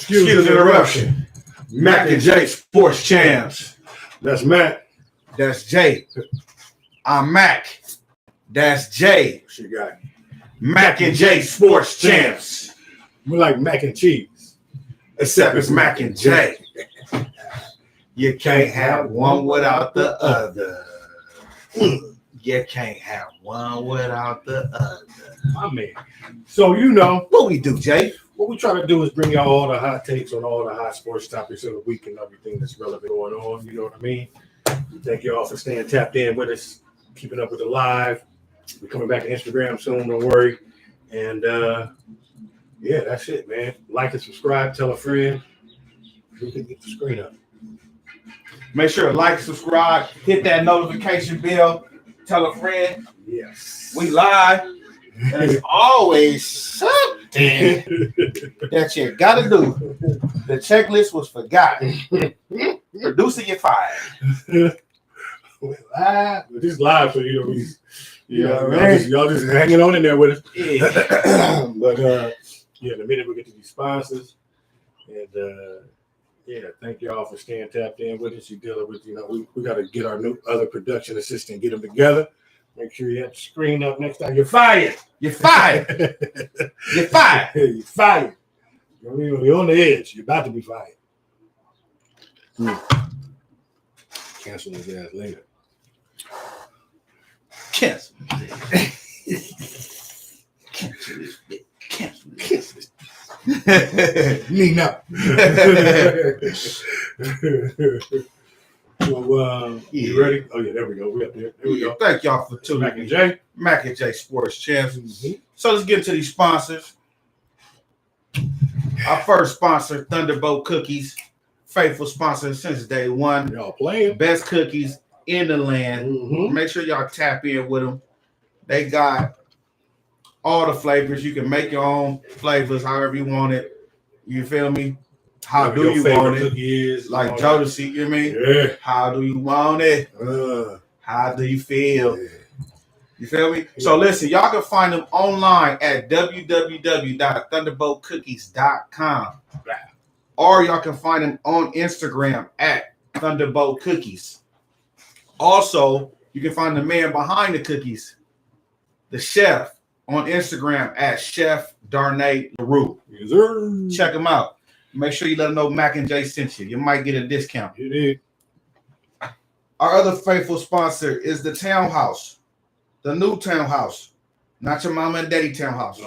Excuse the interruption. Mac and J Sports Champs. That's Mac. That's Jay. I'm Mac. That's Jay. What you got? Mac and J Sports Champs. We like mac and cheese. Except it's Mac and J. You can't have one without the other. You can't have one without the other. My man. So you know what we do, Jay. What we try to do is bring y'all all the hot takes on all the hot sports topics of the week and everything that's relevant going on. You know what I mean? We thank you all for staying tapped in with us, keeping up with the live. We're coming back to Instagram soon, don't worry. And yeah, that's it, man. Like and subscribe, tell a friend. We can get the screen up. Make sure to like, subscribe, hit that notification bell, tell a friend. Yes. We live. There's always something that you gotta do. The checklist was forgotten. Producer, you're fired. We're live. This is live, so you know, y'all just hanging on in there with us. Yeah. But yeah, in a minute we'll get to these sponsors. And yeah, thank y'all for staying tapped in with us. You're dealing with, we got to get our new other production assistant, get them together. Make sure you have the screen up next time. You're fired. You're fired. You're fired. You're fired. You're on the edge. You're about to be fired. Cancel his ass later. Cancel. Cancel this bit. Cancel this. Me now. So, you ready? Oh, yeah, there we go. We up there. There we go. Thank y'all for tuning in. Mac and J. Mac and J Sports Champs. So let's get into these sponsors. Our first sponsor, Thunderbolt Cookies. Faithful sponsor since day one. Y'all playing. Best cookies in the land. Mm-hmm. Make sure y'all tap in with them. They got all the flavors. You can make your own flavors however you want it. You feel me? How do you want it? Is, like Jodeci, you know what I mean? Yeah. How do you want it? How do you feel? Yeah. You feel me? Yeah. So listen, y'all can find them online at www.thunderboltcookies.com. Or y'all can find them on Instagram at Thunderbolt Cookies. Also, you can find the man behind the cookies, the chef, on Instagram at Chef Darnay LaRue. Yes, sir. Check him out. Make sure you let them know Mac and J sent you. You might get a discount. You did. Our other faithful sponsor is the Townhouse, the new Townhouse, not your mama and daddy Townhouse,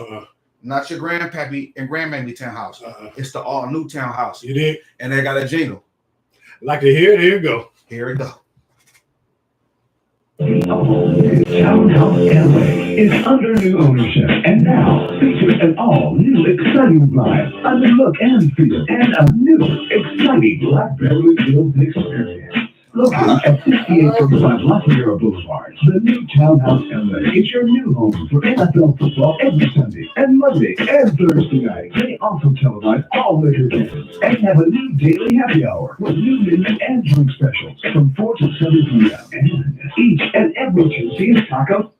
not your grandpappy and grandmammy Townhouse. It's the all new Townhouse. You did, and they got a jingle. Like to hear it? Here you go. Here we go. Townhouse LA is under new ownership and now features an all-new exciting vibe, a new look and feel, and a new exciting Black Beverly Hills experience. Located at 6835 La Sierra Boulevard, the new Townhouse LA is your new home for NFL football every Sunday and Monday and Thursday night. They also televise all liquor games and have a new daily happy hour with new menu and drink specials from 4 to 7 p.m. And each and every Tuesday is Taco.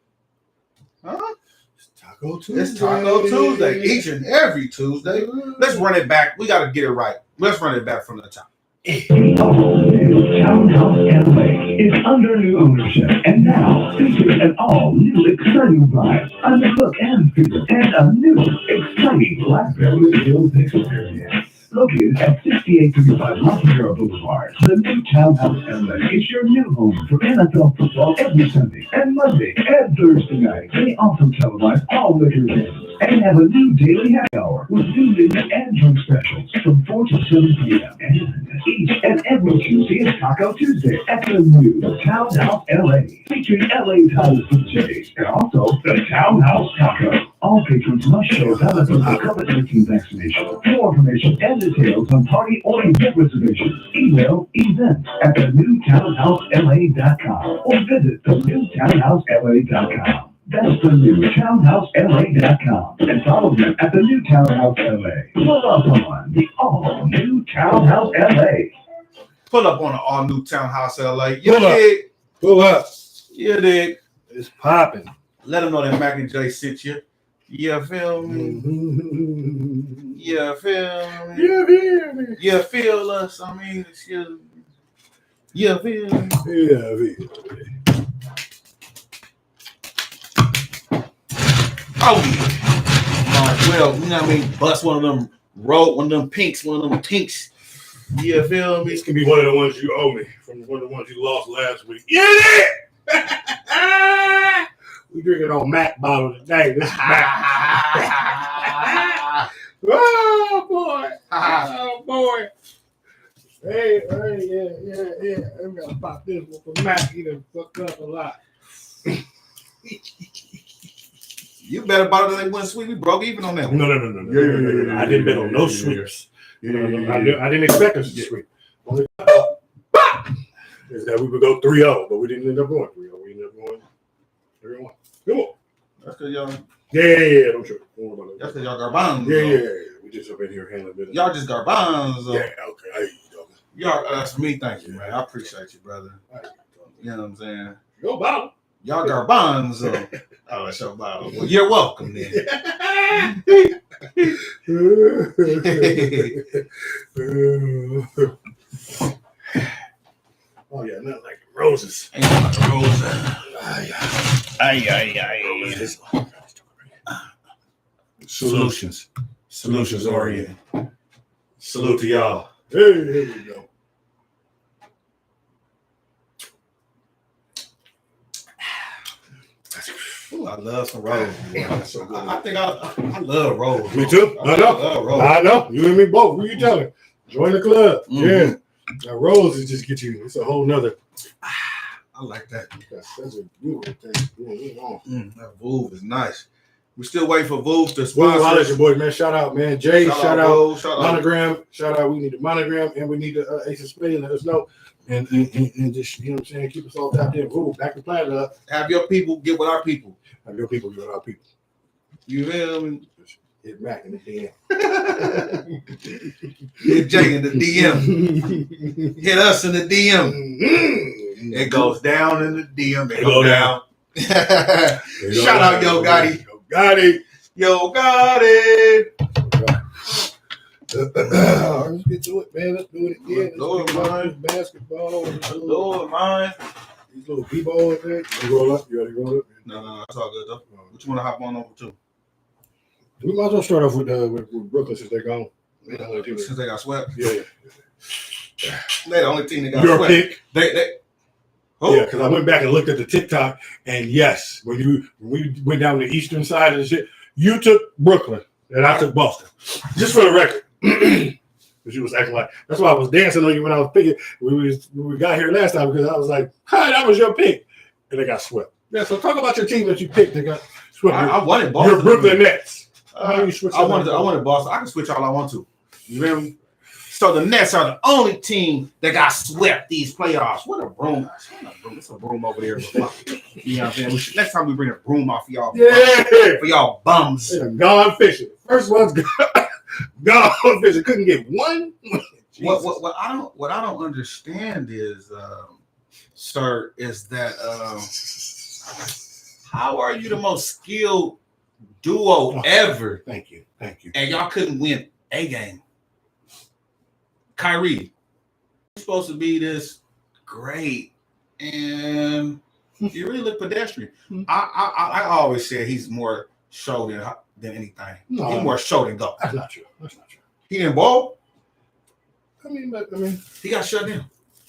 It's Taco Tuesday. Each and every Tuesday. Let's run it back. We got to get it right. Let's run it back from the top. Townhouse LA is under new ownership and now features an all-new exciting vibe, a new look and feel, and a new exciting Black Beverly Hills experience. Located at 6835 La Sierra Boulevard, the new Townhouse LA is your new home for NFL football every Sunday and Monday and Thursday night. They also televise all liquor games and have a new daily happy hour with new menu and drink specials from 4 to 7 p.m. And each and every Tuesday is Taco Tuesday at the new Townhouse LA, featuring LA's hottest DJs and also the Townhouse Taco. All patrons must show valid COVID-19 vaccination. For more information and details on party or event reservations, email events@thenewtownhousela.com or visit thenewtownhousela.com. That's thenewtownhousela.com. And follow them at the new Townhouse LA. Pull up on the all-new Townhouse LA. Pull up on the all-new Townhouse LA. You dig? Pull up. You dig? It's popping. Let them know that Mac and J sent you. You feel me? You feel me? Yeah, You feel us? I mean, excuse me. You feel me? yeah. Oh yeah. Might as well, you know what I mean? Bust one of them pinks, one of them pinks. You feel me? This can be one of the ones you owe me from one of the ones you lost last week. Yeah! We drinking on Mac bottle today. This is Mac. Oh boy! Oh boy! Hey, yeah. I'm gonna pop this one for Mac. He done fucked up a lot. You better bottle that one sweet. We broke even on that one. No. I didn't bet on no sweeps. I didn't expect us to sweep. Only is that we would go 3-0, but we didn't end up going 3-0. We ended up going 3-1. Come on. That's because y'all. Yeah. Don't trip. Don't worry about That's that. because y'all garbanzo. Yeah. We just up in here handling business. Y'all just garbanzo. Yeah. Okay. I hear you, dog. Y'all, that's me. Thank you, man. I appreciate you, brother. I hear you, dog. You know what I'm saying? Go bottle. Y'all garbanzo. Oh, that's your bottle. Well, you're welcome then. Oh yeah, nothing like roses. Ain't no like roses. Aye. Solutions oriented. Salute to y'all. Hey, here we go. Ooh, I love some rose. That's so good. I think I love rose. Me too. I love rose. know. You and me both. Who you telling? Join the club. Mhm. Yeah. Now roses just get you. It's a whole nother. I like that. That's a beautiful thing. That Vouv is nice. We're still waiting for Vouv to Well, sponsor. holla at your boys, man. Shout out, man. Jay, shout out. Vouv, shout out. Monogram. Shout out. We need a monogram and we need the Ace of Spades. Let us know. And just, you know what I'm saying? Keep us all tapped in. Ooh, back to planet up. Have your people get with our people. Have your people get our people. You feel me? Hit Mac in the DM. Hit Jay in the DM. Hit us in the DM. It goes down in the DM. It goes down. Shout out Yo Gotti. Yo Gotti. Let's get to it, man. Let's do it again. Do it, man. Basketball. Do it, man. These little b-ball things. You roll up? You already roll up? No, that's all good though. What you want to hop on over to? We might as well start off with Brooklyn since they're gone. Since they got swept. Yeah. They the only team that got Your swept. pick. Who? Yeah, because I went back and looked at the TikTok, and yes, when we went down the eastern side of the shit, you took Brooklyn, and I took Boston. Just for the record. Because you was acting like, that's why I was dancing on you when I was picking. We got here last time because I was like, hi, that was your pick. And they got swept. Yeah, so talk about your team that you picked that got swept. I wanted Boston. Your Brooklyn Nets. I wanted Boston. I can switch all I want to. You feel me? So the Nets are the only team that got swept these playoffs. What a broom. It's a broom over there. You know what I'm saying? Next time we bring a broom off for y'all. Yeah. For y'all bums. They're gone fishing. First one's gone fishing. Couldn't get one. What I don't understand is, sir, is that how are you the most skilled duo ever? Thank you. And y'all couldn't win a game. Kyrie, you're supposed to be this great, and you really look pedestrian. I always say he's more show than anything. No, he's more show than go. That's not true. He didn't ball. I mean, He got shut down.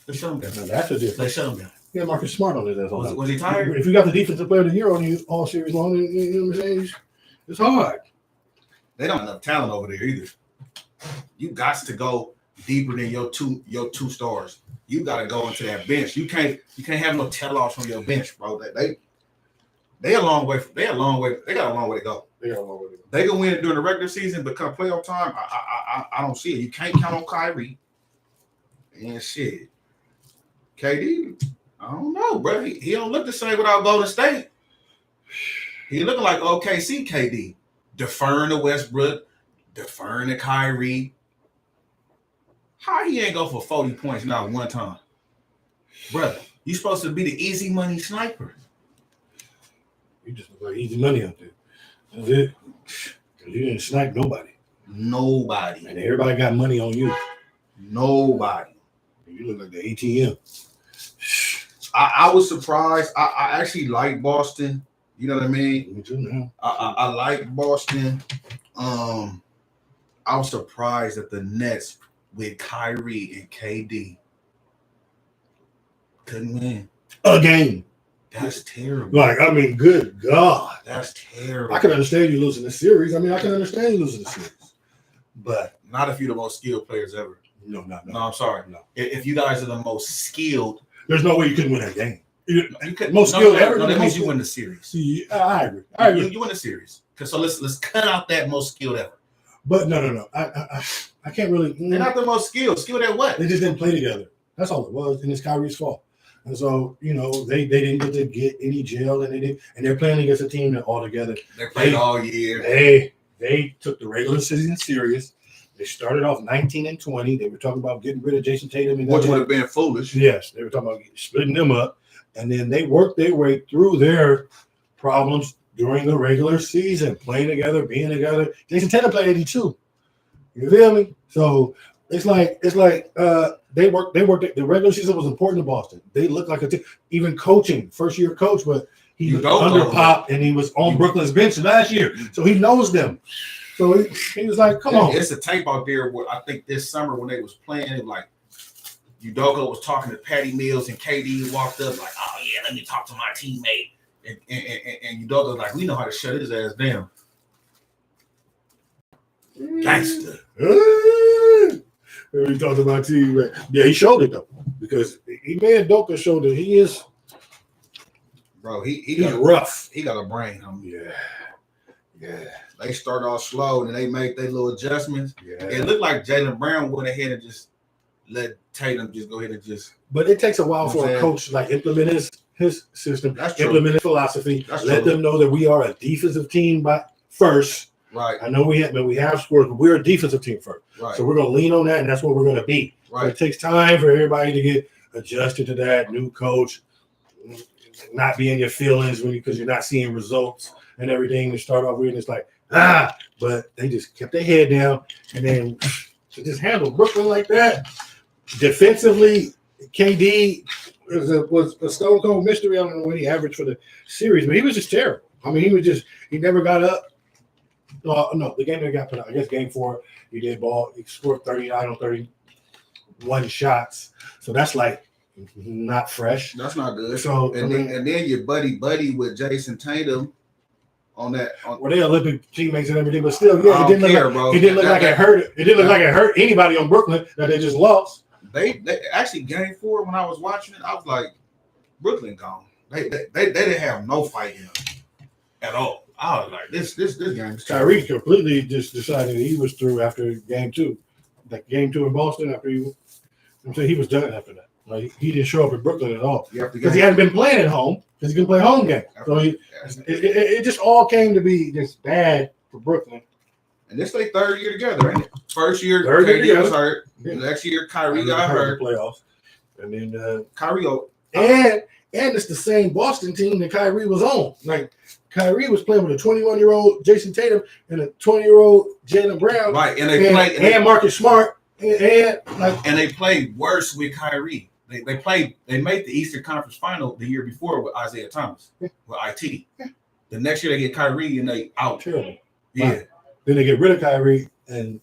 They shut him down. that's a difference. They shut him down. Yeah, Marcus Smart on his ass. Was he tired? If you got the defensive player of the year on you all series long, you know what I'm saying? It's hard. They don't have enough talent over there either. You got to go deeper than your two stars. You got to go into that bench. You can't have no tell-offs from your bench, bro. They a long way. They got a long way to go. They can win during the regular season, but come playoff time, I don't see it. You can't count on Kyrie. And shit. KD, I don't know, bro. He don't look the same without Golden State. He looking like OKC KD. Deferring to Westbrook, deferring to Kyrie. How he ain't go for 40 points not one time? Brother, you supposed to be the easy money sniper. You just look like easy money out there. That's it. You didn't snipe nobody. Nobody. And everybody got money on you. Nobody. You look like the ATM. I was surprised. I actually like Boston. You know what I mean? Me too, man. I like Boston. I was surprised that the Nets with Kyrie and KD couldn't win. A game. That's terrible. Like, I mean, good God. That's terrible. I can understand you losing the series. I mean, I can understand you losing the series. But not if you're the most skilled players ever. No, I'm sorry. No. If you guys are the most skilled, there's no way you couldn't win that game. You could, most skilled ever. No, that means you win the series. See, I agree. You win the series. So let's cut out that most skilled ever. But no. I can't really. They're not the most skilled. Skilled at what? They just didn't play together. That's all it was, and it's Kyrie's fault. And so, you know, they didn't get any gel, and they're playing against a team that all together. They played all year. They took the regular season serious. They started off 19-20. They were talking about getting rid of Jason Tatum, which would have been foolish. Yes, they were talking about splitting them up, and then they worked their way through their problems during the regular season, playing together, being together. Jason Tatum played 82. You feel me? So it's like they worked. The regular season was important to Boston. They looked like a team. Even coaching, first year coach, but he was under Pop, and he was on Brooklyn's bench last year, so he knows them. So he was like, "Come on." It's a tape out there where I think this summer when they was playing, it like Udoka was talking to Patty Mills and KD walked up like, "Oh yeah, let me talk to my teammate." And Udoka was like, "We know how to shut his ass down." Gangster. We talked about teammate. Yeah, he showed it though because he made Udoka show that he is. Bro, he's rough. He got a brain. Yeah. They started off slow and they made their little adjustments. Yeah. It looked like Jaylen Brown went ahead and just let Tatum just go ahead and just. But it takes a while for a coach to like implement his system, implement his philosophy, let them know that we are a defensive team first. Right. I know we have scores, but we're a defensive team first. Right. So we're gonna lean on that, and that's what we're gonna be. Right. But it takes time for everybody to get adjusted to that new coach, not be in your feelings because you're not seeing results and everything. To start off with, and it's like but they just kept their head down, and then to just handle Brooklyn like that defensively. KD was a stone cold mystery. I don't know what he averaged for the series, but he was just terrible. I mean, he never got up. No, the game that got put out, I guess game 4, he did ball. He scored 39 on 31 shots. So that's like not fresh. That's not good. So and then your buddy with Jason Tatum on that. Well, they Olympic teammates and everything, but still, it didn't look like it hurt. It didn't look like it hurt anybody on Brooklyn that they just lost. They actually game 4 when I was watching it, I was like, Brooklyn gone. They didn't have no fight in them at all. I was like, this game is Kyrie completely just decided he was through after game 2. Like game 2 in Boston after he was done after that. Like he didn't show up in Brooklyn at all because he hadn't been playing at home because he couldn't play home game. So it just all came to be just bad for Brooklyn. And this their 3rd year together, ain't it? First year, KD was hurt. Yeah. Next year, Kyrie got hurt. Playoffs, and then Kyrie. And it's the same Boston team that Kyrie was on. Like Kyrie was playing with a 21-year-old Jason Tatum and a 20-year-old Jaylen Brown. Right, and they played and Marcus Smart and they played worse with Kyrie. They made the Eastern Conference Final the year before with Isaiah Thomas with IT. The next year they get Kyrie and they out. Terrible. Yeah. Right. Then they get rid of Kyrie and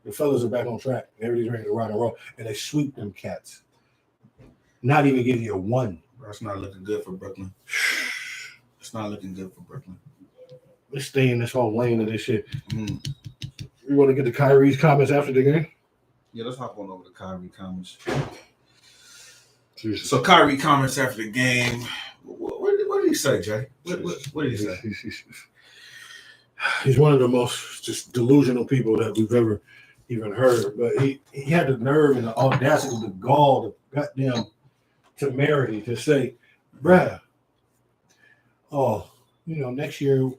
the fellas are back on track. Everybody's ready to rock and roll, and they sweep them cats. Not even give you a 1. That's not looking good for Brooklyn. It's not looking good for Brooklyn. Let's stay in this whole lane of this shit. You want to get to Kyrie's comments after the game? Yeah, let's hop on over to Kyrie comments. Jesus. So Kyrie comments after the game. What did he say, Jay? What did he say? He's one of the most just delusional people that we've ever even heard. But he had the nerve and the audacity, the gall, the goddamn temerity to say, bruh, next year,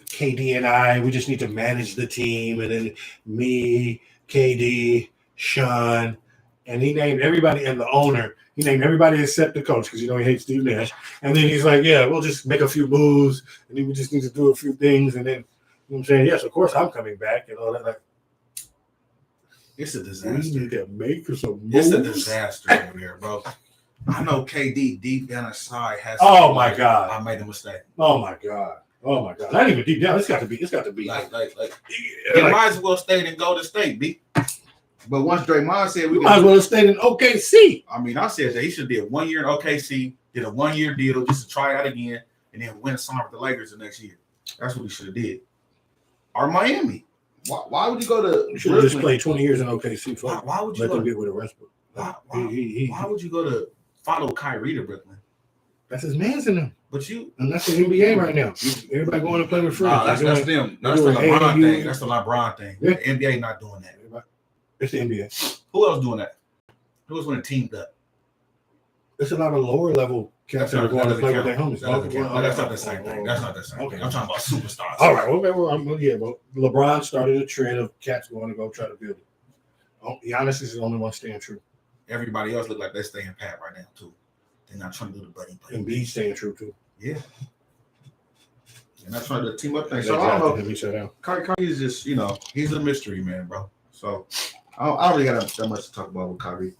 KD and I, we just need to manage the team. And then me, KD, Sean, and he named everybody and the owner. He named everybody except the coach because he hates Steve Nash. And then he's like, yeah, we'll just make a few moves. And then we just need to do a few things. And then what I'm saying? Yes, of course I'm coming back and all that. Like, It's a we disaster. need to make some It's a moves. disaster over there, bro. I know KD deep down inside has. Oh my God! I made a mistake. Oh my God! Not even deep down. It's got to be. Like, Yeah, you like, might as well stay in Golden State, B. But once Draymond said we you might as well have stayed in OKC. I mean, I said that he should did 1 year in OKC, did a 1 year deal just to try it out again, and then win a summer with the Lakers the next year. That's what he should have did. Or Miami. Why would you go to? You should have just played 20 years in OKC. Why would you let go them to, get with a Westbrook? why would you go to follow Kyrie to Brooklyn? That's his man's in them. But you, and that's the NBA right now. Everybody going to play with friends. nah, that's them. That's the LeBron thing. That's the LeBron thing. Yeah. The NBA not doing that. It's the NBA. Who else doing that? Who else when it teamed up? There's a lot of lower level cats that are going to play with their homies. That's not the same thing. That's not the same thing. I'm talking about superstars. All right. Well, LeBron started a trend of cats going to go try to build it. Oh, Giannis is the only one staying true. Everybody else look like they're staying pat right now too. They're not trying to do the buddy. And B's staying true too. Yeah. And that's trying to team up thing. So I don't know. He shut down. Kyrie is just, he's a mystery man, bro. So I don't really got that much to talk about with Kyrie.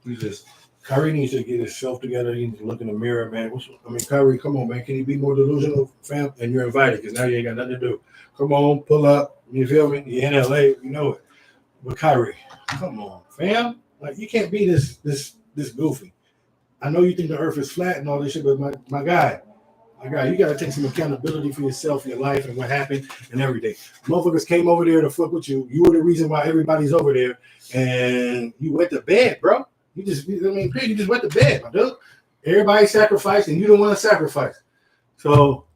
He's just. Kyrie needs to get himself together. He needs to look in the mirror, man. Kyrie, come on, man. Can you be more delusional, fam? And you're invited because now you ain't got nothing to do. Come on, pull up. You feel me? You're in LA, you know it. But Kyrie, come on, fam. Like you can't be this goofy. I know you think the earth is flat and all this shit, but my guy, you got to take some accountability for yourself, your life, and what happened and everything. Motherfuckers came over there to fuck with you. You were the reason why everybody's over there, and you went to bed, bro. You just went to bed, my dude. Everybody sacrificed, and you don't want to sacrifice. So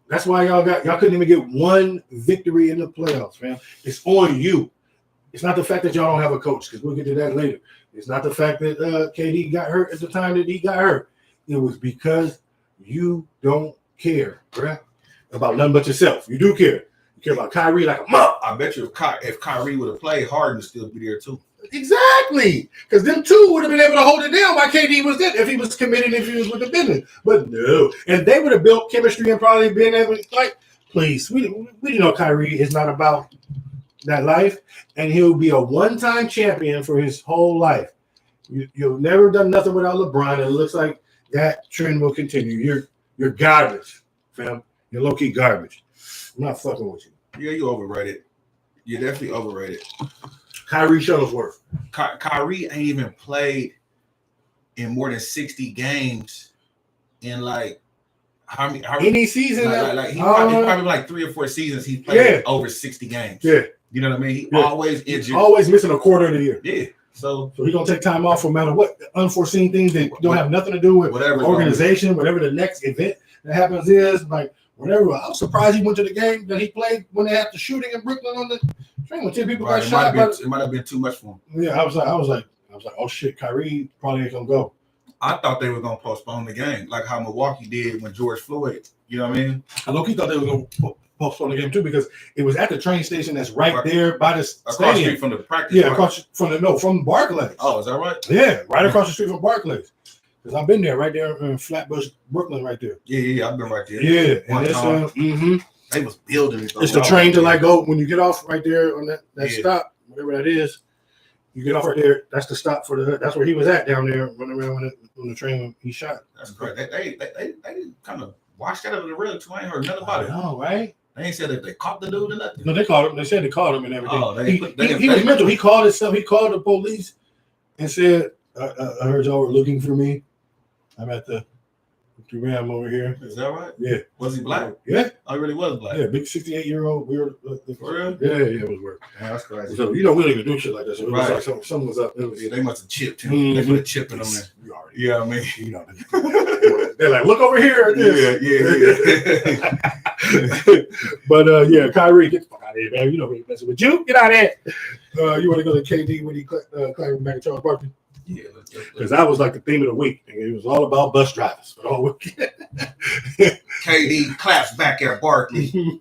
that's why y'all couldn't even get one victory in the playoffs, man. It's on you. It's not the fact that y'all don't have a coach, because we'll get to that later. It's not the fact that KD got hurt at the time that he got hurt. It was because you don't care, right? About nothing but yourself. You do care. You care about Kyrie like a mother. I bet you if Kyrie would have played, Harden would still be there too. Exactly. Because them two would have been able to hold it down while KD was there if he was committed, if he was with the business. But no. And they would have built chemistry and probably been able to, please, we know Kyrie is not about that life, and he'll be a one-time champion for his whole life. You've never done nothing without LeBron, and it looks like that trend will continue. You're garbage, fam. You're low-key garbage. I'm not fucking with you. Yeah, you overrated. You're definitely overrated. Kyrie Shuttlesworth. Kyrie ain't even played in more than 60 games in how many any season. He probably like 3 or 4 seasons he played over 60 games. Yeah. You know what I mean? He always injured. Always missing a quarter of the year. Yeah. So he's gonna take time off no matter what unforeseen things that don't have nothing to do with whatever organization, whatever the next event that happens is whatever. I'm surprised he went to the game that he played when they had the shooting in Brooklyn on the train when 10 people got shot. It might have been too much for him. Yeah, I was like, oh shit, Kyrie probably ain't gonna go. I thought they were gonna postpone the game, like how Milwaukee did when George Floyd. You know what I mean? I low-key thought they were gonna postpone the game too because it was at the train station that's right there by the across stadium. The street from the practice. Yeah, from Barclays. Oh, is that right? Yeah, right across the street from Barclays. Because I've been there, right there in Flatbush, Brooklyn, right there. Yeah, I've been right there. Yeah, and it's they was building it. It's the train to go when you get off right there on that stop, whatever that is. You get off right there. That's the stop for the. That's where he was at down there, running around on the train when he shot. That's great. They kind of washed that out of the real too. I ain't heard nothing about it. No, right? They ain't said that they caught the dude or nothing. No, they caught him. They said they caught him and everything. Oh, he was mental. He called himself. He called the police and said, "I heard y'all were looking for me. I'm at the Ram over here." Is that right? Yeah. Was he black? Yeah. Oh, he really was black. Yeah, big 68-year-old. We were for real? Yeah, it was weird. Yeah, that's crazy. So we don't even do shit like that. So it was right. like something was up. They must have chipped him. They put a chip in him there. Yeah, I mean, they're like, look over here. Yeah. But Kyrie, get the fuck out of here, man. You know we messing with you. Get out of here. You want to go to KD when he claimed back at Charles Barkley? Yeah, because that was like the theme of the week. It was all about bus drivers. KD claps back at Barkley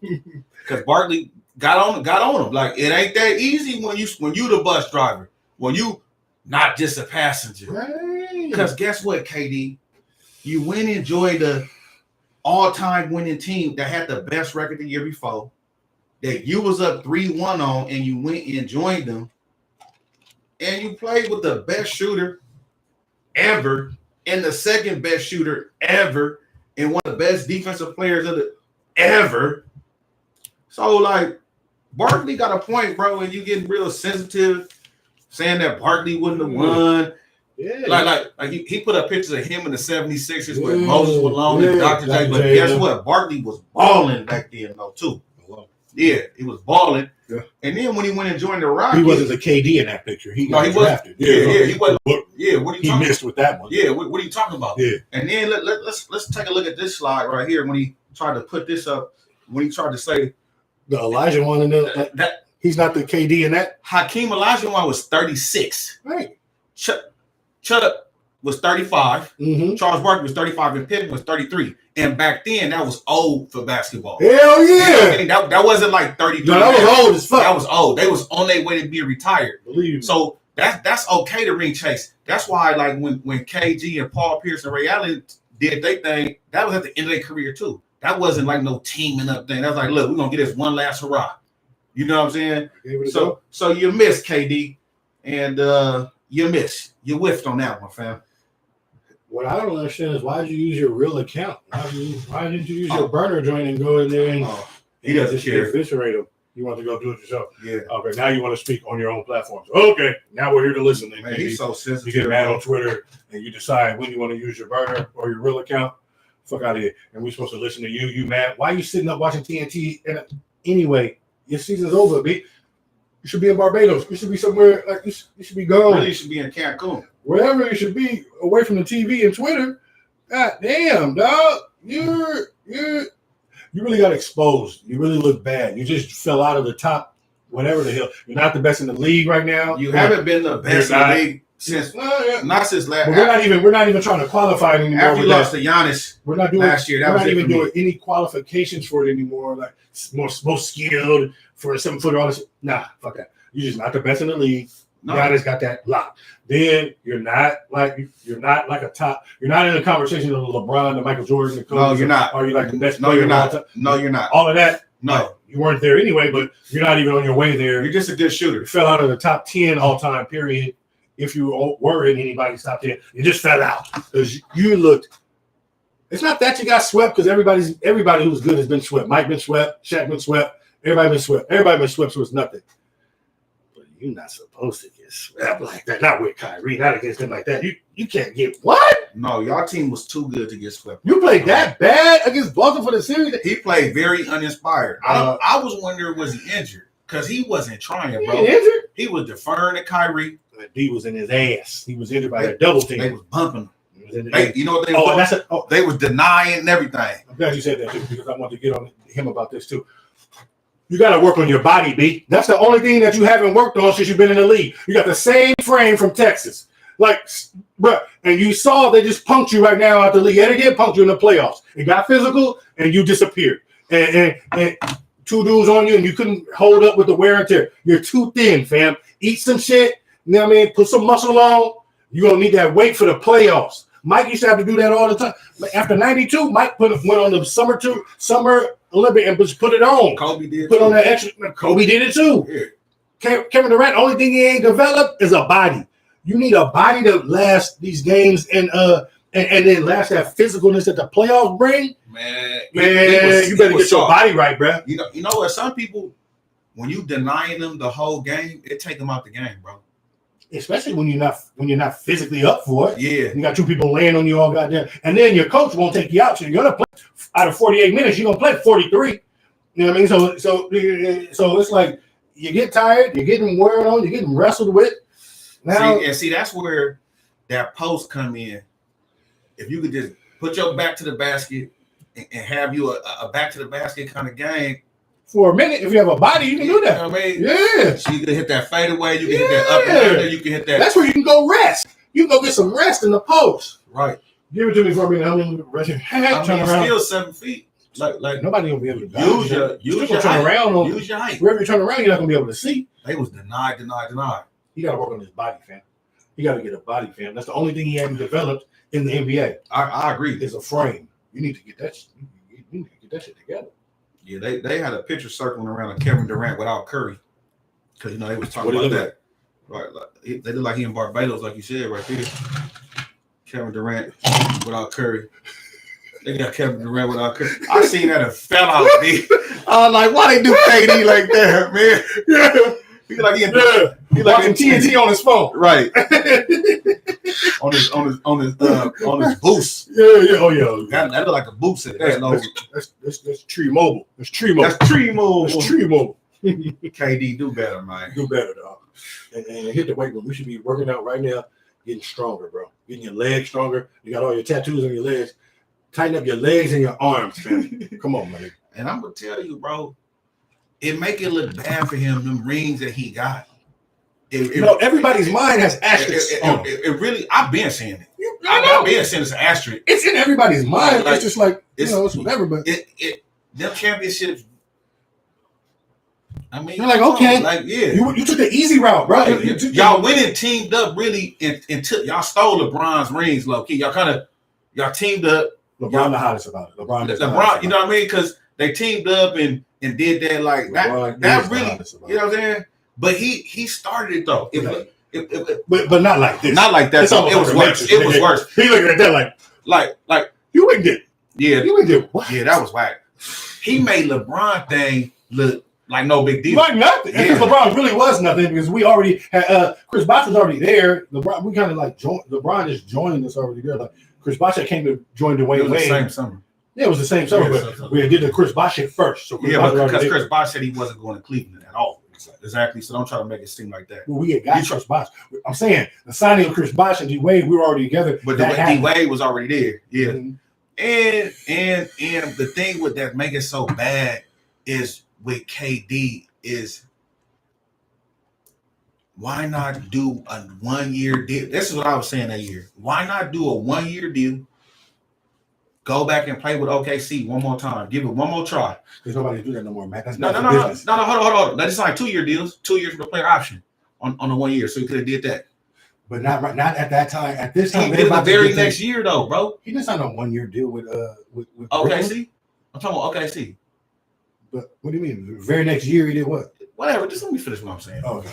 because Barkley got on him. Like it ain't that easy when you the bus driver, when you not just a passenger. Because guess what, KD, you went and enjoyed the all-time winning team that had the best record the year before. that you was up 3-1 on and you went and joined them and you played with the best shooter ever and the second best shooter ever and one of the best defensive players of the ever. So, like, Barkley got a point, bro, and you getting real sensitive saying that Barkley wouldn't have won. Yeah. Like he put up pictures of him in the 76ers with Moses Malone and Dr. J. But guess what? Barkley was balling back then, though, too. Yeah, he was balling. Yeah. And then when he went and joined the Rockets, he wasn't the KD in that picture. He got drafted. He wasn't. Yeah, what are you he talking missed with that one. Yeah, what are you talking about? Yeah. And then let's take a look at this slide right here when he tried to put this up, when he tried to say the Elijah one and that he's not the KD in that. Hakeem Olajuwon was 36. Right. Chuck was 35. Mm-hmm. Charles Barkley was 35, and Pippen was 33. And back then, that was old for basketball. Hell yeah! You know I mean? That wasn't like 33. No, that was old as fuck. That was old. They was on their way to being retired. Believe me. So that's okay to ring chase. That's why, like when KG and Paul Pierce and Ray Allen did their thing, that was at the end of their career too. That wasn't like no teaming up thing. That was like, look, we're gonna get this one last hurrah. You know what I'm saying? So you missed, KD, and you missed. You whiffed on that one, fam. What I don't understand is why did you use your real account? Why didn't you use your burner joint and go in there and he doesn't care. Eviscerate him? You want to go do it yourself? Yeah. Okay. Now you want to speak on your own platforms. Okay. Now we're here to listen. Man, he's so sensitive. You get mad on Twitter and you decide when you want to use your burner or your real account. Fuck out of here. And we're supposed to listen to you. You mad? Why are you sitting up watching TNT? And anyway, your season's over, B. You should be in Barbados. You should be somewhere like you should be gone. Really, you should be in Cancun. Wherever you should be, away from the TV and Twitter. God damn, dog. You really got exposed. You really look bad. You just fell out of the top, whatever the hell. You're not the best in the league right now. You haven't been the best in the league since not since last. But we're not even trying to qualify it anymore. After you lost to Giannis, we're not doing last year. We're not even doing any qualifications for it anymore. Like most skilled for a 7-footer. All this. Nah, fuck that. You're just not the best in the league. No. Giannis got that locked. Then you're not like a top. You're not in the conversation of LeBron, the Michael Jordan, the Kobe. No, you're not. Are you like the best? No, you're not. No, you're not. All of that. No, you weren't there anyway. But you're not even on your way there. You're just a good shooter. You fell out of the top 10 all time. Period. If you were in anybody's top 10, you just fell out because you looked. It's not that you got swept because everybody who's good has been swept. Mike been swept. Shaq been swept. Everybody been swept. Everybody been swept. So it's nothing. You're not supposed to get swept like that. Not with Kyrie, not against him like that. You can't get what? No, y'all team was too good to get swept. You played that bad against Boston for the series? He played very uninspired. I was wondering, was he injured? Because he wasn't trying, bro. He injured? He was deferring to Kyrie. That D was in his ass. He was injured by a double team. They was bumping him. You know what they were? They was denying and everything. I'm glad you said that too, because I want to get on him about this too. You got to work on your body, B. That's the only thing that you haven't worked on since you've been in the league. You got the same frame from Texas. Like, bro, and you saw they just punked you right now out the league. And they did punk you in the playoffs. It got physical, and you disappeared. And two dudes on you, and you couldn't hold up with the wear and tear. You're too thin, fam. Eat some shit. You know what I mean? Put some muscle on. You're going to need that weight for the playoffs. Mike used to have to do that all the time. After 92, Mike went on the summer Olympic and just put it on. Kobe did. Put on that extra. Kobe did it too. Yeah. Kevin Durant, only thing he ain't developed is a body. You need a body to last these games and then last that physicalness that the playoffs bring. Man, you better get your body right, bro. You know what? Some people, when you denying them the whole game, it take them out the game, bro. Especially when you're not physically up for it. Yeah. You got two people laying on you all goddamn. And then your coach won't take you out. So you're gonna play out of 48 minutes, you're gonna play 43. You know what I mean? So it's like you get tired, you're getting worn on, you're getting wrestled with. Now see that's where that post come in. If you could just put your back to the basket and have you a back to the basket kind of game. For a minute, if you have a body, you can do that. You know what I mean? Yeah. So you can hit that fadeaway, you can hit that up and under, you can hit that. That's where you can go rest. You can go get some rest in the post. Right. Give it to me for a minute. I'm rushing. Turn around. Still 7 feet. Like nobody gonna be able to use your turn around. Use your height. Wherever you turn around, you're not gonna be able to see. They was denied. He got to work on his body, fam. He got to get a body, fam. That's the only thing he hasn't developed in the NBA. I agree. Is a frame. You need to get that. You need to get that shit together. Yeah, they had a picture circling around of Kevin Durant without Curry. Because, they was talking about that. Right, they look like he in Barbados, like you said right there. Kevin Durant without Curry. They got Kevin Durant without Curry. I seen that and fell out, man. I was like, why they do KD like that, man? Yeah. He like he watching TNT on his phone. Right. on his boost. Yeah. Oh yeah. That look like a boost at that. That's tree mobile. That's tree mobile. That's tree mobile. That's tree mobile. KD, do better, man. Do better, dog. And hit the weight room. We should be working out right now, getting stronger, bro. Getting your legs stronger. You got all your tattoos on your legs. Tighten up your legs and your arms, man. Come on, man. And I'm gonna tell you, bro, it make it look bad for him, them rings that he got. Everybody's mind has asterisks. It really, I've been saying it. I've been saying it's an asterisk. It's in everybody's mind. Like, it's just like, it's whatever, but them championships, I mean, you're like, okay, yeah. You took the easy route, bro. Right. Y'all went and teamed up really and took, y'all stole LeBron's rings, low key. Y'all teamed up. LeBron the hottest about it. LeBron, you know what I mean? Because they teamed up and did that like LeBron, that really, you know what I'm saying? But he started it though. But not like this. Not like that. It was worse. It was worse. He looking at that like you ain't did. Yeah. You ain't did what? Yeah, that was whack. He made LeBron thing look like no big deal. Like nothing. Yeah. Because LeBron really was nothing because we already had Chris Bosh was already there. LeBron, we kind of like joined. LeBron just joined us already there. Like Chris Bosh came to join Dwayne Wade. The same summer. Yeah, it was the same summer, but we did the Chris Bosh shit first. So because Chris Bosh said he wasn't going to Cleveland at all. Exactly. So don't try to make it seem like that. Well, we got Chris Bosh. I'm saying the signing of Chris Bosh and D Wade, we were already together. But D Wade was already there. Yeah. Mm-hmm. And the thing with that make it so bad is with KD is why not do a 1 year deal? This is what I was saying that year. Why not do a 1 year deal? Go back and play with OKC one more time. Give it one more try. There's nobody do that no more, man. That's no. Hold on. That's like 2 year deals. 2 years for the player option on the 1 year. So you could have did that. But not at that time. At this time, he did the very next year though, bro. He didn't sign a 1 year deal with OKC. Brooklyn. I'm talking about OKC. But what do you mean? The very next year he did what? Whatever. Just let me finish what I'm saying. Okay.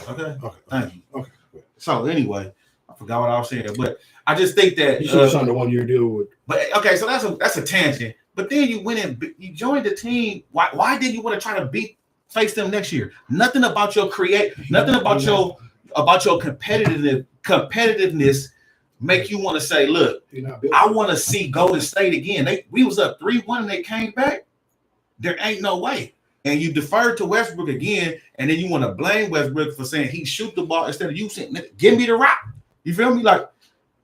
Thank you. Okay. So anyway, I forgot what I was saying, but I just think that you should have signed a 1 year deal with. But okay, so that's a tangent. But then you went and you joined the team. Why did you want to try to face them next year? Nothing about your nothing about your competitiveness make you want to say, look, I want to see Golden State again. We was up 3-1 and they came back. There ain't no way. And you deferred to Westbrook again, and then you want to blame Westbrook for saying he shoot the ball instead of you saying, give me the rock. You feel me? Like,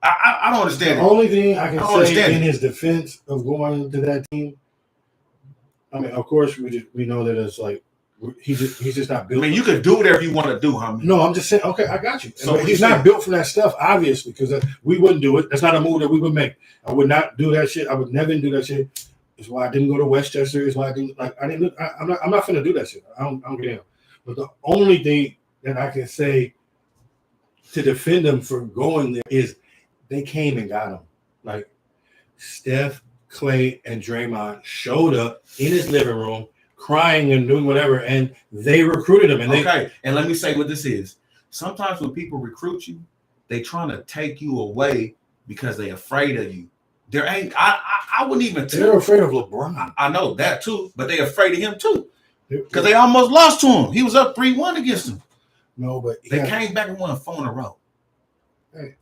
I don't understand. The only thing I can say in his defense of going into that team, I mean, of course, we know that it's like he's just not built. I mean, you could do whatever you want to do, homie. No, I'm just saying. Okay, I got you. So he's not built for that stuff, obviously, because we wouldn't do it. That's not a move that we would make. I would not do that shit. I would never do that shit. It's why I didn't go to Westchester. It's why I didn't like. I'm not finna do that shit. I don't get down. But the only thing that I can say to defend them for going there is they came and got him. Like Steph, Clay, and Draymond showed up in his living room, crying and doing whatever, and they recruited him. And and let me say what this is. Sometimes when people recruit you, they trying to take you away because they're afraid of you. There ain't. I wouldn't even. They're afraid of LeBron. I know that too, but they're afraid of him too because they almost lost to him. He was up 3-1 against them. No, but they came back and won 4 in a row. Hey,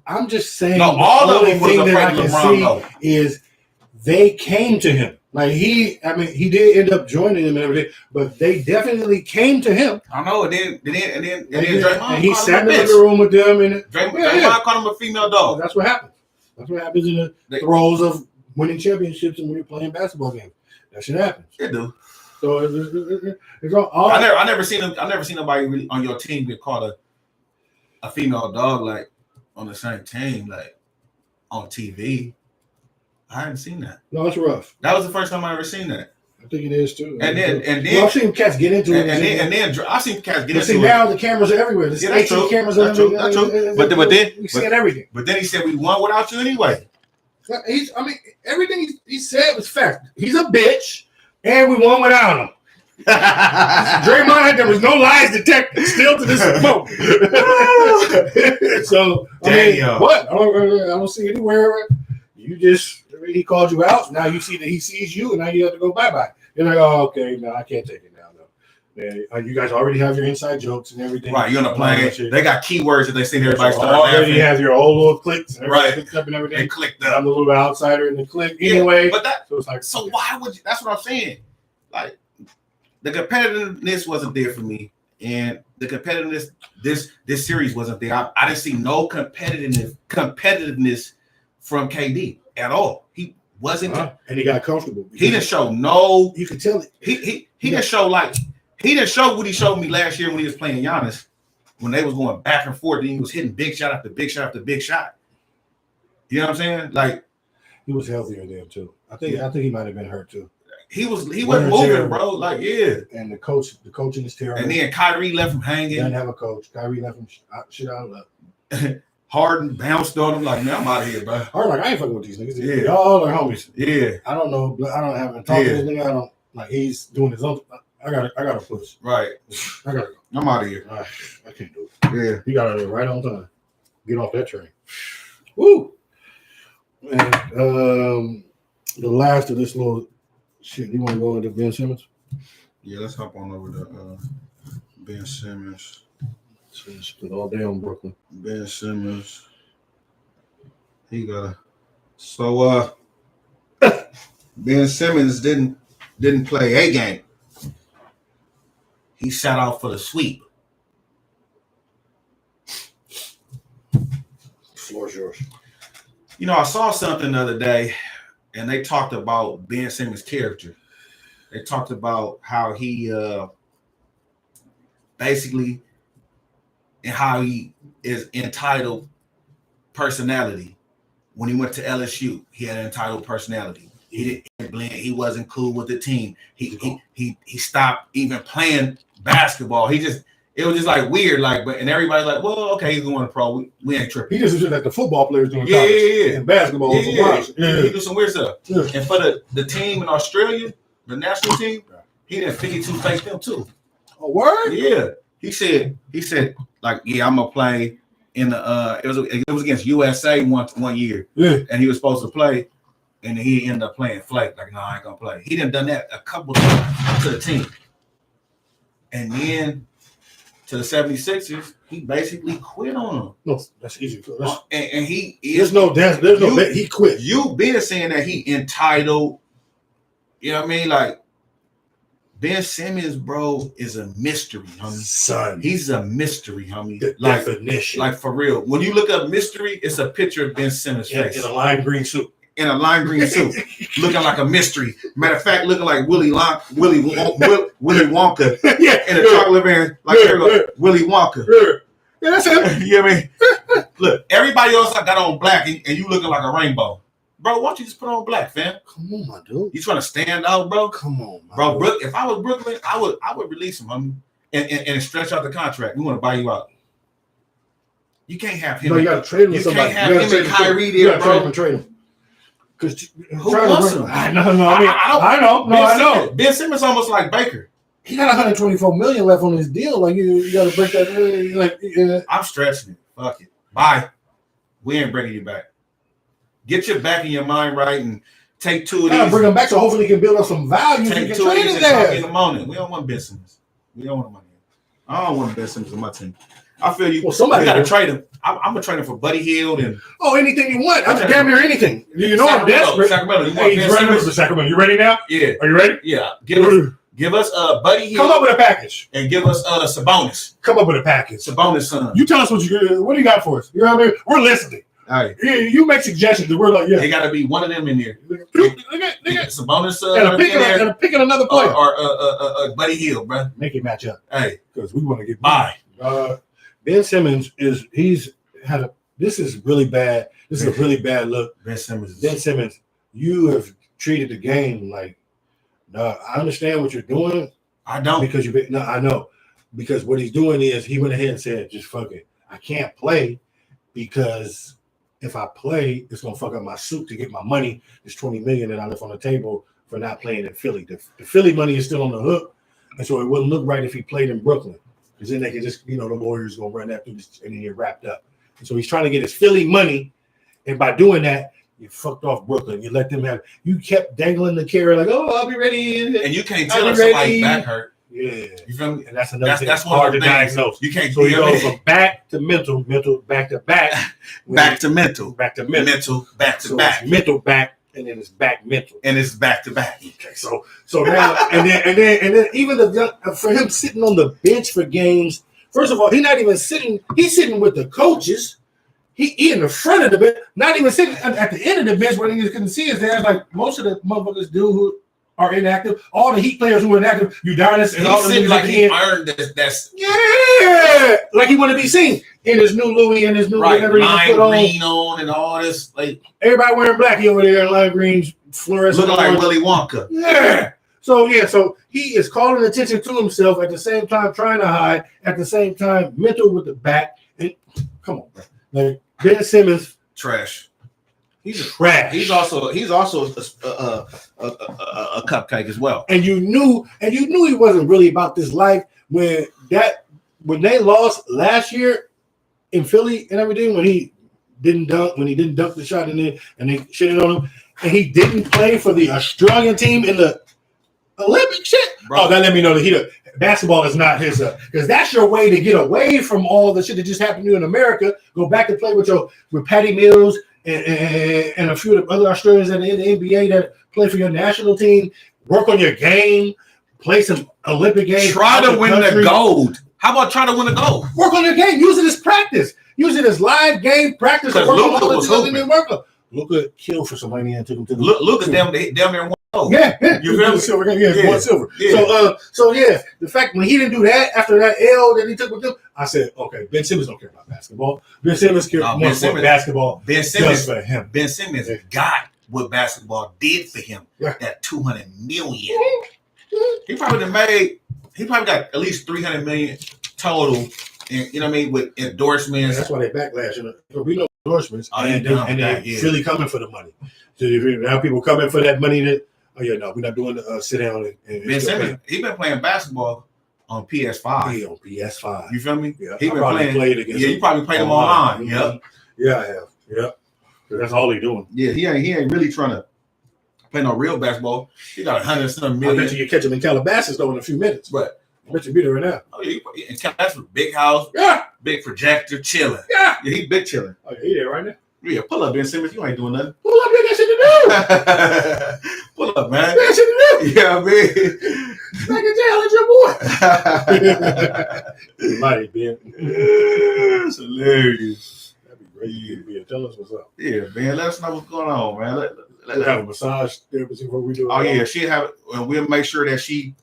I'm just saying. No, all of them was afraid of LeBron. Is they came to him. Like he did end up joining them and everything, but they definitely came to him. I know, and then Draymond and he sat in the room with them, and Draymond called him a female dog. That's what happens. That's what happens in the throes of winning championships and when you're playing basketball games. That shit happens. It do. So it's all. I never seen nobody really on your team get called a female dog like on the same team like on TV. I hadn't seen that. No, it's rough. That was the first time I ever seen that. I think it is too. And then I've seen cats get into it. And then I've seen cats get into it. Now the cameras are everywhere. There's 18 cameras that's true. That's true. But then we see everything. But then he said we won without you anyway. Everything he said was fact. He's a bitch, and we won without him. Draymond, there was no lies detected still to this moment. So, I mean, what? I don't see anywhere. He called you out. Now you see that he sees you, and now you have to go bye-bye. You're like, oh, okay, no, I can't take it now. No. You guys already have your inside jokes and everything. Right, you're on the plane. They got keywords that they see everybody start laughing. You have your old little clicks. Right. Clicks up and everything. They clicked up. I'm a little outsider in the click anyway. But so it's like, so why would you? That's what I'm saying. Like, the competitiveness wasn't there for me, and the competitiveness this series wasn't there. I didn't see no competitiveness from KD at all. He wasn't, and he got comfortable. He didn't show no. You could tell it. He didn't show he didn't show what he showed me last year when he was playing Giannis, when they was going back and forth and he was hitting big shot after big shot after big shot. You know what I'm saying? Like, he was healthier then too. I think he might have been hurt too. He wasn't moving, bro. Like, yeah. And the coaching is terrible. And then Kyrie left him hanging. Didn't have a coach. Kyrie left him shit out of Harden bounced on him like, man, I'm out of here, bro. Harden like, I ain't fucking with these niggas. Yeah. Y'all are homies. Yeah. I don't know. I don't have to talk to this nigga. I don't like. He's doing his own. I gotta push. Right. I gotta go. I'm out of here. I can't do it. Yeah. You gotta do it right on time. Get off that train. Woo. And the last of this little shit. You want to go into Ben Simmons? Yeah, let's hop on over to Ben Simmons. It's all day on Brooklyn. Ben Simmons. He got so Ben Simmons didn't play a game. He sat out for the sweep. Floor's yours. You know, I saw something the other day, and they talked about Ben Simmons' character. They talked about how he basically, and how he is entitled personality. When he went to LSU, he had an entitled personality. He didn't blend. He wasn't cool with the team. He stopped even playing basketball. It was just like weird, and everybody's like, well, okay, he's going to pro. We ain't tripping. He just did like the football players doing college. Yeah. And basketball. Yeah. He do some weird stuff. Yeah. And for the team in Australia, the national team, he did 52 face them too. A word? Yeah. He said, like, yeah, I'm gonna play in the it was against USA one year. Yeah. And he was supposed to play, and he ended up playing flake. Like, no, I ain't gonna play. He done that a couple times to the team. And then to the 76ers, he basically quit on them. No, that's easy. And he is he quit. You been saying that he entitled, you know what I mean? Like, Ben Simmons, bro, is a mystery, homie. Son. He's a mystery, homie. The definition. Like, for real. When you look up mystery, it's a picture of Ben Simmons' face. In a lime green suit. In a lime green suit. Looking like a mystery. Matter of fact, looking like Willy Wonka. Yeah. In a chocolate van. Like Willy Wonka. Yeah, that's him. You know what I mean? Look, everybody else got on black, and you looking like a rainbow. Bro, why don't you just put on black, fam? Come on, my dude. You trying to stand out, bro? Come on, bro. If I was Brooklyn, I would release him, homie, and stretch out the contract. We want to buy you out. You can't have him. No, you got to trade him with somebody. You can't have him and Kyrie there, bro. You trade him. Because who wants him? I know. I know. Ben Simmons almost like Baker. He got $124 million left on his deal. Like, you got to break that. I'm stretching it. Fuck it. Bye. We ain't bringing you back. Get your back in your mind right and take two of these. Bring him back so hopefully he can build up some value. Take two of these and talk in the moment. We don't want Ben Simmons. We don't want money. I don't want Ben Simmons on my team. I feel you. Well, somebody got to trade him. I'm gonna trade him for Buddy Hield and anything you want. I'm damn near anything. You know I'm desperate. Sacramento. You want Ben Simmons for Sacramento? You ready now? Yeah. Are you ready? Yeah. Give us Buddy Hield. Come up with a package. And give us Sabonis. Come up with a package. Sabonis son. You tell us what do you got for us? You know what I mean? We're listening. All right. You make suggestions and we're like, yeah. They got to be one of them in there. Sabonis and picking another player or Buddy Hield, bro. Make it match up. Hey, because we want to get by. Ben Simmons this is really bad. This is a really bad look. Ben Simmons, you have treated the game like, no, I understand what you're doing. I don't. Because I know. Because what he's doing is he went ahead and said, just fuck it. I can't play because if I play, it's gonna fuck up my suit to get my money. It's $20 million that I left on the table for not playing in Philly. The Philly money is still on the hook, and so it wouldn't look right if he played in Brooklyn, because then they can just, the Warriors gonna run after this and then get wrapped up. And so he's trying to get his Philly money, and by doing that, you fucked off Brooklyn. You let them have. You kept dangling the carrot like, oh, I'll be ready, and you can't tell if somebody's back hurt. Yeah, you feel me? And that's another thing. That's hard to diagnose. You can't. So you go from back to mental, back to back, back to mental, back to mental, back to back, mental back, and then it's back mental, and it's back to back. Okay, so now and then even for him sitting on the bench for games. First of all, he's not even sitting. He's sitting with the coaches. He in the front of the bench, not even sitting at the end of the bench where you couldn't see his ass. Like most of the motherfuckers do who are inactive. All the Heat players who are inactive, Udonis and all the niggas like he earned that's like he want to be seen in his new Louis and his new whatever he put green on and all this. Like everybody wearing black, he over there in lime green, fluorescent, looking like Willy Wonka. Yeah. So he is calling attention to himself at the same time trying to hide, at the same time mental with the back. And come on, bro. Like Ben Simmons, trash. He's trash. He's also a cupcake as well. And you knew he wasn't really about this life when they lost last year in Philly and everything, when he didn't dunk the shot and they shitted on him, and he didn't play for the Australian team in the Olympic shit. Bro. Oh, that let me know that basketball is not his, because that's your way to get away from all the shit that just happened to you in America. Go back to play with Patty Mills and a few of the other Australians in the NBA that play for your national team. Work on your game, play some Olympic games. Try to win the gold. How about try to win the gold? Work on your game. Use it as practice. Use it as live game practice. Because Luka was hoping. Luka killed for somebody and took him to the Luka damn near won. Yeah. You feel me? Silver game. Yeah, one silver. Yeah. So the fact when he didn't do that after that L that he took with them, I said, okay, Ben Simmons don't care about basketball. Ben Simmons cares more about basketball. Ben Simmons for him. Ben Simmons got what basketball did for him. Yeah. That $200 million. He probably got at least $300 million total. And, you know what I mean, with endorsements. Yeah, that's why they backlash. We know endorsements, and they really coming for the money. So now people coming for that money that. Oh yeah, no, we're not doing the sit down and Ben Simmons. He been playing basketball on PS5. Yeah, on PS5. You feel me? Yeah, he been played against. Yeah, you probably played him online. Yep. Yeah, I have. Yep. That's all he doing. Yeah, he ain't really trying to play no real basketball. He got $100 million. I bet you catch him in Calabasas though in a few minutes. But I bet you be there right now. Oh yeah, in Calabasas, big house. Yeah. Big projector, chilling. Yeah. Yeah, he big chilling. Oh, yeah, he there right now. Yeah, pull up, Ben Simmons. You ain't doing nothing. Pull up, you got shit to do. Pull up, man. You got shit to do. Yeah, man. Back in jail, it's your boy. Mighty, Ben. It's hilarious. That'd be great. Yeah. Tell us what's up. Yeah, man. Let us know what's going on, man. Let's have a massage therapy before we do it. Oh, yeah. She'll have it, and we'll make sure that she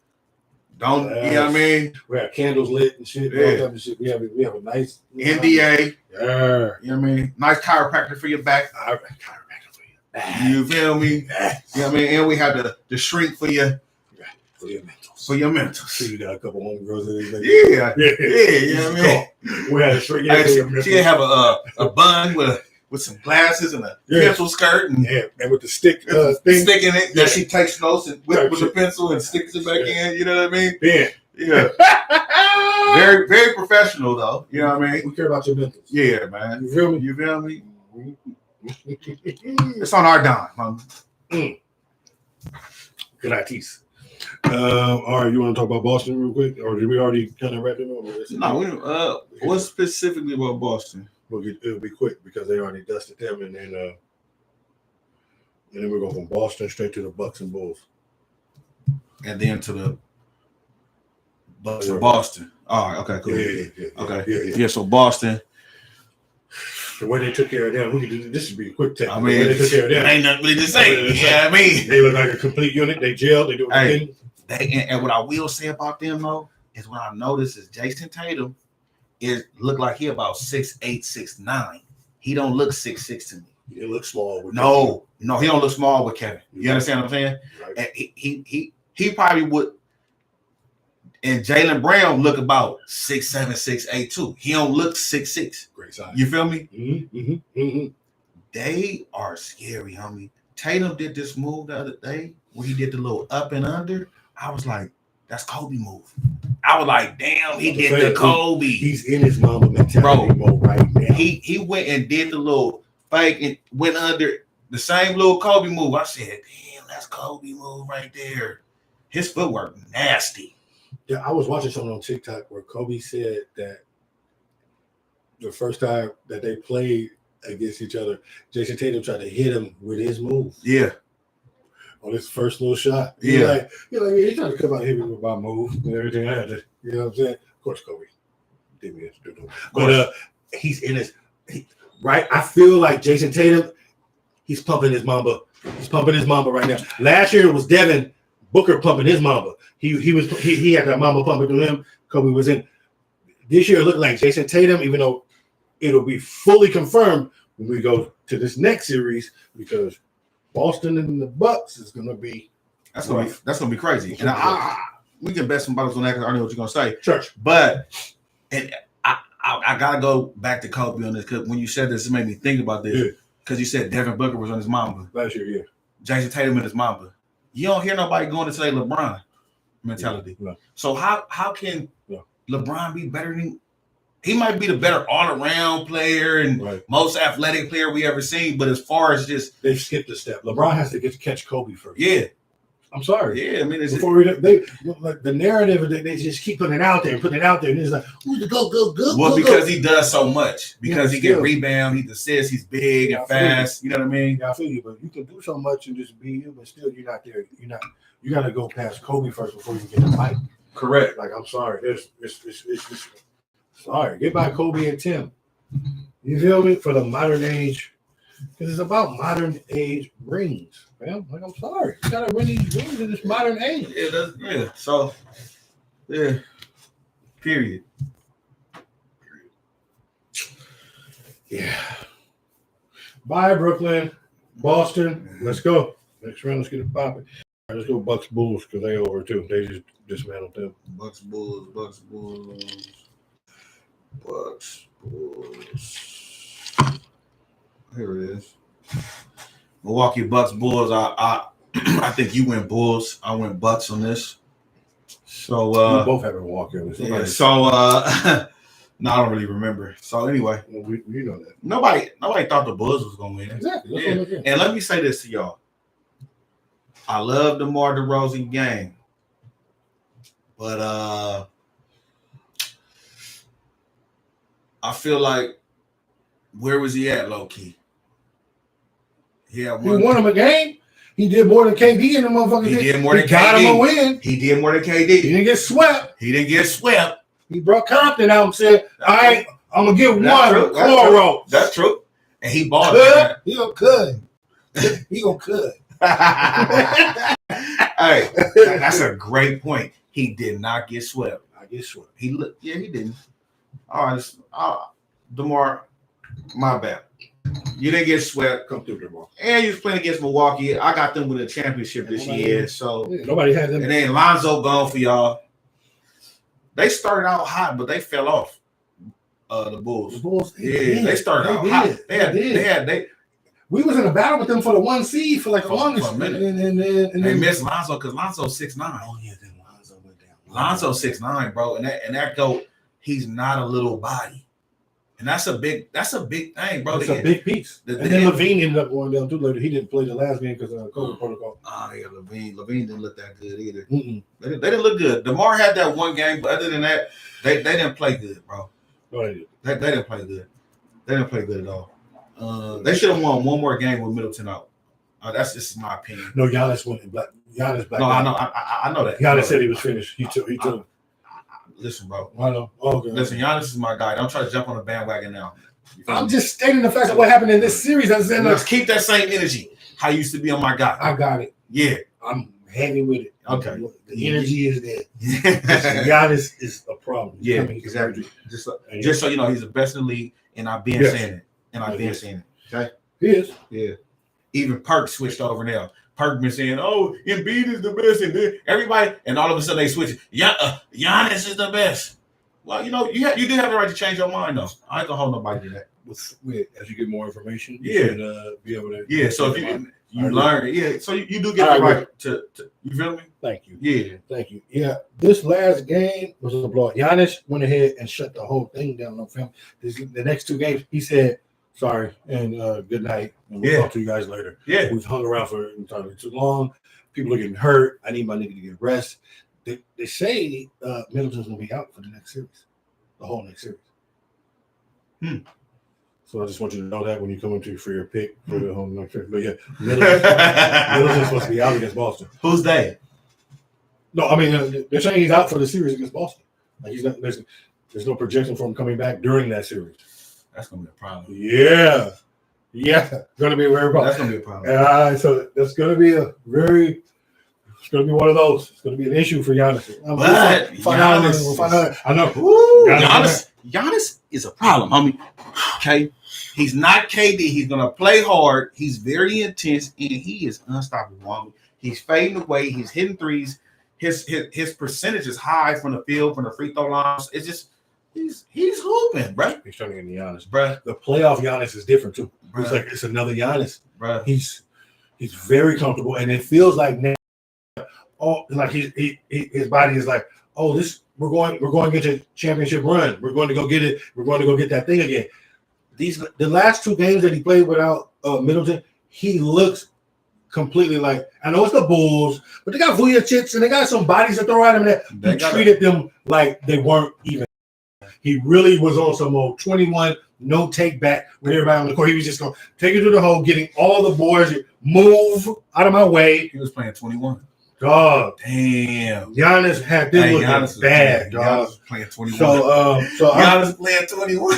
don't, you know what I mean? We have candles lit and shit. Yeah. All type of shit. We have a nice NDA. Yeah. You know what I mean? Nice chiropractor for your back. Chiropractor for your back. You feel me? Yes. You know what I mean? And we have the shrink for your mentals. For your mentals. So you got a couple homegirls in there. Yeah. You know what I mean? We had a shrink. She'll have a bun with some glasses and a pencil skirt and with the stick thing. Stick in it that she takes notes and with the pencil and sticks it back in. You know what I mean? Yeah. Very, very professional though. You know what I mean? We care about your mentals. Yeah, man. You feel me? It's on our dime, man. Good ITs. All right, you want to talk about Boston real quick, or did we already kind of wrap it up? No, what specifically about Boston? It'll be quick because they already dusted them, and then we're going from Boston straight to the Bucks and Bulls, and then to the Bucks and Boston. All right, okay, cool. Yeah. So Boston. The way they took care of them, this should be a quick take. I mean, they took care of them. Ain't nothing really to say. Yeah, I mean, they look like a complete unit. They gel. They do everything. And what I will say about them though is what I noticed is Jason Tatum look like he about 6'8", 6'9". He don't look 6'6" to me. He looks small. No, he don't look small with Kevin. You understand what I'm saying? Right. And he probably would. And Jaylen Brown look about 6'7", 6'8" too. He don't look 6'6". Great size. You feel me? Mm-hmm. They are scary, homie. Tatum did this move the other day where he did the little up and under. I was like, that's Kobe move. I was like, damn, he did the Kobe. He's in his mama mentality mode right now. He went and did the little fake and went under the same little Kobe move. I said, damn, that's Kobe move right there. His footwork nasty. Yeah, I was watching something on TikTok where Kobe said that the first time that they played against each other, Jason Tatum tried to hit him with his move. Yeah. On his first little shot. Yeah. He tried to come out and hit me with my move and everything. I had to, you know what I'm saying? Of course, Kobe did me. But he's in his right. I feel like Jason Tatum, he's pumping his mamba. He's pumping his mamba right now. Last year it was Devin Booker pumping his mamba. He had that mamba pumping through him. Kobe was in. This year it looked like Jason Tatum, even though it'll be fully confirmed when we go to this next series, because Boston and the Bucks is gonna be that's gonna be crazy. And we can bet some bucks on that because I know what you're gonna say. Church. But I gotta go back to Kobe on this because when you said this, it made me think about this. Because you said Devin Booker was on his mamba. Last year, yeah. Jason Tatum in his mamba. You don't hear nobody going to say LeBron mentality. No. So how can LeBron be better than? He might be the better all-around player and most athletic player we ever seen, but as far as just they've skipped a step. LeBron has to get to catch Kobe first. Yeah. I'm sorry. Yeah, I mean, before they like the narrative, they just keep putting it out there, and it's like, who's the go? Well, because he does so much, because he can rebound, he assists, he's big and fast. You know what I mean? Yeah, I feel you, but you can do so much and just be you, but still you're not there. You got to go past Kobe first before you get the fight. Correct. Like, I'm sorry, it's sorry. Get by Kobe and Tim. You feel me? For the modern age, because it's about modern age rings. Man, like, I'm sorry. You gotta win these rings in this modern age. Yeah. So, yeah. Period. Yeah. Bye, Brooklyn. Boston. Let's go. Next round, let's get it popping. Right, let's go Bucks Bulls because they over too. They just dismantled them. Bucks Bulls. Here it is. Milwaukee Bucks Bulls. I think you went Bulls. I went Bucks on this. So we both have Milwaukee on this. Yeah, so no, I don't really remember. So anyway, we know that. Nobody thought the Bulls was gonna win. Exactly. Yeah. And let me say this to y'all. I love DeMar DeRozan game. But I feel like where was he at, low key? He won him a game. He did more than KD in the motherfucker. He did more than KD. Got him a win. He did more than KD. He didn't get swept. He brought Compton out and said, "All right, I'm gonna get one." That's true. And he bought it. He gonna cut. He gonna cut. Hey, that's a great point. He did not get swept. He didn't. All right, DeMar, my bad. You didn't get swept. Come through, DeMar. And you was playing against Milwaukee. I got them with a championship this year. So nobody had them. And then Lonzo gone for y'all. They started out hot, but they fell off. The Bulls. They started out hot. We was in a battle with them for the 1 seed for like the longest. For a minute. And they missed Lonzo because Lonzo's 6'9". Oh yeah, then Lonzo went down. Lonzo's 6'9", bro, and that goat, he's not a little body, and that's a big thing, bro. It's a big piece. And then Levine ended up going down too later. He didn't play the last game because of COVID protocol. Yeah, Levine didn't look that good either. They didn't look good. DeMar had that one game, but other than that, they didn't play good, bro. No, they didn't play good. They didn't play good at all. They should have won one more game with Middleton out. That's just my opinion. No, Giannis went black. Giannis black. No, I know that. Giannis said he was finished. He took. Listen, bro. I know. Okay. Listen, Giannis is my guy. Don't try to jump on the bandwagon now. I'm just stating the fact of what happened in this series. Let's keep that same energy. How you used to be on my guy. I got it. Yeah. I'm heavy with it. Okay. The energy is there. Giannis is a problem. Yeah, exactly. Just so you know, he's the best in the league, and I've been saying it. Okay? He is. Yeah. Even Perk switched over now. Perk been saying, "Oh, Embiid is the best," and everybody, and all of a sudden they switch. Giannis is the best. Well, you did have the right to change your mind, though. I ain't gonna hold nobody to that. As you get more information, you should be able to. Yeah, so if you learn, so you do get the right to you feel me? Thank you. Yeah, thank you. Yeah, this last game was a blowout. Giannis went ahead and shut the whole thing down on film. The next 2 games, he said, "Sorry and good night, and we'll talk to you guys later." Yeah, we've hung around for too long. People are getting hurt. I need my nigga to get rest. They say Middleton's gonna be out for the next series, the whole next series. So I just want you to know that when you come into for your pick for the whole next series. But yeah, Middleton's supposed to be out against Boston. Who's they? No, I mean they're saying he's out for the series against Boston. Like he's not. There's no projection for him coming back during that series. That's gonna be a problem. Yeah, gonna be a very problem. That's gonna be a problem. So that's gonna be It's going to be one of those. It's going to be an issue for Giannis. We'll find out. I know. Giannis is a problem, homie. Okay, he's not KD. He's going to play hard. He's very intense, and he is unstoppable, homie. He's fading away. He's hitting threes. His percentage is high from the field, from the free throw lines. It's just he's hooping, bro. He's turning into Giannis, bro. The playoff Giannis is different too. Bruh. It's like it's another Giannis, bro. He's very comfortable, and it feels like now. Oh, like his body is like, oh, we're going to get a championship run. We're going to go get it. We're going to go get that thing again. The last 2 games that he played without Middleton, he looks completely like, I know it's the Bulls, but they got Vujicic and they got some bodies to throw at him. He treated them like they weren't even. He really was on some old 21 no take back with everybody on the court. He was just going to take it to the hole, getting all the boys move out of my way. He was playing 21. Dog, damn! Giannis had this looking bad, dog. Giannis was playing 21. So Giannis playing 21.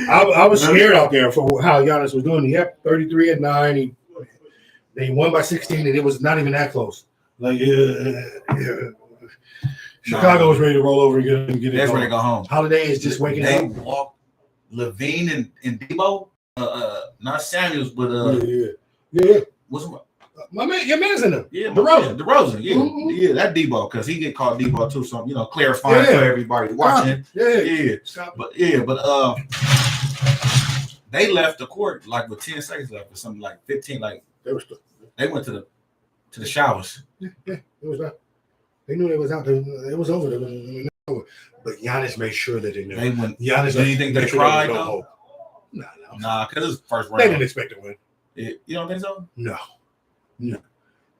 I was scared out there for how Giannis was doing. He had 33 and 9. They won by 16, and it was not even that close. Like, Chicago was ready to roll over and get it. That's ready to go home. Holiday is just waking up. They walked Levine and Debo, not Samuels, but what's my man, your man's in them. Yeah, DeRozan. Yeah, that Debo, because he get called Debo too. So clarifying for everybody watching. But they left the court like with 10 seconds left or something, like 15. Like they went to the showers. Yeah, it was that. They knew it was out there. It was over. But Giannis made sure that they knew. They went. Giannis, do you think they tried though? Nah, because it's first round. They didn't expect to win. You don't think so? No. You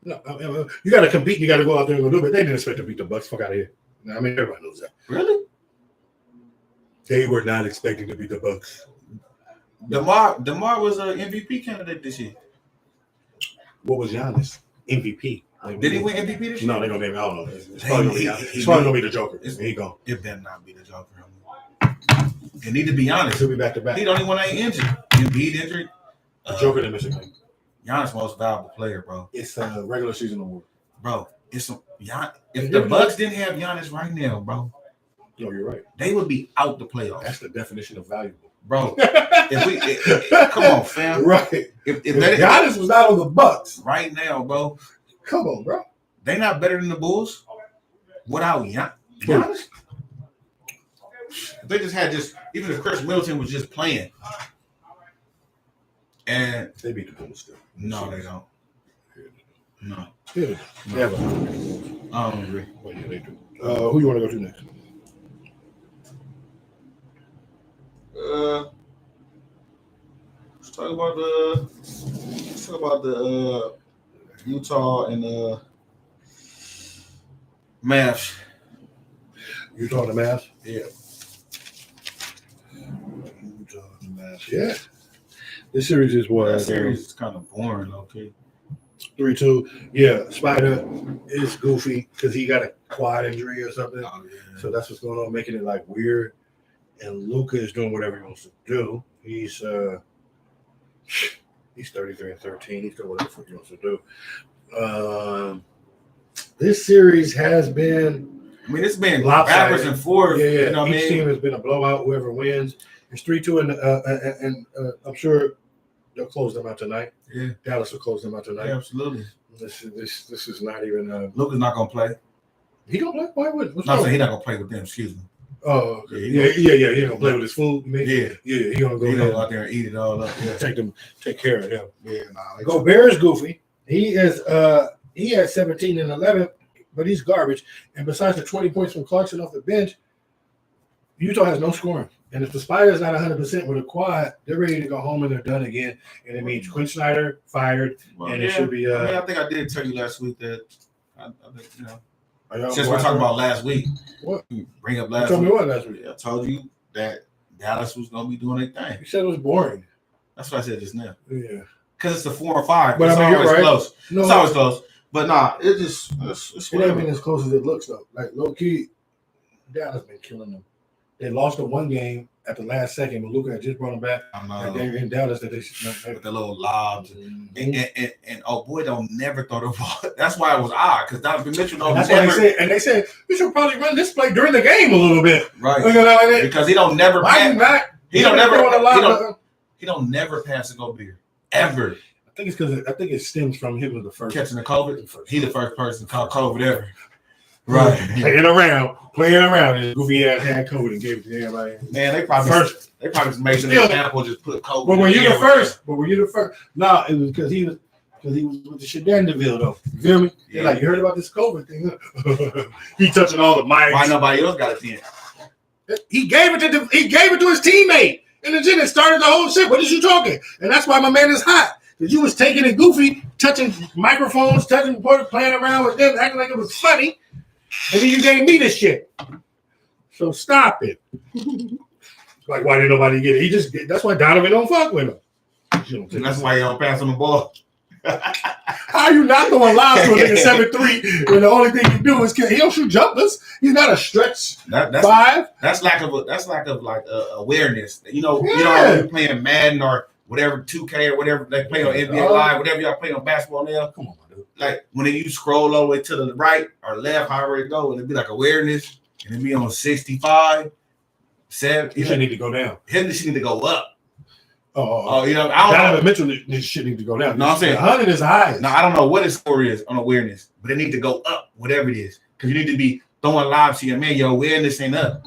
got to compete. You got to go out there and go do it. But they didn't expect to beat the Bucks. Fuck out of here. I mean, everybody knows that. Really? They were not expecting to beat the Bucks. DeMar was an MVP candidate this year. What was Giannis? MVP. Did he win MVP this year? No, they're gonna name. I don't know. It's probably gonna be the Joker. Here you go. It better not be the Joker. It need to be honest. He'll be back to back. He the only one that ain't injured. Embiid injured. The Joker didn't miss a game. Giannis most valuable player, bro. It's a regular season award, bro. If the Bucks didn't have Giannis right now, bro. No, you're right. They would be out the playoffs. That's the definition of valuable, bro. Come on, fam. Right. If Giannis was not on the Bucks right now, bro. Come on, bro. They not better than the Bulls without Giannis. If they just had even if Chris Middleton was just playing. And they beat the Bulls still. No, they don't. No. Yeah. I don't agree. Well, yeah, they do. Who you want to go to next? Let's talk about the Utah and Mavs. Utah and the Mavs? Yeah. Utah and the Mavs. Yeah. This series is what? That series is kind of boring, okay. 3-2. Yeah, Spider is goofy because he got a quad injury or something. Oh, yeah. So that's what's going on, making it like weird. And Luka is doing whatever he wants to do. He's 33 and 13. He's doing whatever he wants to do. This series has been. I mean, it's been backwards and forth. Yeah. You know Each team has been a blowout. Whoever wins, it's 3-2, and I'm sure they'll close them out tonight. Yeah, Dallas will close them out tonight. Yeah, absolutely. This is not even. Luka's not gonna play. He gonna play? Why would? No, he's not gonna play with them. Excuse me. Oh, okay. Yeah. He gonna play with his food. Yeah. He gonna Go out there and eat it all up. Yeah. Take care of him. Yeah, Gobert's goofy. He has 17 and 11, but he's garbage. And besides the 20 points from Clarkson off the bench, Utah has no scoring. And if the Spiders not 100% with a quad, they're ready to go home and they're done again. And it means Quinn Snyder fired, and it should be. I think I did tell you last week that since we're talking about last week, what? Bring up last week. Tell me what last week? I told you that Dallas was going to be doing their thing. You said it was boring. That's what I said just now. Yeah. Because it's the 4 and 5. But it's always close. No, it's always close. But nah, it ain't been as close as it looks though. Like low key, Dallas been killing them. They lost the one game at the last second, but Luka had just brought them back. I know. And they're in Dallas that they with the little lobs and oh boy, don't never throw the ball. That's why it was odd because Donovan Mitchell don't that's never. Why they said we should probably run this play during the game a little bit, right? You know what I mean? Because he don't never. He don't never pass a go beer ever. I think it stems from him was the first catching the COVID. He the first person caught COVID ever. Right, playing around. His goofy ass had COVID and gave it to everybody. Man, they probably just made an example, just put COVID. But were you the first? No, it was because he was with the Shadanville though. You feel me? Yeah. Like you heard about this COVID thing? He touching all the mics. Why nobody else got it then? He gave it to his teammate, and then it started the whole shit. What is you talking? And that's why my man is hot. Because you was taking it goofy, touching microphones, playing around with them, acting like it was funny. And then you gave me this shit. So stop it. Like, why didn't nobody get it? That's why Donovan don't fuck with him. That's why you don't pass on the ball. How are you not throwing lobs to a nigga 7'3" when the only thing you do is he don't shoot jumpers? He's not a stretch five. That's lack of awareness. You know when you're playing Madden or whatever 2K or whatever they play on NBA Live, whatever y'all play on basketball now. Come on, dude. Like when you scroll all the way to the right or left, however it go, and it'd be like awareness, and it'd be on 65, 7. He should need to go down. Him should need to go up. I don't know. Mitchell this shit need to go down. No, I'm saying 100 is high. No, I don't know what his score is on awareness, but it need to go up, whatever it is, because you need to be throwing lobs to your man. Your awareness ain't up.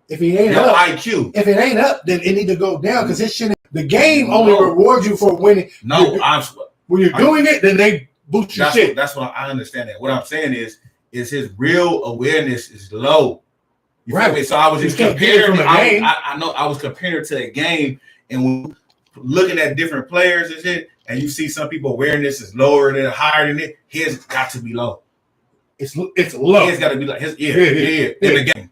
If he ain't up, IQ. If it ain't up, then it need to go down because this shit. The game only rewards you for winning. No, when you're doing it, then they boost your shit. That's what I understand. That what I'm saying is his real awareness is low. You feel me? So I was just comparing. I know I was comparing to a game, and when looking at different players and shit, and you see some people awareness is lower than higher than it. His got to be low. It's low. His got to be like his in the game.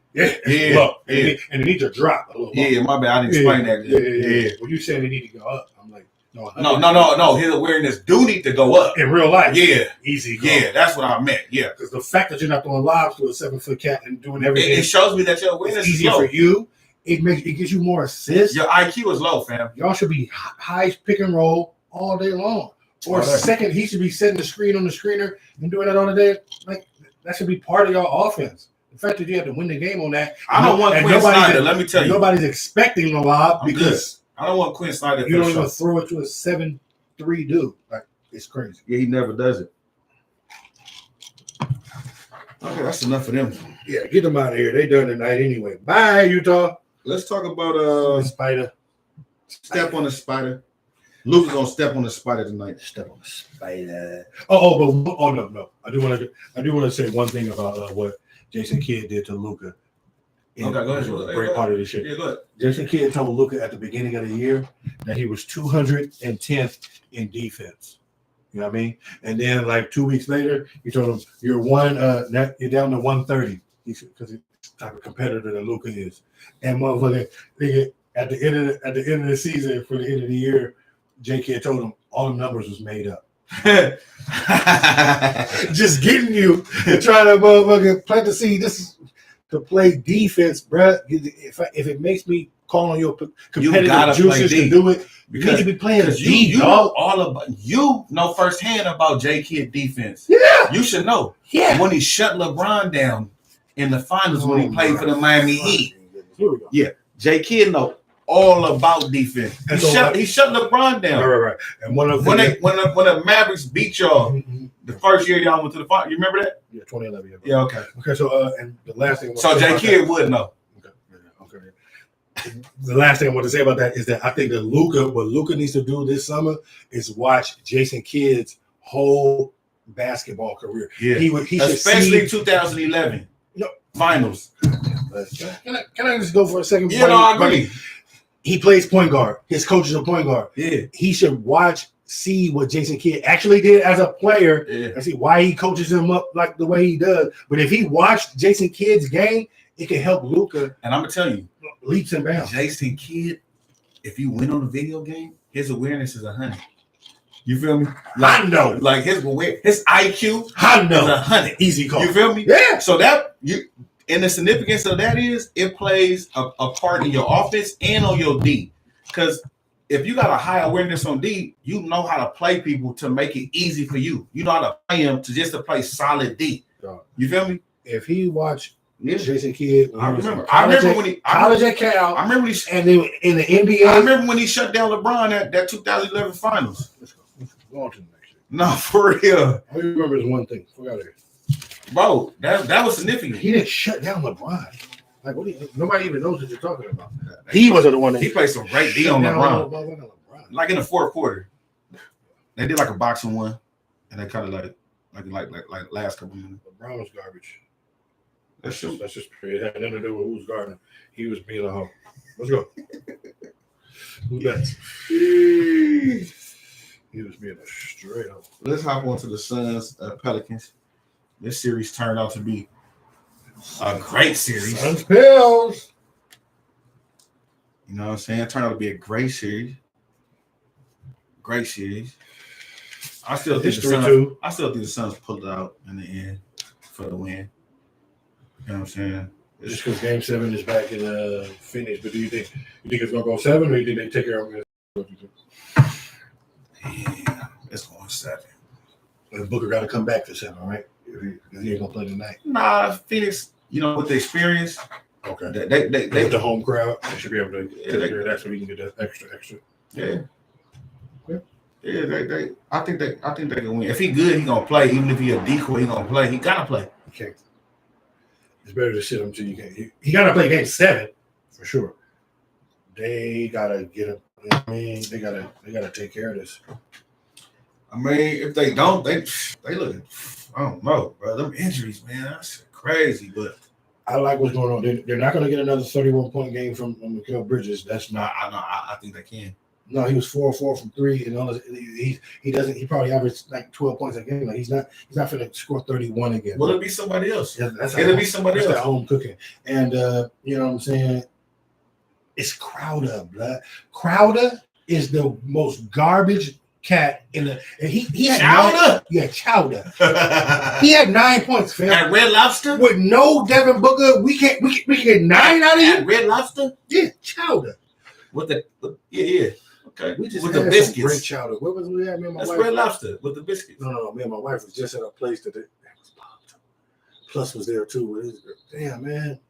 Low. And it needs to drop a little. Yeah, my bad. I didn't explain that. Yeah. When you said it need to go up, I'm like, no. His awareness do need to go up in real life. Yeah, easy. Yeah, that's what I meant. Yeah, because the fact that you're not throwing lobs to a 7-foot cat and doing everything, it shows me that your awareness is easier low. for you. It gives you more assists. Your IQ is low, fam. Y'all should be high pick and roll all day long. Or second, he should be setting the screen on the screener and doing that all the day. Like that should be part of your offense. The fact that you have to win the game on that. I don't want Quinn Snyder. Let me tell you, nobody's expecting the lob because I don't want Quinn Snyder. You don't even throw it to a 7'3" dude. Like it's crazy. Yeah, he never does it. Okay, that's enough for them. Yeah, get them out of here. They done tonight anyway. Bye, Utah. Let's talk about Spider. Step on the Spider. Luka's gonna step on the Spider tonight. Step on the Spider. No. I do want to say one thing about what Jason Kidd did to Luka. Okay, go ahead. Great part of this shit. Yeah, go ahead. Jason Kidd told Luka at the beginning of the year that he was 210th in defense. You know what I mean? And then like 2 weeks later, he told him you're down to 130 because he's the type of competitor that Luka is. And motherfucker, at the end of the season, for the end of the year, J. Kidd told him all the numbers was made up. Just getting you to try to motherfucking plant the seed. This is to play defense, bruh. If it makes me call on your competitive juices to do it, you need to be playing D, you know firsthand about J. Kidd defense. Yeah, you should know. Yeah, when he shut LeBron down in the finals when he played for the Miami Heat. Here we go. Yeah, J. Kidd know all about defense. He shut LeBron down. Right. And when the Mavericks beat y'all the first year y'all went to the final, you remember that? Yeah, 2011. Yeah, okay. So and the last thing. So J. Kidd would know. Okay. career. The last thing I want to say about that is that I think that what Luka needs to do this summer is watch Jason Kidd's whole basketball career. Yeah, he especially 2011 finals. Can I just go for a second? Yeah, no, I agree. He plays point guard. His coach is a point guard. Yeah, he should see what Jason Kidd actually did as a player and see why he coaches him up like the way he does. But if he watched Jason Kidd's game, it can help Luka. And I'm gonna tell you, leaps and bounds. Jason Kidd, if you win on a video game, his awareness is 100. You feel me? I know. Like his IQ I know. is 100. Easy call. You feel me? Yeah. So and the significance of that is it plays a part in your offense and on your D. Because if you got a high awareness on D, you know how to play people to make it easy for you. You know how to play them to play solid D. You feel me? If he watched Jason Kidd, I remember when he college at Cal. I remember and then in the NBA. I remember when he shut down LeBron at that 2011 finals. Let's go on to the next year. No, for real. All you remember is one thing. Forgot it. Bro, that was significant. He didn't shut down LeBron. Like nobody even knows what you're talking about. He was the one that he played some great D on LeBron. Like in the fourth quarter, they did like a boxing one, and they kind of like last couple minutes. LeBron was garbage. That's true. That's just it had nothing to do with who's guarding. He was being a hoe. Let's go. Who's next? He was being a straight hoe. Let's hop on to the Suns Pelicans. This series turned out to be a great series. Suns Pills. You know what I'm saying? It turned out to be a great series. Great series. I still think the Suns pulled it out in the end for the win. You know what I'm saying? Just because Game 7 is back in Phoenix, but do you think it's gonna go 7, or you think they take care of it? Yeah, it's going 7. And Booker got to come back to 7, right? If he ain't gonna play tonight. Nah, Phoenix. You know, with the experience. Okay. They with the home crowd, they should be able to take care of that, so we can get that extra. Yeah. Yeah, I think they can win. If he good, he gonna play. Even if he a decoy, he gonna play. He gotta play. Okay. It's better to sit him till you can. He gotta play Game 7 for sure. They gotta get him. You know what I mean, they gotta take care of this. I mean, if they don't, they look. I don't know, bro. Them injuries, man, that's crazy. But I like what's going on. They're not gonna get another 31-point game from Mikal Bridges. That's not. I think they can. No, he was 4-4 from 3, and all this, he doesn't. He probably averaged like 12 points a game. Like he's not going to score 31 again. Will it be somebody else? Yeah, it'll be somebody else. At home cooking, and you know what I'm saying. It's Crowder, blood. Crowder is the most garbage cat in the. And he had Chowder. Chowder. He had 9 points. Fam. At Red Lobster with no Devin Booker. We can get 9 out of you. At Red Lobster. Yeah, Chowder. Yeah. Okay. We just with had the biscuits. Some great chowder. What was we had? Me and my That's wife. Red Lobster with the biscuits. No. Me and my wife was just at a place that was popped. Plus was there too. Damn, man.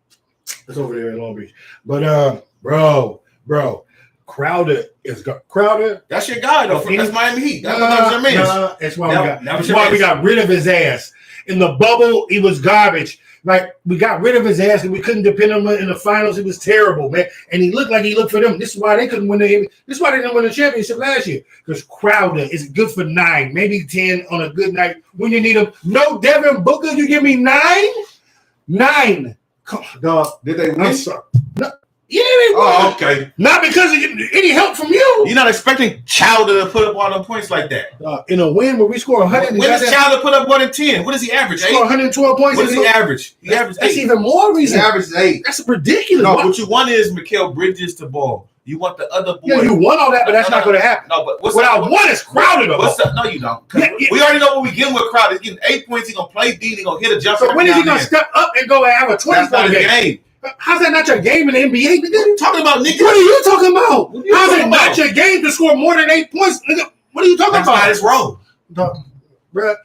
It's over there in Long Beach. But bro, Crowder is Crowder. That's your guy though. That's Miami Heat. That's why we got rid of his ass. In the bubble, he was garbage. Like, we got rid of his ass and we couldn't depend on him in the finals. It was terrible, man. And he looked like he looked for them. This is why they couldn't win this is why they didn't win the championship last year. Because Crowder is good for 9, maybe 10 on a good night when you need him. No Devin Booker, you give me 9? 9. Come on, dog. Did they win? I'm sorry. No. Yeah, they won. Oh, okay. Not because of any help from you. You're not expecting Chowder to put up all the points like that. In a win where we score 100. When does Chowder put up more than 10? What does he average? 8? Score 112 points. What does he average? He averages 8. That's even more reason. He averages 8. That's ridiculous. No, what you want is Mikal Bridges to ball. You want the other boy. Yeah, you want all that, but that's not going to happen. No, but what I want is Crowder to ball. No, you don't. We already know what we getting with Crowder. He's getting 8 points. He's going to play D. He's going to hit a jumper. So when is he going to step up and go and have a 20-point game? How's that not your game in the NBA, nigga? What are you talking about, nigga? What are you talking about? How's it not your game to score more than 8 points, nigga? What are you talking about? That's wrong. Bro,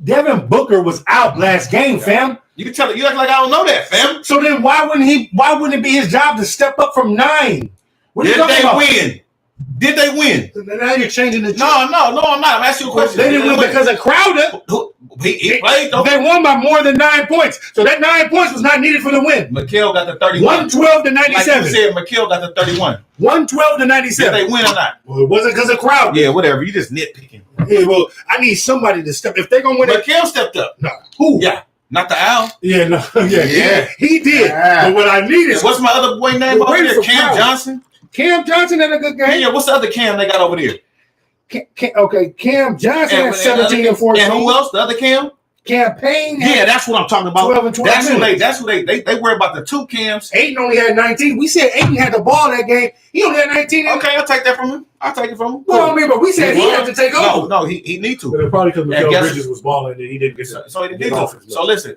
Devin Booker was out last game, fam. You can tell it. You act like I don't know that, fam. So then why wouldn't it be his job to step up from 9? What are you talking about? Did they win? Now you're changing the. No, I'm not. I'm asking you a question. They didn't win because of Crowder. He played though. They won by more than 9 points. So that 9 points was not needed for the win. McHale got the 31. 112 to 97. Like you said, McHale got the 31. 112 to 97. Did they win or not? Well, it wasn't because of crowd. Yeah, whatever. You just nitpicking. Yeah, well, I need somebody to step. If they're gonna win, McHale stepped up. No, who? Yeah, not the Owl. Yeah, no, yeah. He did. Yeah. But what I need is what's my other boy name over there? Cam Johnson. Cam Johnson had a good game. Yeah, what's the other Cam they got over there? Cam Johnson had 17 and 14. And who else? The other Cam? Campaign. Yeah, that's what I'm talking about. 12 and 12. That's who they worry about the two Cams. Aiden only had 19. We said Aiden had the ball that game. He only had 19. Okay, I'll take that from him. I'll take it from him. Well, I mean, but we said he had to take over. No, he need to. But probably because Miguel Bridges was balling and he didn't get so he didn't need to. So listen,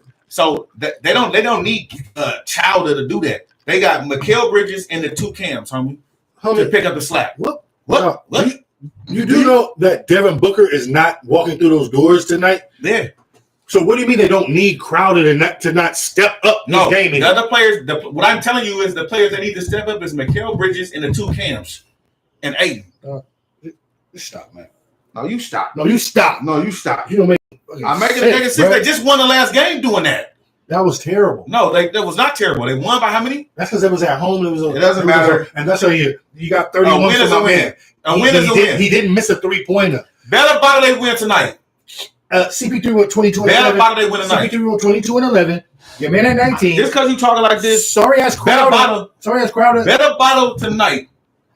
they don't need Chowder to do that. They got Miguel Bridges and the two Cams, homie, to pick up the slack. What? You do know that Devin Booker is not walking through those doors tonight? Yeah. So what do you mean they don't need Crowder to not step up this game? The other players, what I'm telling you is the players that need to step up is Miguel Bridges and the two Cams and Aiden. Stop, man. No, you stop. No, you stop. You don't make I'm making a nigga sense. They just won the last game doing that. That was terrible. No, that was not terrible. They won by how many? That's because it was at home. It doesn't matter. And that's how you got 31 a win is a win. A win is a win. He didn't miss a 3-pointer. Better bottle they win tonight. CP3 went 22 and 11. Better bottle they win tonight. CP3 went 22 and 11. Your man at 19. Just because you talking like this. Sorry ass Crowder. Better bottle tonight.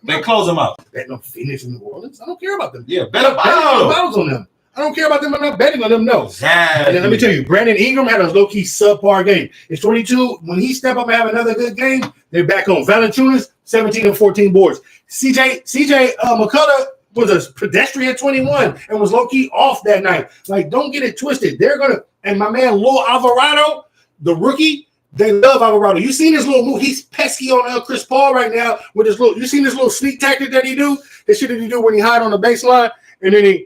They close them out. Betting on Phoenix and New Orleans. I don't care about them. Yeah, better bottle. Bottles on them. I don't care about them. I'm not betting on them. No. Exactly. And then let me tell you, Brandon Ingram had a low-key subpar game. It's 22. When he step up and have another good game, they're back on. Valanciunas, 17 and 14 boards. CJ McCullough was a pedestrian 21 and was low-key off that night. Like, don't get it twisted. They're going to – and my man Lil Alvarado, the rookie, they love Alvarado. You seen his little move? He's pesky on Chris Paul right now with his little – you seen this little sneak tactic that he do? This shit that he do when he hide on the baseline and then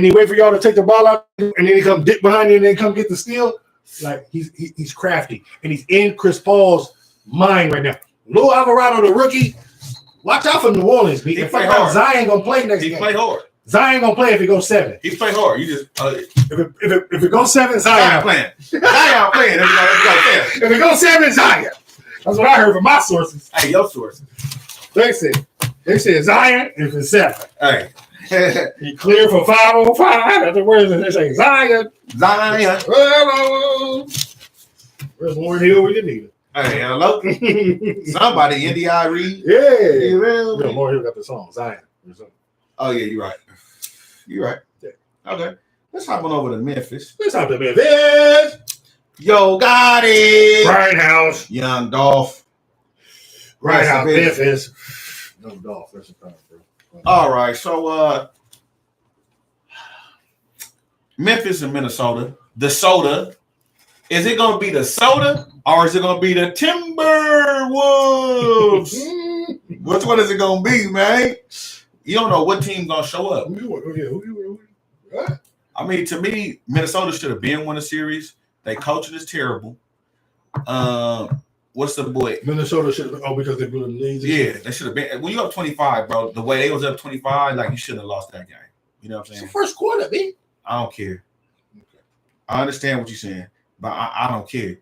he wait for y'all to take the ball out and then he come dip behind you and then come get the steal. Like, he's crafty. And he's in Chris Paul's mind right now. Lil Alvarado, the rookie – watch out for New Orleans. He play hard. Zion gonna play next game. He play hard. Zion gonna play if it goes 7. He play hard. You just if it goes 7, Zion playing. Zion playing. If it goes 7, Zion. That's what I heard from my sources. Hey, your sources. They said Zion if it's 7. Hey, he cleared for 505. That's the words they say. Zion. Where's Warren Hill? We didn't need it. Hey, hello. Somebody, NDI Reed. Yeah. Warren Hill got the song, Zion. Oh, yeah, you're right. You're right. Yeah. Okay. Let's hop on over to Memphis. Yo, got it. Brian House. Young Dolph. Brian House, Memphis. No, Dolph. That's a problem, bro. All right. So, Memphis and Minnesota. The soda. Is it going to be the soda or is it going to be the Timberwolves? Which one is it going to be, man? You don't know what team's going to show up. I mean, to me, Minnesota should have been won a series. They coaching is terrible. What's the boy? Minnesota should have because they blew the leads. Yeah, they should have been. When you up 25, bro, the way they was up 25, like you shouldn't have lost that game. You know what I'm saying? It's the first quarter, man. I don't care. I understand what you're saying. But I don't care.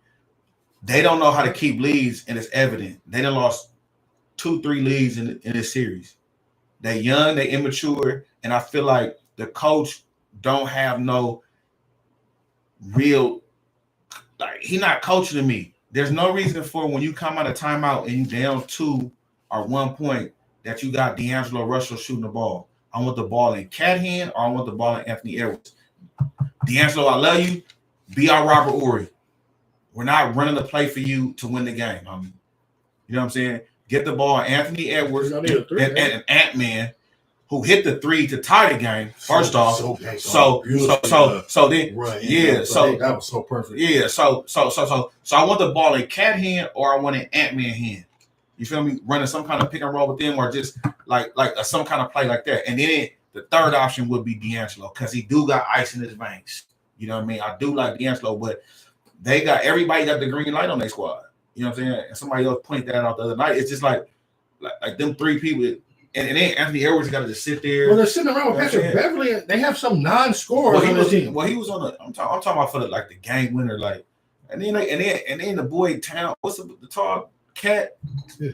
They don't know how to keep leads, and it's evident. They done lost 2-3 leads in this series. They're young, they're immature, and I feel like the coach don't have no real – like, he not coaching to me. There's no reason for when you come out of timeout and you down 2 or 1 point that you got D'Angelo Russell shooting the ball. I want the ball in Cat hand or I want the ball in Anthony Edwards. D'Angelo, I love you. Be our Robert Horry. We're not running the play for you to win the game, homie. You know what I'm saying? Get the ball, Anthony Edwards and Ant-Man, who hit the 3 to tie the game. First off, so then, right, yeah, so that was so perfect. Yeah, so I want the ball in Cat hand or I want an Ant-Man hand. You feel me? Running some kind of pick and roll with them or just like some kind of play like that. And then the third option would be D'Angelo because he do got ice in his veins. You know what I mean? I do like D'Angelo, but everybody got the green light on their squad. You know what I'm saying? And somebody else pointed that out the other night. It's just like them 3 people, And then Anthony Edwards got to just sit there. Well, they're sitting around with Patrick Beverly. They have some non-scorers on the team. Well, he was on I'm talking about for the game winner, like, and then the boy Town. What's the tall cat? Yeah.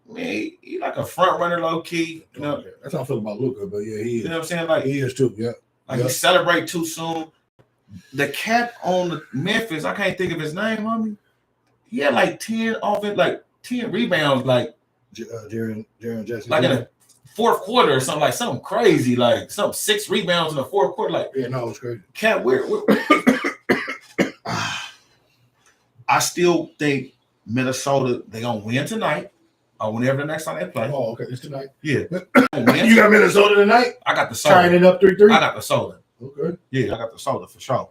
Man, he like a front runner, low key. You know, that's how I feel about Luka, but yeah, he is. You know what I'm saying? Like he is too. Yeah, like he celebrate too soon. The cat on the Memphis, I can't think of his name, homie. He had like 10 offense, like 10 rebounds, like Jaren Jackson, like in the fourth quarter or something, like something crazy, like some 6 rebounds in the fourth quarter. Like, yeah, no, it was crazy. Cat, I still think Minnesota, they gonna win tonight or whenever the next time they play. Oh, okay, it's tonight. Yeah. You got Minnesota tonight? I got the soda. Tying it up 3-3. I got the soda. Okay. Yeah, I got the soda for sure.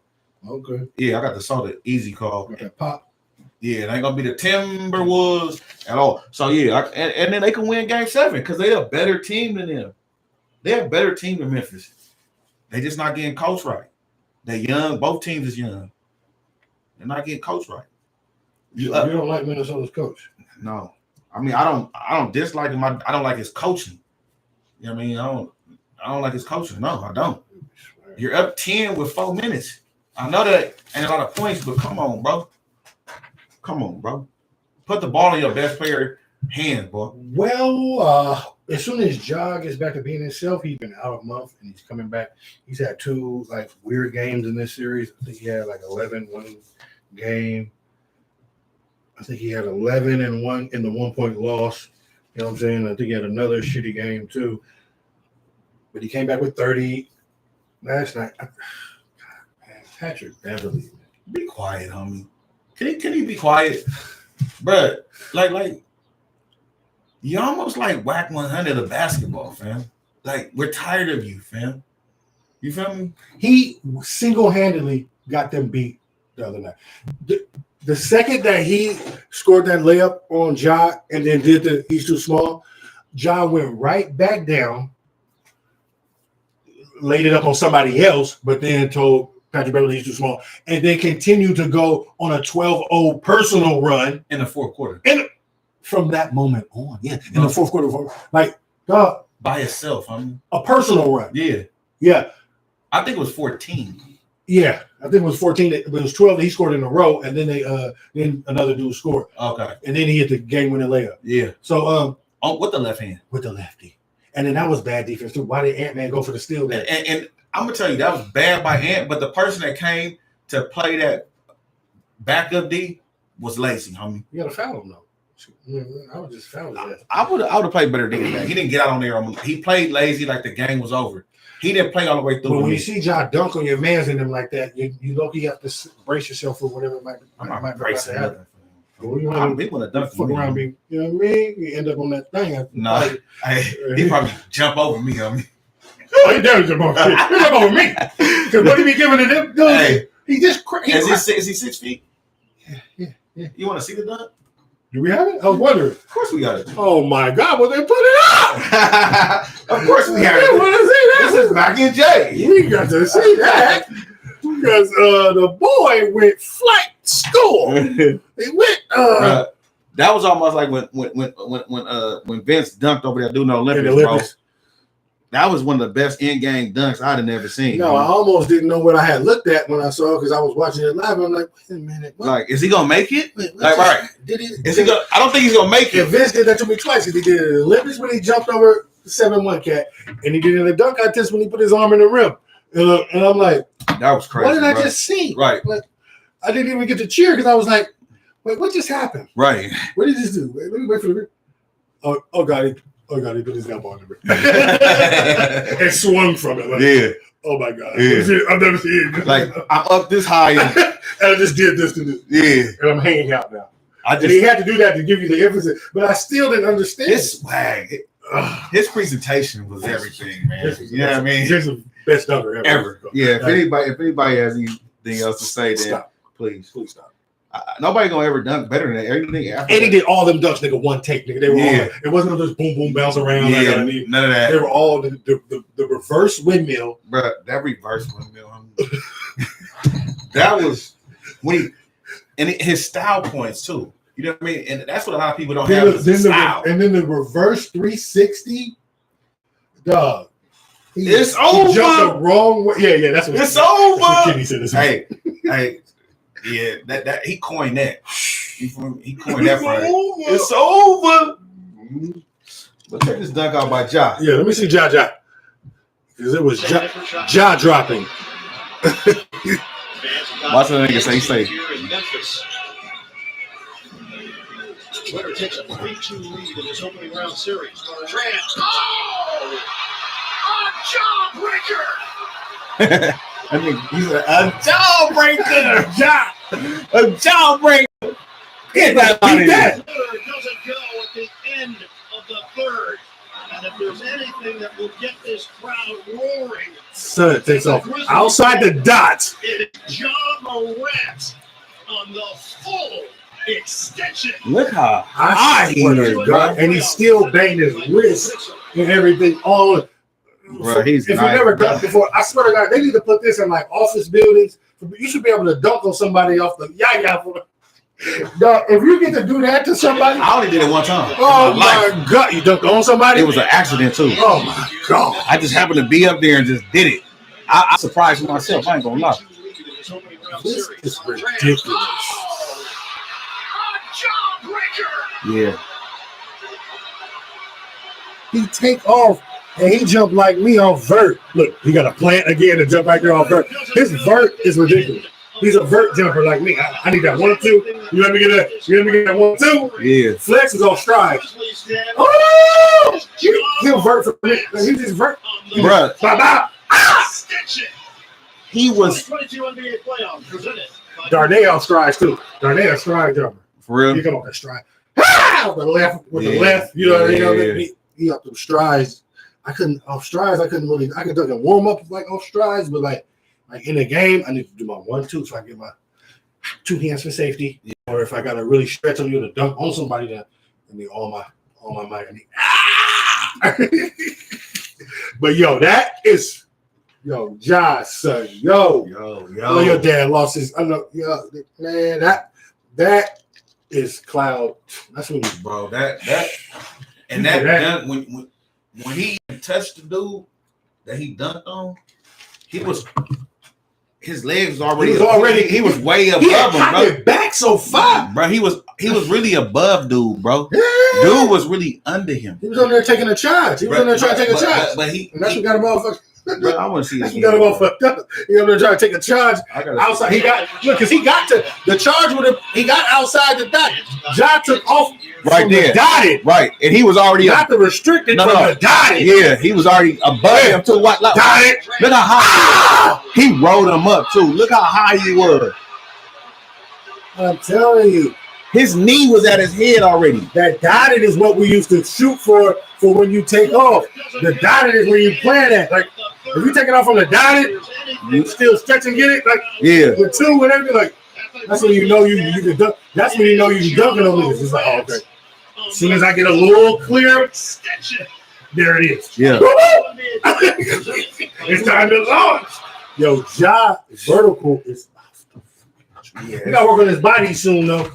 Okay. Yeah, I got the soda. Easy call. Okay, pop. Yeah, it ain't gonna be the Timberwolves at all. So yeah, and then they can win Game 7 because they're a better team than them. They're a better team than Memphis. They just not getting coached right. They're young. Both teams is young. They're not getting coached right. You don't like Minnesota's coach? No, I mean I don't dislike him. I don't like his coaching. You know what I mean? I don't like his coaching. No, I don't. You're up 10 with 4 minutes. I know that ain't a lot of points, but come on, bro. Come on, bro. Put the ball in your best player hands, boy. Well, as soon as Ja gets back to being himself, he's been out a month and he's coming back. He's had 2 like weird games in this series. I think he had like 11 one game. I think he had 11 and 1 in the 1-point loss. You know what I'm saying? I think he had another shitty game too. But he came back with 30 last night. God, man, Patrick Beverly. Be quiet, homie. Can he be quiet? Bruh, like you almost like whack 100 of basketball, fam. Like, we're tired of you, fam. You feel me? He single-handedly got them beat the other night. The second that he scored that layup on Ja and then did he's too small, Ja went right back down, laid it up on somebody else, but then told Patrick Beverly he's too small, and then continued to go on a 12-0 personal run in the fourth quarter. And from that moment on, in the fourth quarter, like God, by itself, a personal run. Yeah. I think it was 14. Yeah, I think it was 14. But it was 12 that he scored in a row, and then then another dude scored. Okay, and then he hit the game-winning layup. Yeah. So with the left hand, with the lefty, and then that was bad defense too. Why did Ant-Man go for the steal there? And I'm gonna tell you that was bad by Ant, but the person that came to play that backup D was lazy, homie. You gotta foul him though. I would just foul him. I would have played better than that. He didn't get out on there. He played lazy, like the game was over. He didn't play all the way through. But when you see Ja dunk on your mans in them like that, you low-key have to brace yourself for whatever might bracing happen. I'm big when dunk fuck around me. You know what I mean? You end up on that thing. No, he probably jump over me, homie. Oh, he does jump over me. He jump over me. Because what he be giving to them dudes? Hey, he just crazy. Is he 6 feet? Yeah. You want to see the dunk? Do we have it? I was wondering. Of course we got it. Oh my God! Well, they put it up. Of course we have it. I want to see that. This is Mac and Jay. We got to see that because the boy went flight school. He went. That was almost like when Vince dunked over there doing the Olympics, bro. That was one of the best in-game dunks I'd have never seen. No, I almost didn't know what I had looked at when I saw it because I was watching it live. I'm like, wait a minute. What? Like, is he gonna make it? Like, right? Did he? Is he gonna? I don't think he's gonna make it. Vince did that to me twice. He did it in the Olympics when he jumped over the 7-1 cat, and he did it in the dunk contest when he put his arm in the rim. And I'm like, that was crazy. What did I just see? Right. Like, I didn't even get to cheer because I was like, wait, what just happened? Right. What did he just do? Wait, let me wait for the rim. Oh God. Oh God, he put his elbow on the rim. And swung from it. Like, oh my God. Yeah. I've never seen it. Like, I'm up this high and I just did this to this. Yeah. And I'm hanging out now. And he had to do that to give you the emphasis, but I still didn't understand. His swag. His presentation was everything, man. You know what I mean? He's the best dunker ever. Yeah, if anybody has anything else to say, then please stop. Nobody gonna ever dunk better than that. Everything after and he did all them dunks, nigga, one take, nigga. They were all it wasn't just boom, boom, bounce around. Yeah, none of that. They were all the reverse windmill. Bro, that reverse windmill. That was when he and his style points too. You know what I mean? And that's what a lot of people don't have. Style. And then the reverse 360 Dog. It's He jumped the over. wrong way. Yeah, that's what It's that's what over. Kenny said. Hey, yeah, that he coined that. He coined that for it. It's over. But check this dunk out by Ja. Yeah, let me see Ja. Because it was Ja dropping. Watch that nigga say. Winner takes a 3-2 lead in this opening round series. Durant. Oh! A jawbreaker! I think he's a jawbreaker. A jawbreaker. Get that out of here. Doesn't go at the end of the third. And if there's anything that will get this crowd roaring, Son takes off outside the dots. it is John Morant on the full extension. Look how I is, bro. and he's still banging his wrist and everything all. Bro, he's if nice, you never bro. dunked before, I swear to God, they need to put this in like office buildings. You should be able to dunk on somebody off the Dog, if you get to do that to somebody, I only did it one time. oh my God, you dunked on somebody? It was an accident too. Oh my God. I just happened to be up there and just did it. I surprised myself. I ain't gonna lie. This is ridiculous. A jawbreaker! Yeah. He take off and he jumped like me on vert. Look, he got a plant again to jump back there on vert. His vert is ridiculous. He's a vert jumper like me. I need that 1-2. You let me get that. You let me get that 1-2. Yeah. Flex is on stride. Oh! He'll vert for me. He just vert. Bruh. Bye-bye. Extension. He was 22 NBA playoffs presented by Darnay on strides too. Darnay on stride jumper. for real. He come off that stride. With the left, the left. You know what I mean? He up them strides. I couldn't really. I could do a warm up like off strides, but like in the game, I need to do my 1-2 so I get my 2 hands for safety. Yeah. Or if I gotta really stretch on you to dunk on somebody, then I need all my might. But yo, that is Josh, son. Yo, your dad lost his. I know, man. That is cloud. That's what he, Bro, that when he touched the dude that he dunked on, his legs he was way above him, bro. Back so far, Bro, he was really above dude, bro. Yeah. Dude was really under him. He was on there taking a charge. He was on there trying to take a charge. But and that's what got him motherfucker. Bro, I want to see That's this. what got him all fucked up. He was trying to take a charge outside. He got because he got to the charge with him. He got outside the dot. Ja took off Right there. The dotted. Right, and he was already Not the restricted, but the dotted. Yeah, he was already above him too. What? Look Dotted. how high he rolled him up too. Look how high he was. I'm telling you, His knee was at his head already. that dotted is what we used to shoot for when you take off. The dotted is where you plan at. Like if you take it off from the dotted, you still stretch and get it. Like Yeah. with 2 and everything. Like that's when you know you can dunk. That's when you know you can dunk on niggas. It's like, oh, okay. As soon as I get a little clear, there it is. Yeah. It's time to launch. Yo, Ja vertical is. Yeah. We gotta work on his body soon, though.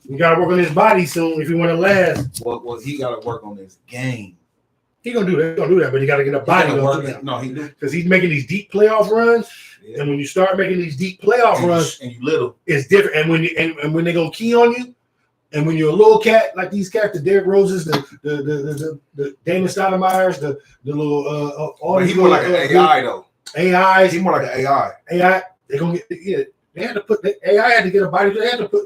We gotta work on his body soon if you want to last. Well, he got to work on his game. He gonna do that. He gonna do that, but he gotta get a body going. No, he do. Because he's making these deep playoff runs, and when you start making these deep playoff runs, and you little, it's different. And when and when they go key on you, and when you're a little cat like these cats, the Derrick Roses, the Damon Stoudemire's, the little all but these he more like an AI though. AIs. He more like an AI. AI. They gonna get They had to put AI had to get a body.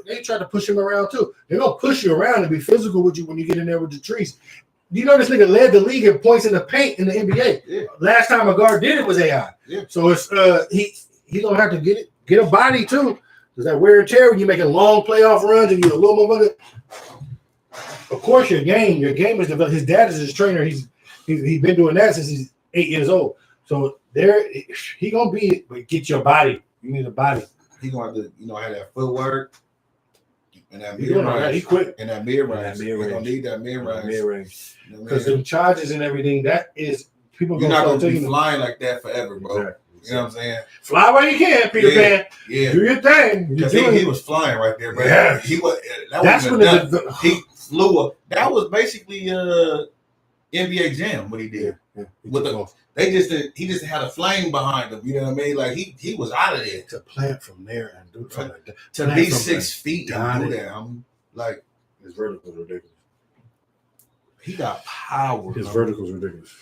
They tried to push him around too. They're gonna push you around and be physical with you when you get in there with the trees. You know this nigga led the league in points in the paint in the NBA. Yeah. Last time a guard did it was AI. Yeah. So it's he gonna have to get a body too. Because that wear and tear when you're making long playoff runs and you're a little motherfucker. Of course, your game is developed. His dad is his trainer. He's been doing that since he's 8 years old. So he gonna be, but get your body. You need a body. He gonna have to, have that footwork and that He doing all right. He quit. and that mid range. That He mid-range. gonna need that mid range. Mid-range. Because the charges and everything, that is people You're gonna not start gonna be taking flying like that forever, bro. Exactly. You know what I'm saying? fly while you can, Peter Pan. Yeah. Do your thing. Because he was flying right there, bro. Yes. He was. That's when he flew up. That was basically NBA Jam what he did. Yeah. With he just had a flame behind him. You know what I mean? Like he was out of there to plant from there and do from to be 6 feet and do that. Like his vertical is ridiculous. He got power. His vertical is ridiculous.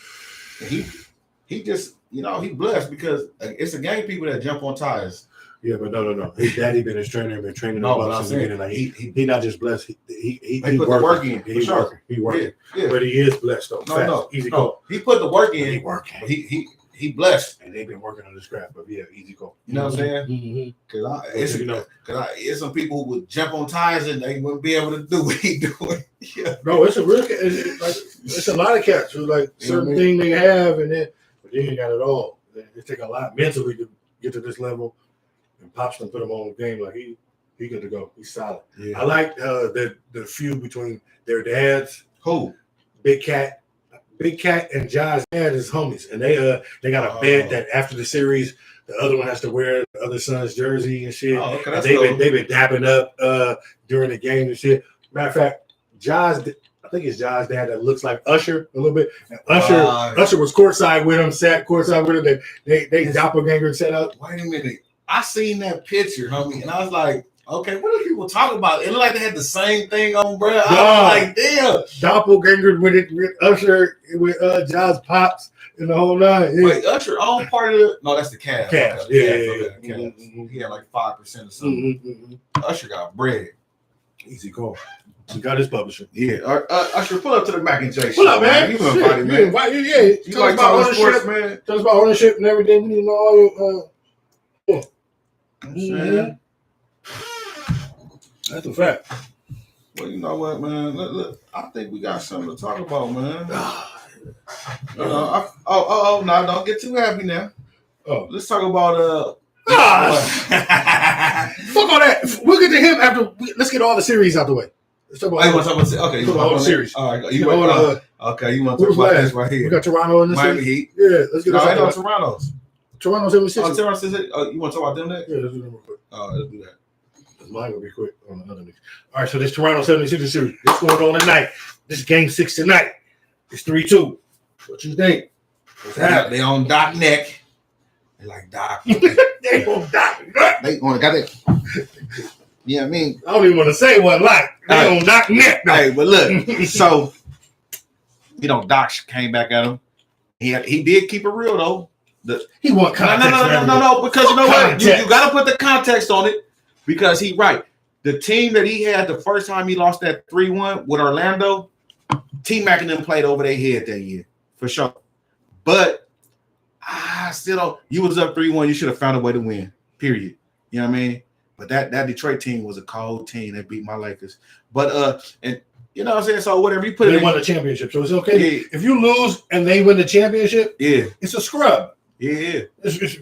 He just he blessed because it's a gang of people that jump on tires. Yeah, but no. His daddy been his trainer and been training him up since the beginning. Like he not just blessed. He put the work in. He working. He working. Yeah. But he is blessed though. No. Easy call. He put the work in. He working. He blessed. And they've been working on the scrap, but yeah, easy call. You know what I'm saying? Mm-hmm. Because it's some people who would jump on tires and they wouldn't be able to do what he doing. Yeah. No, it's a lot of cats who like certain thing they have, but they ain't got it all. It take a lot mentally to get to this level. And Pops done put him on the game like he good to go. He's solid. Yeah. I like the feud between their dads. Who? Big Cat and Josh's dad is homies, and they got a bet that after the series, the other one has to wear the other son's jersey and shit. Oh, okay, and they've been dapping up during the game and shit. Matter of fact, I think it's Josh's dad that looks like Usher a little bit. And Usher was courtside with him, sat courtside with him. They doppelganger set up. Wait a minute. I seen that picture, homie, and I was like, okay, what do people talk about? It looked like they had the same thing on, bro. I was like, damn. Doppelganger with Usher, with Josh's pops and the whole nine. Yeah. Wait, Usher own part of it? No, that's the Cavs. Cavs, Okay, yeah. Cavs. He had like 5% or something. Usher got bread. Easy call. He got his publisher. Yeah. Usher, pull up to the Mac and J. Pull up, man. You invited, man. Yeah. You like talking sports, man? Tell us about ownership and everything. We need to know all your That's a fact. Well, you know what, man? Look, I think we got something to talk about, man. No, don't get too happy now. Oh, let's talk about fuck all that. We'll get to him after. Let's get all the series out the way. Let's talk about. Okay, you want all the series. All right, you want okay? You want to talk about this right here? We got Toronto in the Miami series. Heat. Yeah, let's get I know Toronto's. Toronto's 76. Toronto 76. You want to talk about them next? Yeah, let's do them real quick. Let's do that. Mine will be quick on the other news. All right, so this Toronto 76 series. This going on tonight. This is game 6 tonight. It's 3-2. What you think? What's happening? They on Doc neck. They like Doc. They on Doc neck. They on got it. Yeah, I mean, I don't even want to say what like. They on Doc neck. Hey, but look, so Doc came back at him. He did keep it real though. He want context. No, because you know what? You got to put the context on it because he right. The team that he had the first time he lost that 3-1 with Orlando, T-Mac and them played over their head that year for sure. But I still don't. You was up 3-1. You should have found a way to win. Period. You know what I mean? But that Detroit team was a cold team. They beat my Lakers. But and you know what I'm saying? So whatever you put they won the championship. So it's okay. Yeah. If you lose and they win the championship, it's a scrub. Yeah.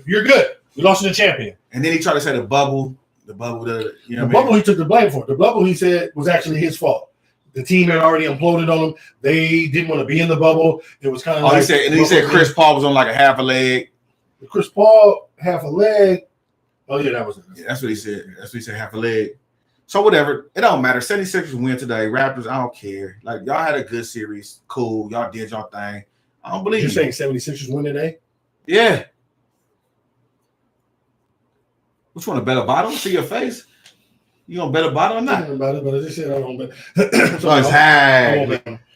You're good. You lost to the champion. And then he tried to say the bubble, you know the bubble he took the blame for. The bubble he said was actually his fault. The team had already imploded on him. They didn't want to be in the bubble. It was kind of he said Chris Paul was on like a half a leg. Chris Paul, half a leg. Oh, yeah, that was it. Yeah, that's what he said. That's what he said, half a leg. So whatever. It don't matter. 76ers win today. Raptors, I don't care. Like, y'all had a good series. Cool. Y'all did y'all thing. I don't believe You're saying 76ers win today? Yeah. Which one, a better bottom? See your face? You gonna bet a bottom or not? About it, but I just said I don't bet.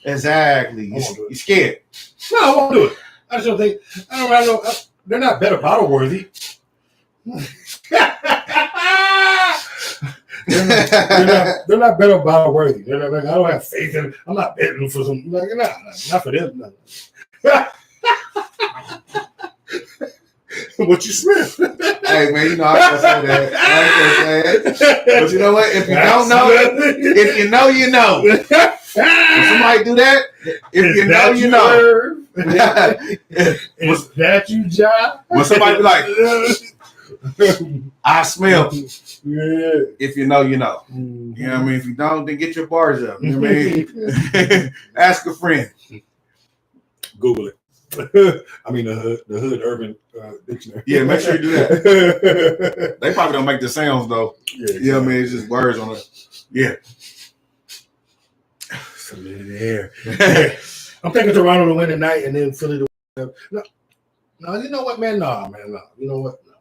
Exactly. You scared? No, I won't do it. I just don't think. I don't know. They're not better bottle worthy. they're not better bottle worthy. They're not, I don't have faith in. I'm not betting for some. Like, not for them. No. What you smell? Hey man, you know I can say that. But you know what? If you don't know, if you know, you know. If somebody do that, if you know, you know. Is that you, John? When somebody be like, I smell. Yeah. If you know, you know. Mm-hmm. You know what I mean? If you don't, then get your bars up. You know what I mean? Ask a friend. Google it. I mean, the hood urban dictionary. Yeah, make sure you do that. They probably don't make the sounds though. Yeah, you know what I mean? It's just words on it. Yeah. Something in the air. I'm taking Toronto to win tonight, and then Philly to win. No, you know what, man? No. You know what? No.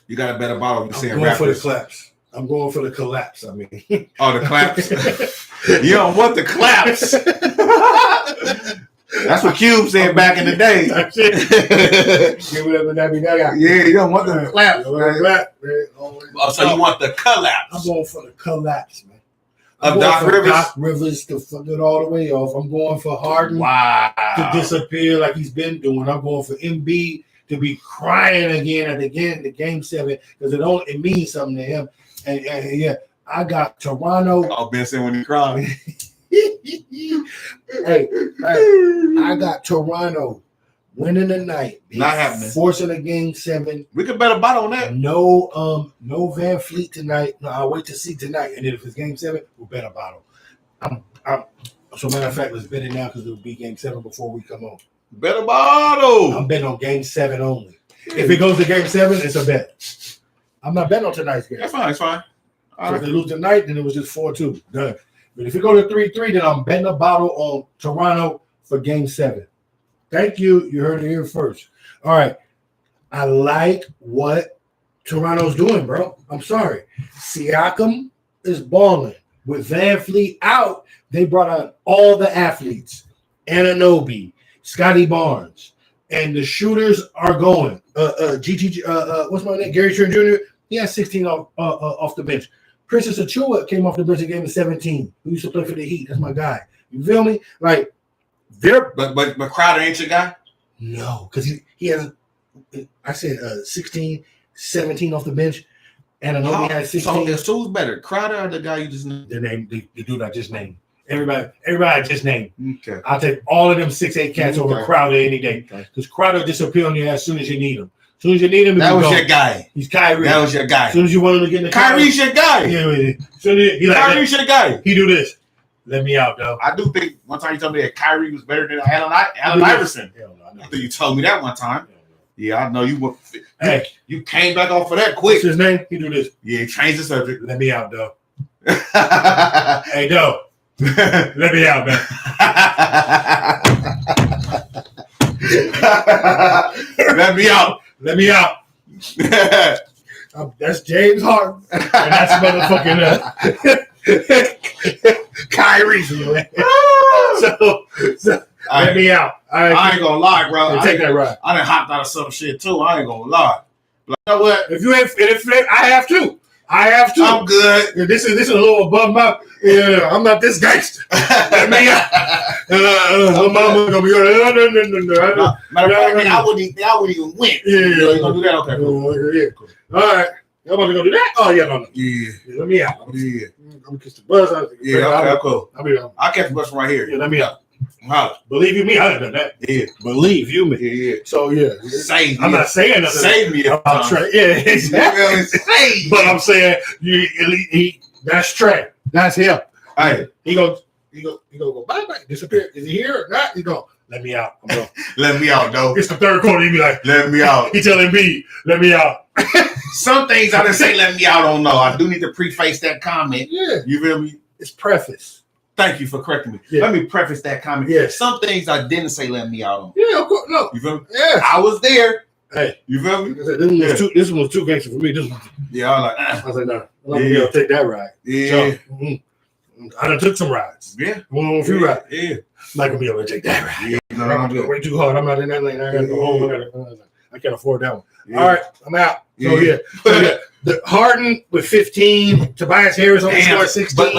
You got a better bottle. I'm going for the claps. I'm going for the collapse. I mean, oh, the claps. You don't want the claps. That's what Cube said back in the day. Yeah, you don't want the claps. Oh, so you want the collapse? I'm going for the collapse, man. Of Doc Rivers? Doc Rivers to fuck it all the way off. I'm going for Harden to disappear like he's been doing. I'm going for Embiid to be crying again and again in Game 7 because it means something to him. And yeah, I got Toronto. Oh, Ben said when he cried. hey, I got Toronto winning the night. Not happening. Forcing a Game 7. We could bet a bet on that. No Van Fleet tonight. No, I'll wait to see tonight. And then if it's Game 7, we'll bet a bottle. So matter of fact, let's bet it now because it'll be Game 7 before we come on. Bet a bottle. I'm betting on Game 7 only. If it goes to Game 7, it's a bet. I'm not betting on tonight's game. That's fine. It's fine. So if they lose tonight, then it was just 4-2. Done. But if it goes to 3-3, then I'm betting a bottle on Toronto for Game 7. Thank you. You heard it here first. All right. I like what Toronto's doing, bro. I'm sorry. Siakam is balling. With Van Fleet out, they brought out all the athletes. Anunoby, Scotty Barnes. And the shooters are going. What's my name? Gary Trent Jr. He has 16 off the bench. Princess Achua came off the bench and gave him 17. Who used to play for the Heat. That's my guy. You feel me? Like, they're... But Crowder ain't your guy? No, because he has, I said 16, 17 off the bench. And Anunoby has 16. So who's better, Crowder or the guy you just named? The dude I just named. Everybody I just named. Okay. I'll take all of them 6'8" cats over Crowder any day. Because Crowder disappear on you as soon as you need him. As soon as you need him, that was your guy. He's Kyrie. That was your guy. As soon as you want him to get in the Kyrie's your guy. Yeah, Kyrie's your guy. He do this. Let me out, though. I do think one time you told me that Kyrie was better than Allen Iverson. Hell no, I think you told me that one time. Yeah, I know you. Hey, you came back off of that quick. What's his name? He do this. Yeah, change the subject. Let me out, though. Hey, though. Let me out, man. Let me out. Let me out. That's James Harden. And that's motherfucking Kyrie. So let me out. I ain't gonna lie, bro. Take that ride. I done hopped out of some shit too. I ain't gonna lie. But you know what? If I have to. I'm good. Yeah, this is a little above my. Yeah, I'm not this gangster. Let me out. My mama gonna be. No. Matter of fact, I wouldn't even win. Yeah, you gonna do that? Okay, cool. Yeah, cool. All right, y'all about to go do that? Oh yeah, no. Yeah. Let me out. Yeah. I'm gonna kiss the buzz out. Yeah, okay, cool. I'll catch the bus from right here. Yeah, let me out. Holla. Believe you me, I done done that. Yeah. Believe you me. Yeah. So yeah. Save me. I'm not saying nothing. Save me. Yeah, exactly. But I'm saying that's Trey. That's him. Hey. He gonna go bye-bye, disappear. Is he here or not? He gonna let me out. I'm going. Let me out, though. It's the third quarter. He be like, let me out. He telling me, let me out. Some things I didn't say let me out on. No, I do need to preface that comment. Yeah. You feel me? It's preface. Thank you for correcting me. Yeah. Let me preface that comment. Yeah. Some things I didn't say let me out on. Yeah, of course. No. You feel me? Yeah. I was there. Hey. You feel me? This one was too gangster for me. This one. Yeah, I was like, I was like, no. I'm going to take that ride. Yeah. So, I done took some rides. Yeah. Went on a few rides. Yeah. I'm not going to be able to take that ride. Yeah. No, I'm going way too hard. I'm not in that lane. I got to go home. I can't afford that one. Yeah. All right. I'm out. So, the Harden with 15, Tobias Harris only scored 16. But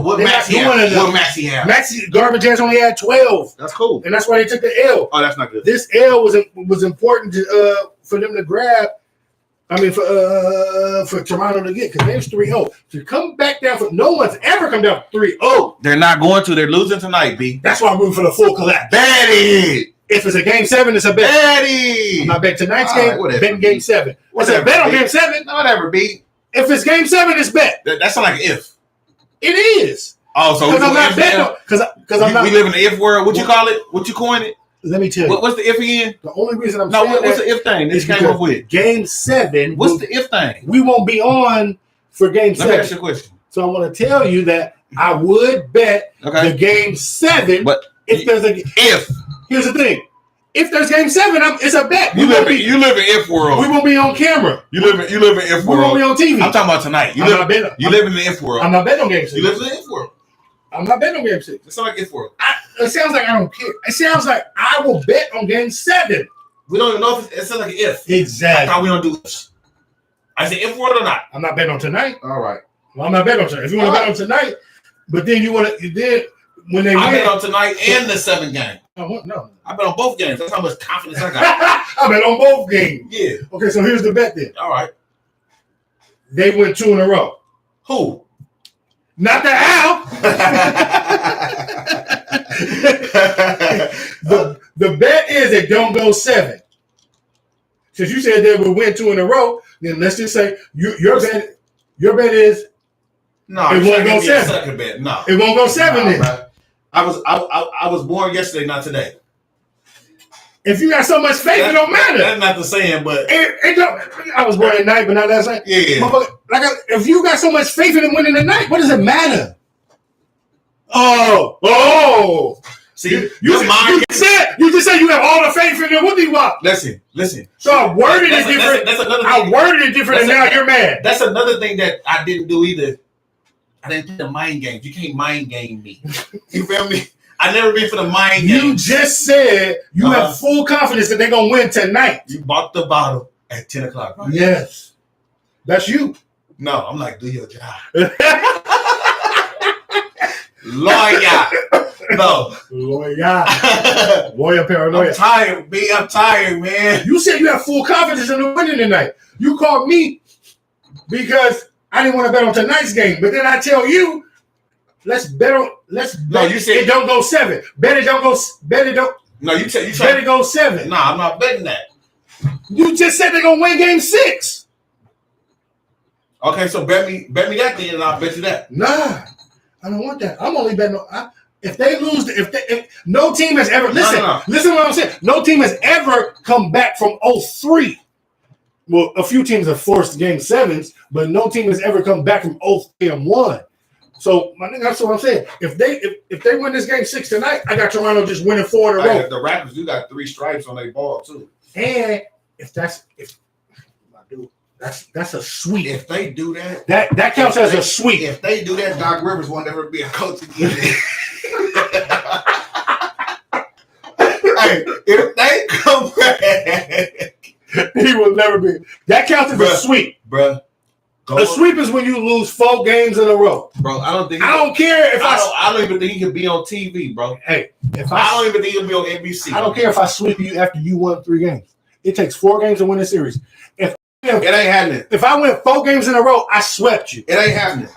what Maxey have? What Maxey have? Maxey Garbage Ass only had 12. That's cool. And that's why they took the L. Oh, that's not good. This L was important for them to grab. I mean, for Toronto to get, because there's 3-0. To come back down no one's ever come down 3-0. They're not going to. They're losing tonight, B. That's why I'm rooting for the full collapse. Bet it. If it's a Game 7, it's a bet. Bet it. I'm not betting tonight's game. Whatever, betting Game 7. What's a bet on Game 7? Whatever, B. If it's Game 7, it's bet. That's not like an if. It is. Oh, so because I'm not betting. Because I'm not. We live in the if world. What you call it? What you coin it? Let me tell you. What's the if again? The only reason I'm saying what's the if thing? This came up with Game 7. What's the if thing? We won't be on for Game 7. Let me ask you a question. So I want to tell you that I would bet the game 7. But here's the thing. If there's game 7, it's a bet. You live in if world. We won't be on camera. You live in if world. We won't be on TV. I'm talking about tonight. You live in the if world. I'm not betting on game 6. You live in the if world. I'm not betting on game 6. It's not like if world. It sounds like I don't care. It sounds like I will bet on game 7. We don't even know if it sounds like if. Exactly. I thought we don't do this. I said if world or not. I'm not betting on tonight. All right. Well, I'm not betting on tonight. If you want to bet on tonight, but then you want to when they I bet on tonight and the 7 game. No. I bet on both games. That's how much confidence I got. I bet on both games. Yeah. Okay, so here's the bet then. All right. They went 2 in a row. Who? Not the Owl. the bet is it don't go 7. Since you said they would win 2 in a row, then let's just say your bet is no, it won't go 7. Second bet. No, it won't go 7 then. Right. I was born yesterday, not today. If you got so much faith, it don't matter. That's not the saying, but it don't. I was born at night, but not that same. Yeah. If you got so much faith in them winning the night, what does it matter? Oh. See, you just said you have all the faith in them. What do you want? Listen. So I worded it different. That's another thing. I worded it different, and now you're mad. That's another thing that I didn't do either. I didn't play the mind games. You can't mind game me. You feel me? I never been for the mind games. You just said you have full confidence that they're gonna win tonight. You bought the bottle at 10 o'clock, right? Yes. That's you. No, I'm like, do your job. Lawyer. No. Lawyer paranoia. I'm tired, man. You said you have full confidence in the winning tonight. You called me because I didn't want to bet on tonight's game, but then I tell you, let's bet. No, you said it don't go 7. Bet it don't. No, you said bet it go 7. No, I'm not betting that. You just said they're gonna win game 6. Okay, so bet me that then, and I'll bet you that. Nah, I don't want that. I'm only betting on if they lose. If no team has ever listen to what I'm saying. No team has ever come back from 0-3. Well, a few teams have forced game 7s, but no team has ever come back from 0-3 and 1. So, my nigga, that's what I'm saying. If they win this game 6 tonight, I got Toronto just winning 4 in a row. The Raptors do got 3 stripes on their ball too. And that's a sweep. If they do that, that counts as a sweep. If they do that, Doc Rivers won't ever be a coach again. Hey, if they come back, he will never be. That counts as a sweep, bruh. A sweep is when you lose 4 games in a row, bro. I don't care if I don't even think he can be on TV, bro. Hey, I don't even think he'll be on NBC. I don't care if I sweep you after you won 3 games. It takes 4 games to win a series. It ain't happening. If I win 4 games in a row, I swept you. It ain't happening.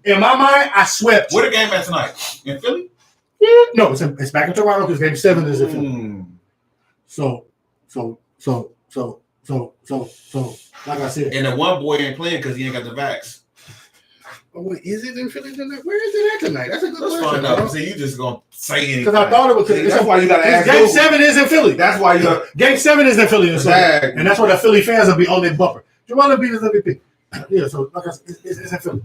In my mind, I swept you. Where the game at tonight? In Philly? Yeah. No, it's back in Toronto because game 7 is in Philly. So, like I said. And the one boy ain't playing because he ain't got the vax. Oh, wait, is it in Philly tonight? Where is it at tonight? That's a good question. Find out. See, you just going to say anything. Because I thought it was. That's why you got to ask. Game 7 is in Philly. That's why you Game 7 is in Philly. Exactly. And that's where the Philly fans will be on their bumper. Jamal Embiid is MVP. Yeah, so like I said, it's in Philly.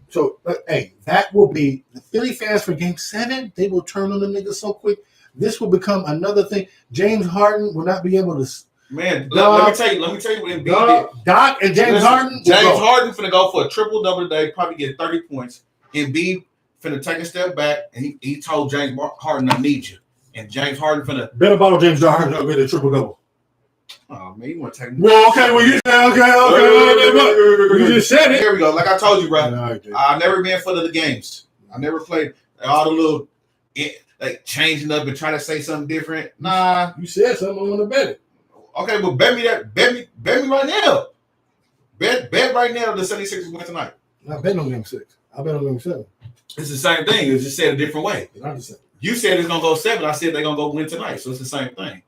So, hey, that will be the Philly fans for Game 7. They will turn on them niggas so quick. This will become another thing. James Harden will not be able to. Man, let me tell you what Embiid did. Doc and James Harden. James Harden finna go for a triple-double today, probably get 30 points. Embiid finna take a step back, and he told James Harden, I need you. And James Harden finna... Bet about James Harden to get a triple-double. Oh, man, you want to take me? Well, okay, you said, okay. You just said it. Here we go. Like I told you, bro. I've never been for the games. I never played all the little... like changing up and trying to say something different. Nah. You said something, I want to bet it. Okay, well, bet me that. Bet me right now. Bet right now the 76ers win tonight. I bet on game 6. I bet on game 7. It's the same thing. It's just said a different way. You said it's gonna go 7. I said they're gonna go win tonight. So it's the same thing.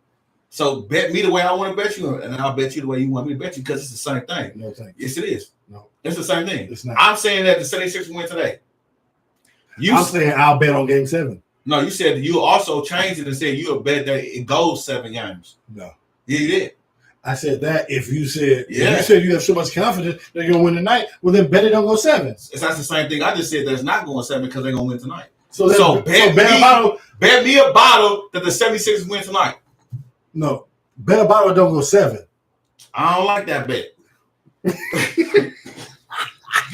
So bet me the way I want to bet you, and I'll bet you the way you want me to bet you because it's the same thing. No, thank you. Yes, it is. No, it's the same thing. It's not. I'm saying that the 76ers win today. I'm saying I'll bet on game 7. No, you said you also changed it and said you'll bet that it goes 7 games. No. Yeah, you did. I said that if you said you have so much confidence that you're gonna win tonight, well then bet it don't go 7. That's the same thing I just said. That's not going 7 because they're gonna win tonight. So bet me a bottle that the 76ers win tonight. No, bet a bottle don't go 7. I don't like that bet.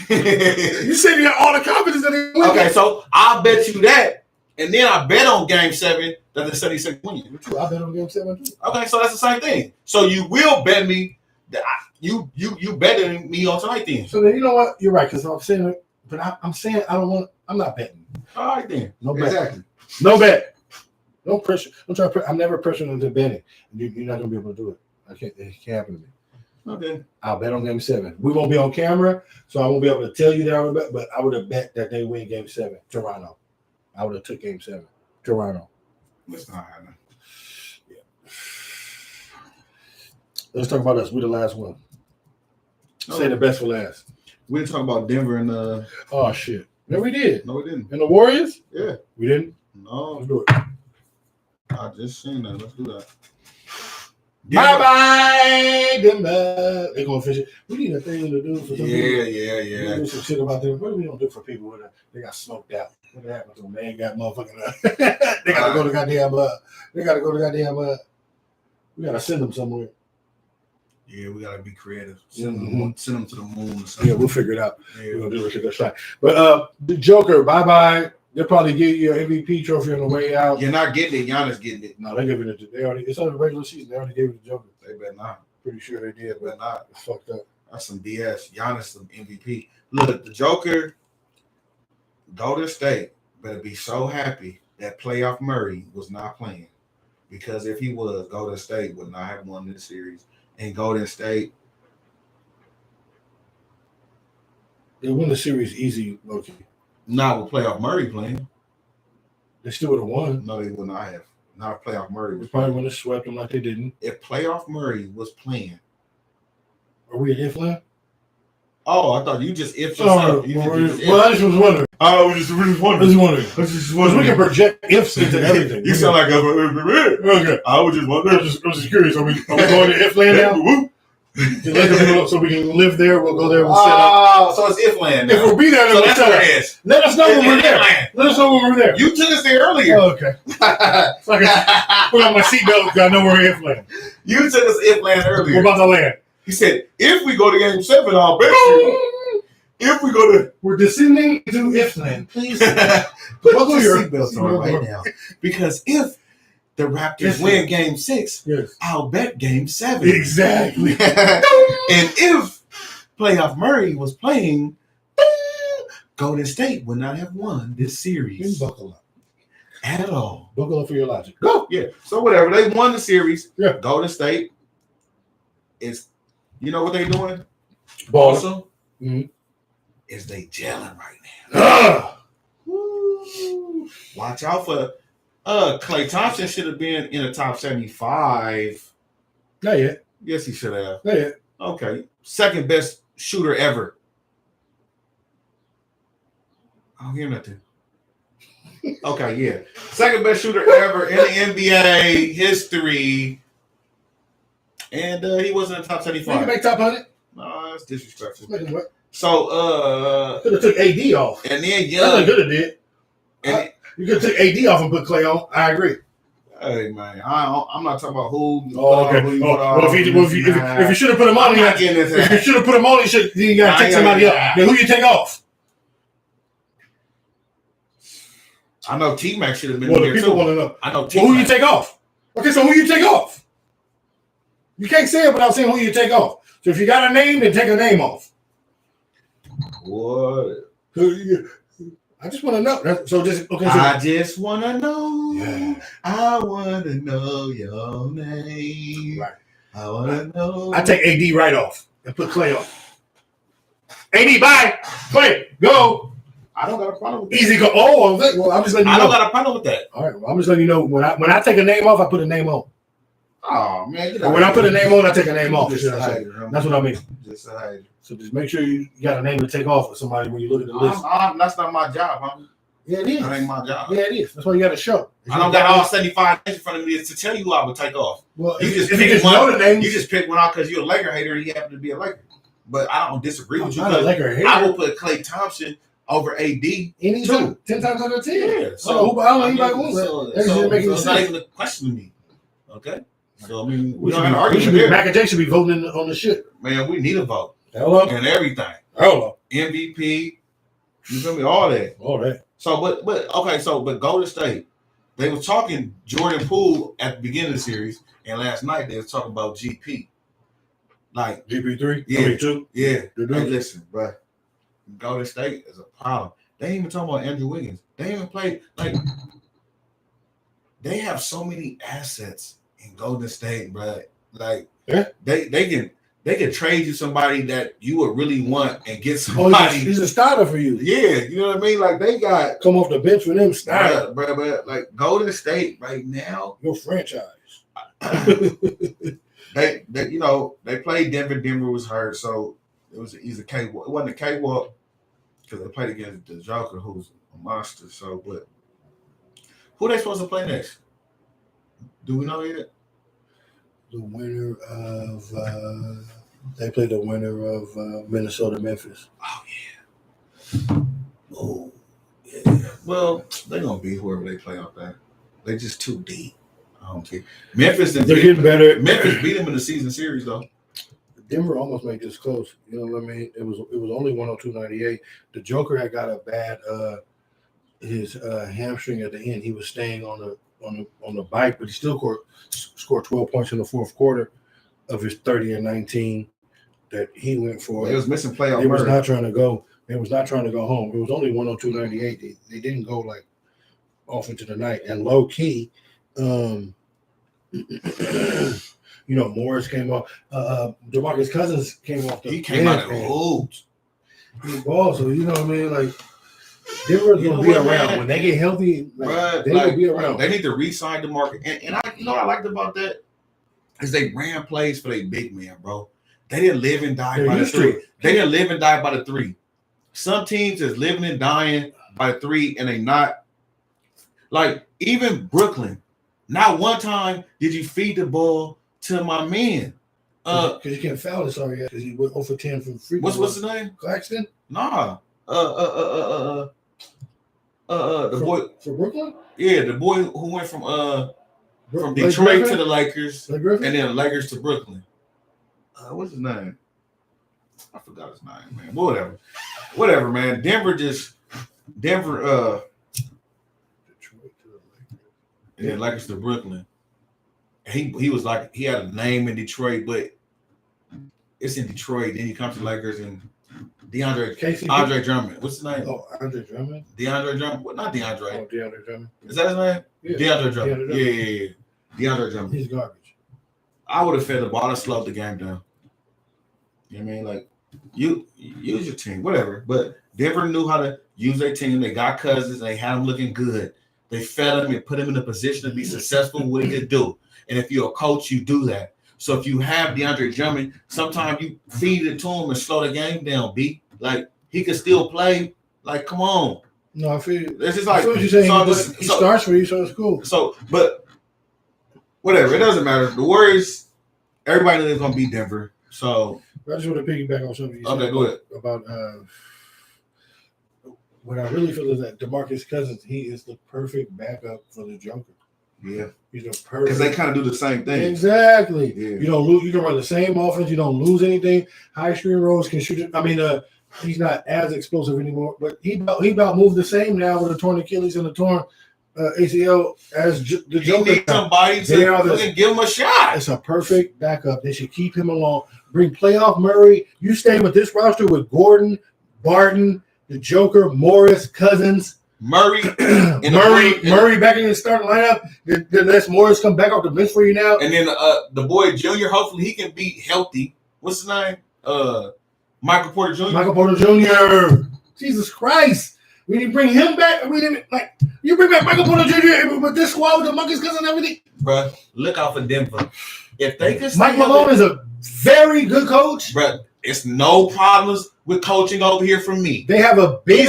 You said you have all the confidence that they win. Okay, so I'll bet you that, and then I bet on Game 7 that the 76ers win. True, I bet on Game 7 too. Okay, so that's the same thing. So you will bet me that you betting me on tonight then. So then you know what? You're right because I'm saying, but I'm saying I don't want. I'm not betting. All right then. No bet. Exactly. No bet. No pressure. I'm never pressuring into betting. You're not gonna be able to do it. It can't happen to me. Okay. I'll bet on Game 7. We won't be on camera, so I won't be able to tell you that I would bet, but I would have bet that they win Game 7. Toronto. I would have took Game 7. Toronto. That's not happening. Yeah. Let's talk about us. We're the last one. Say the best for last. We didn't talk about Denver and Oh shit. No, we did. No, we didn't. And the Warriors? Yeah. We didn't? No. Let's do it. I just seen that. Let's do that. Bye-bye, Denver. They going fishing. We need a thing to do for some people. Yeah. We do some shit about them. What do we don't do for people when they got smoked out? What happened to them? They ain't got motherfucking they gotta go to goddamn we gotta send them somewhere. Yeah, we gotta be creative. Mm-hmm. Send them to the moon or something. Yeah, we'll figure it out. Yeah. We're gonna do it. That's right. But the Joker, bye-bye. They'll probably give you your MVP trophy on the way out. You're not getting it. Giannis getting it. No, they're giving it to it's on the regular season. They already gave it to Joker. They better not. Pretty sure they did, They better not. it's fucked up. That's some BS. Giannis some MVP. Look, the Joker, Golden State better be so happy that playoff Murray was not playing. Because if he was, Golden State would not have won this series. And Golden State, They win the series easy, Loki. not with playoff Murray playing. They still would have won. No, they would not have. Not if playoff Murray They was probably playing. wouldn't have swept them like they didn't. If playoff Murray was playing. Are we at Ifland? Oh, I thought you just if Oh, yourself. You just well, I just was wondering. I was just really I wondering. was just wondering. We can project ifs into everything. You sound like a Okay. I was just wondering. I was just curious. Are we going to Ifland now? To let the people know so we can live there. We'll go there. We'll set up. So it's Ifland now. If we'll be there, then So we'll that's set what up. it is. Let us know when we're there. Ifland. Let us know when we're there. You took us there earlier. Oh, okay. So I can put on my seatbelt because I know we're in Ifland. You took us Ifland We're earlier. about to land. He said, if we go to Game 7, I'll bet you. If we go to... We're descending to Ifland. Please Put put your your seatbelts on right now. Because if the Raptors win Game 6, Yes. I'll bet Game 7. Exactly. And if playoff Murray was playing, Golden State would not have won this series Buckle up. at all. Buckle up for your logic. Go. Yeah. So whatever. They won the series. Yeah. Golden State is, you know what they're doing? Ball. Also, Mhm. is they gelling right now. Ah! Woo. Watch out for Klay Thompson should have been in the top 75. Not yet. Yes, he should have. Not yet. Okay. Second best shooter ever. I don't hear nothing. Okay, yeah. Second best shooter ever in the NBA history. And he wasn't in the top You can 75. make top 100. No, that's disrespectful. Make it work. So, Could have took AD off. and then That's Young. what could have did. And You could have took AD off and put Clay on. I agree. hey, man, I'm not talking about who. Oh, okay. Who you Well, if you should have put him on, I'm not getting this. if you should have put him on, you got to take somebody else. Then who you take off? I know T-Mac should have been Well, in the there people too. want to know. I know Well, who you T-Mac. take off? Okay, so who you take off? You can't say it without saying who you take off. So if you got a name, then take a name off. What? I just want to know. So just okay. So I just want to know. Yeah. I want to know your name. Right. I want to know. I take AD right off and put Clay on. AD, bye. Clay, go. I don't got a problem with that. Easy go. Oh, well, I'm just letting you I know. don't got a problem with that. All right, well, I'm just letting you know when I take a name off, I put a name on. Oh man, get Or out when of I put a here. name on, I take a name off. Just a hater, huh? That's what I mean. Just a hater. So just make sure you got a name to take off for somebody when you look at the list. That's not my job, huh? Yeah, it is. That ain't my job. Yeah, it is. That's why you got to show. I don't got all 75 names in front of me to tell you who I would take off. Well, You just if pick you just one. know the names. You just pick one out because you're a Laker hater and he happened to be a Laker. But I don't disagree with you. I'm not a Laker hater. I will put Klay Thompson over AD. Any Two. 10 times out of 10. Yeah. So, I don't know anybody wants that. So it's not even a question to me. Okay? So, I mean, we don't have an we argument should be, here. Mac and Jay should be voting on the shit. Man, we need a vote. Hello? And everything. Hello. MVP. You feel me? All that. All that. So, but Golden State, they were talking Jordan Poole at the beginning of the series, and last night they were talking about GP. Like GP3? Yeah. 2? Yeah. The Hey, dude. listen, bro. Golden State is a problem. They ain't even talking about Andrew Wiggins. They ain't even play like they have so many assets in Golden State, bro. Like they can trade you somebody that you would really want and get somebody. He's a starter for you. Yeah, you know what I mean? Like they got Come off the bench for them, starter. bro, like Golden State right now. Your franchise. They you know they played Denver. Denver was hurt, so it was an easy cakewalk. It wasn't a cakewalk because they played against the Joker, who's a monster. So, but who they supposed to play next? Do we know yet? The winner of they played the winner of Minnesota Memphis. Oh yeah. Oh yeah. Well, they're gonna beat whoever they play out there. They just too deep. I don't care. Memphis, They're getting better. Memphis beat them in the season series though. Denver almost made this close. You know what I mean? It was only 102-98. The Joker had got a bad his hamstring at the end. He was staying on the bike, but he still scored 12 points in the fourth quarter of his 30 and 19 that he went for. They was missing playoff. They was not trying to go. They was not trying to go home. It was only 102-98. They didn't go like off into the night. And low key, you know, Morris came off. DeMarcus Cousins came off. He came out of hoops. He ball, so you know what I mean. Like Denver's gonna be around when they get healthy. Like, they will be around. They need to re-sign DeMarcus. And I, you know what I liked about that is they ran plays for their big man, bro. They didn't live and die by the three. They didn't live and die by the three. Some teams is living and dying by the three, and they not. Like even Brooklyn. Not one time did you feed the ball to my man. Because you can't foul this already because he went 0 for 10 from free. What's his name? Claxton? Nah. The boy for Brooklyn? Yeah, the boy who went from Blake Detroit Griffin? to the Lakers Blake Griffin? and then the Lakers to Brooklyn. What's his name? I forgot his name, man. Whatever, man. Denver Detroit to the Lakers. and then Lakers to Brooklyn. He was like he had a name in Detroit, but it's in Detroit. Then he comes to Lakers and Andre Drummond. What's his name? Oh, Andre Drummond? DeAndre Drummond. What? Not DeAndre. Oh, DeAndre Drummond. Is that his name? Yeah. DeAndre Drummond. Yeah. DeAndre Drummond. He's garbage. I would have fed the ball and slowed the game down. You know what I mean? Like, you use your team, whatever. But Denver knew how to use their team. They got Cousins. They had them looking good. They fed him and put him in a position to be successful with what he could do. And if you're a coach, you do that. So if you have DeAndre Drummond, sometimes you feed it to him and slow the game down, B. Like, he could still play. Like, come on. No, I feel you. It's just like, what you're saying. He starts for you, so it's cool. So, but whatever. It doesn't matter. The Warriors, everybody knows going to beat Denver. So, I just want to piggyback on something you said go ahead. about what I really feel is that DeMarcus Cousins, he is the perfect backup for the Joker. Yeah. He's the perfect. Because they kind of do the same thing. Exactly. Yeah. You don't lose. You can run the same offense. You don't lose anything. High screen rolls can shoot it. I mean, he's not as explosive anymore, but he about moved the same now with a torn Achilles and a torn ACL as the Joker. He needs somebody to give him a shot. It's a perfect backup. They should keep him along. Bring playoff Murray. You stay with this roster with Gordon, Barton, the Joker, Morris, Cousins. Murray back in the starting lineup. Then let Morris come back off the bench for you now. And then the boy Junior, hopefully he can be healthy. What's his name? Michael Porter Jr. Michael Porter Jr. Jesus Christ. We didn't bring him back. We didn't you bring back Michael Porter Jr. with this squad with the Marcus Cousins and everything. Bruh, look out for Denver. If they can Mike Malone is a very good coach. Bruh, It's no problems with coaching over here from me. They have a big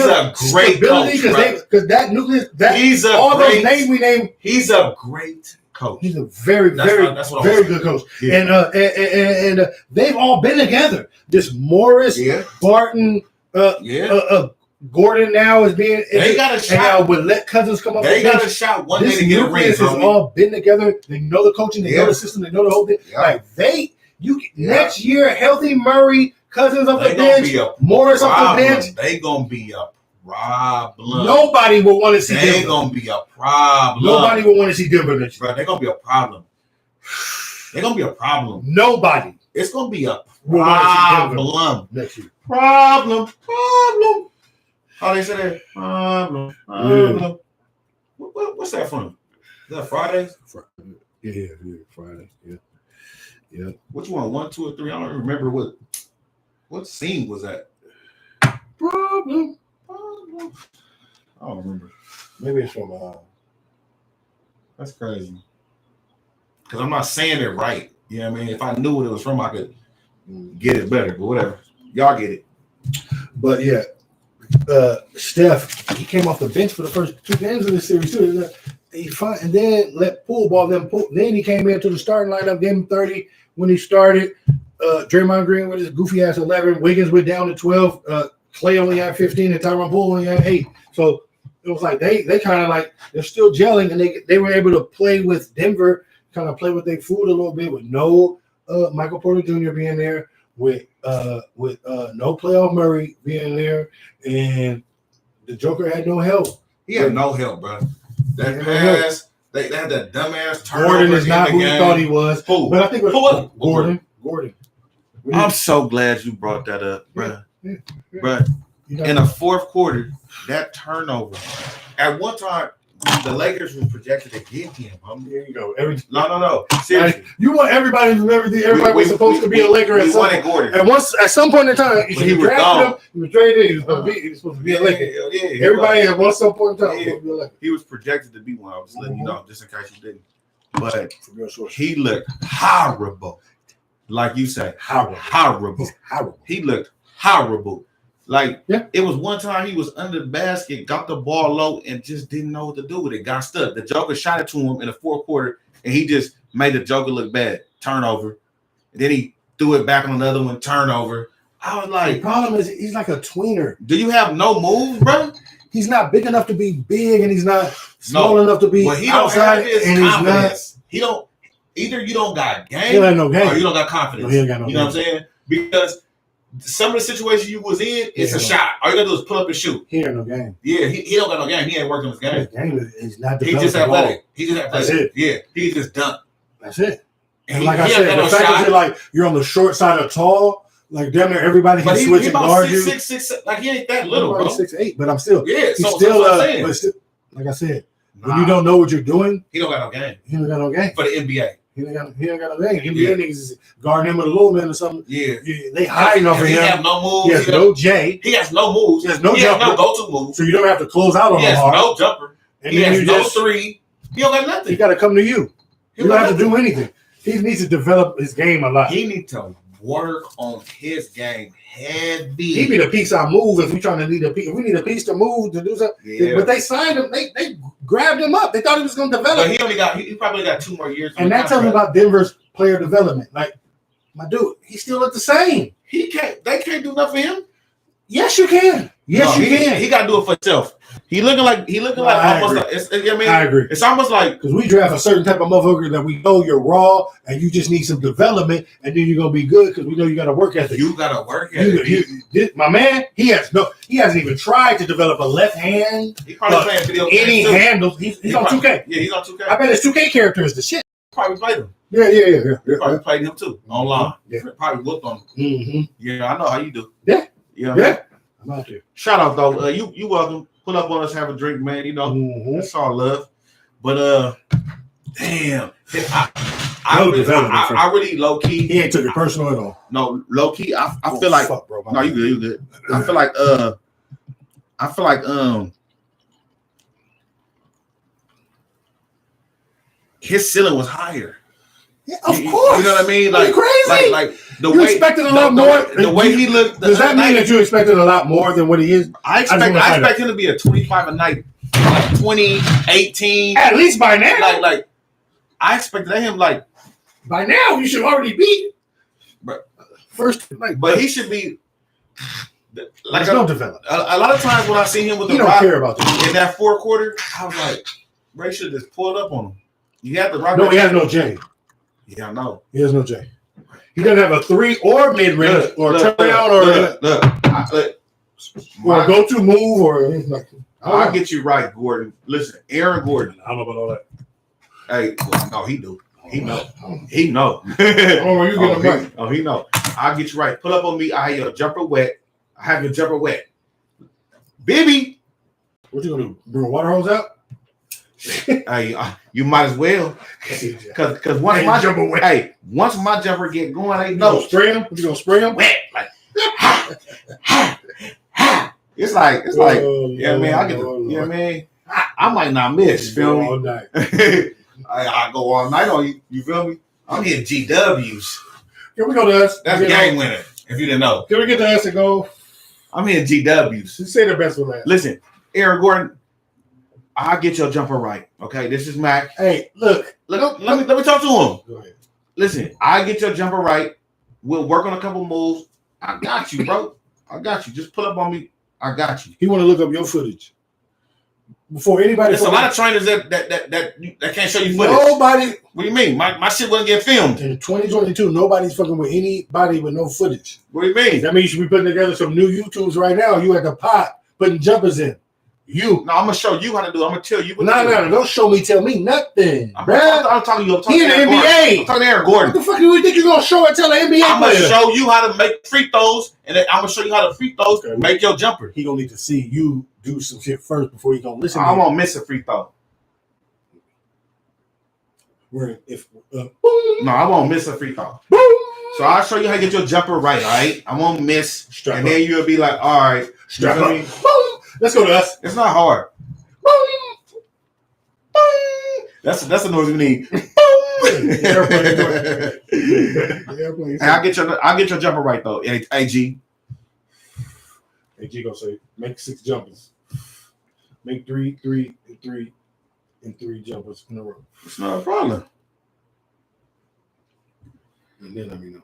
great coach because that nucleus, those names we named. He's a great coach. He's a very good coach. Yeah. And they've all been together. This Morris, Barton, Gordon now is being. They got a shot. Would let Cousins come up. They got a shot one day to get a ring. This has all been together. They know the coaching. They know the system. They know the whole thing. Like next year, healthy Murray, Cousins off the bench, Morris off the bench. They gonna be a problem. Nobody will want to see. They gonna be a problem. Nobody will want to see Denver next year. Bro, they're gonna be a problem. They're gonna be a problem. Nobody. It's gonna be a problem next year. Problem. How they say that? Problem. Yeah. What's that from? Is that Fridays? Yeah, Friday. Yeah. Which one? 1, 2, or 3? I don't remember what scene was that. Problem. I don't remember. Maybe it's from. That's crazy. Because I'm not saying it right. You know what I mean? If I knew what it was from, I could get it better. But whatever. Y'all get it. But yeah, Steph, he came off the bench for the first 2 games of the series too. And then let pool ball them. Then he came into the starting lineup, gave him 30 when he started. Draymond Green with his goofy ass 11. Wiggins went down to 12. Clay only had 15, and Tyronn Poole only had 8. So it was like they kind of like they're still gelling, and they were able to play with Denver, kind of play with their food a little bit with no Michael Porter Jr. being there, with no playoff Murray being there, and the Joker had no help. He had no help, bro. That pass, they had that dumbass turnover. Gordon is not who he thought he was. Who? But I think Gordon. I'm so glad you brought that up, bro. Yeah. But in the fourth quarter, that turnover. At one time, the Lakers were projected to get him. There you go. No. Seriously. You want everybody to remember that everybody was supposed to be a Laker at some point. Gordon. At some point in time, he was gone. He was traded. He was supposed to be a Laker. Yeah, everybody at some point in time was supposed to be a Laker. He was projected to be one. I was letting you know, just in case you didn't. But he looked horrible. Like you say, horrible. He looked horrible. Like, It was one time he was under the basket, got the ball low, and just didn't know what to do with it. Got stuck. The Joker shot it to him in the fourth quarter, and he just made the Joker look bad. Turnover. And then he threw it back on another one. Turnover. I was like, the problem is he's like a tweener. Do you have no moves, bro? He's not big enough to be big, and he's not small enough to be outside. And confidence. He don't. Either you don't got game, he ain't no game, or you don't got confidence. No, he ain't got no you know what I'm saying? Because some of the situations you was in, it's a shot. All you gotta do is pull up and shoot. He ain't no game. Yeah, he don't got no game. He ain't working his game. His game is not. He just athletic. That's it. Yeah, he just dunk. That's it. And like I said, the fact that you're on the short side of tall, like damn near everybody can switch and guard you. 6'6", like he ain't that little, bro. 6'8", but I'm still. Yeah, he's still. But still, like I said, when you don't know what you're doing, he don't got no game. He don't got no game for the NBA. He ain't got no game. NBA niggas is guarding him with a little man or something. Yeah. They hiding over him. He has no moves. He has no J. He has no moves. He has no jumper. No go-to moves. So you don't have to close out on him. He has no jumper. And he has no three. He don't got nothing. He got to come to you. You don't have to do anything. He needs to develop his game a lot. He needs to work on his game heavy. He need a piece on move if we trying to need a piece. If we need a piece to move to do something. Yeah. But they signed him. They grabbed him up. They thought he was going to develop. But he probably got 2 more years. And that tells me about Denver's player development. Like, my dude, he still look the same. They can't do nothing for him. Yes, you can. Yes, you can. He got to do it for himself. He looking like almost like. I agree. It's almost like because we draft a certain type of motherfucker that we know you're raw and you just need some development and then you're gonna be good because we know you got to work ethic. You got to work ethic. My man, he hasn't even tried to develop a left hand. He probably playing video games. Any handles. He's on 2K. Yeah, he's on 2K. I bet his 2K character is the shit. Probably played him. Yeah. Probably played him too online. Yeah. Probably looked on him. Mm-hmm. Yeah, I know how you do. Yeah. Yeah. I'm out there. Shout out though. You welcome. Pull up on us, have a drink, man. You know, That's all love. But damn, I really low key. He ain't took it personal at all. No, low key. I feel like fuck, bro. No, you good. I feel like his ceiling was higher. Yeah, of course. You know what I mean? Are you crazy? Like the You way expected a lot more. The way he looked. Does that mean that you expected a lot more than what he is? I expect him to be a 25 a night, like 20, 18. At least by now. Like I expected him like by now you should already be. But first, but he should be. Like no development. A lot of times when I see him with the don't rock care about this. in that fourth quarter, I was like, Ray should just pull it up on him. You have the rock. No, he has no J. Yeah, I know. He has no J. He doesn't have a 3 or mid range or turnout or go to move or anything. I'll get you right, Gordon. Listen, Aaron Gordon. I don't know about all that. Hey, well, no, he do. He know. He know. Oh, you get him right. Oh, he know. I'll get you right. Pull up on me. I have your jumper wet. I have your jumper wet. Baby. What you gonna do? Bring a water hose out? Hey, you might as well. Cause once my jumper wet. Hey, once my jumper get going, they know. Spray him? What you gonna spray him? Wet. Like It's like, yeah, man, I get the, yeah, man. I might not miss, feel me? All night. I go all night on you. You feel me? I'm hitting GWs. Here we go to us. That's game winner. If you didn't know. Can we get to us and go? I'm hitting GWs. You say the best one, man. Listen, Aaron Gordon, I'll get your jumper right. Okay, this is Mac. Hey, look. Let me talk to him. Go ahead. Listen, I get your jumper right. We'll work on a couple moves. I got you, bro. I got you. Just pull up on me. I got you. He want to look up your footage before anybody. There's a lot of trainers that can't show you footage. Nobody. What do you mean? My shit wouldn't get filmed. In 2022, nobody's fucking with anybody with no footage. What do you mean? That means you should be putting together some new YouTubes right now. You at the pot putting jumpers in. You. No, I'm gonna show you how to do it. I'm gonna tell you. No. Don't show me. Tell me nothing. I'm talking to you. He in the NBA. I'm talking to Aaron Gordon. What the fuck do you think you're gonna show and tell the NBA I'm player? gonna show you how to make free throws, and then I'm gonna show you how to free throws make your jumper. He gonna need to see you do some shit first before he gonna listen. I won't miss a free throw. No, I won't miss a free throw. Boom. So I'll show you how to get your jumper right. All right, I won't miss, Strap and up. then you'll be like, all right, Strap you up. feel me? Boom. Let's go to us. It's not hard. Boom. Boom. That's the noise we need. Boom. Airplane. Hey, I'll get your jumper right though. AG. AG gonna say make 6 jumpers. Make 3 jumpers in a row. It's not a problem. And then let me know.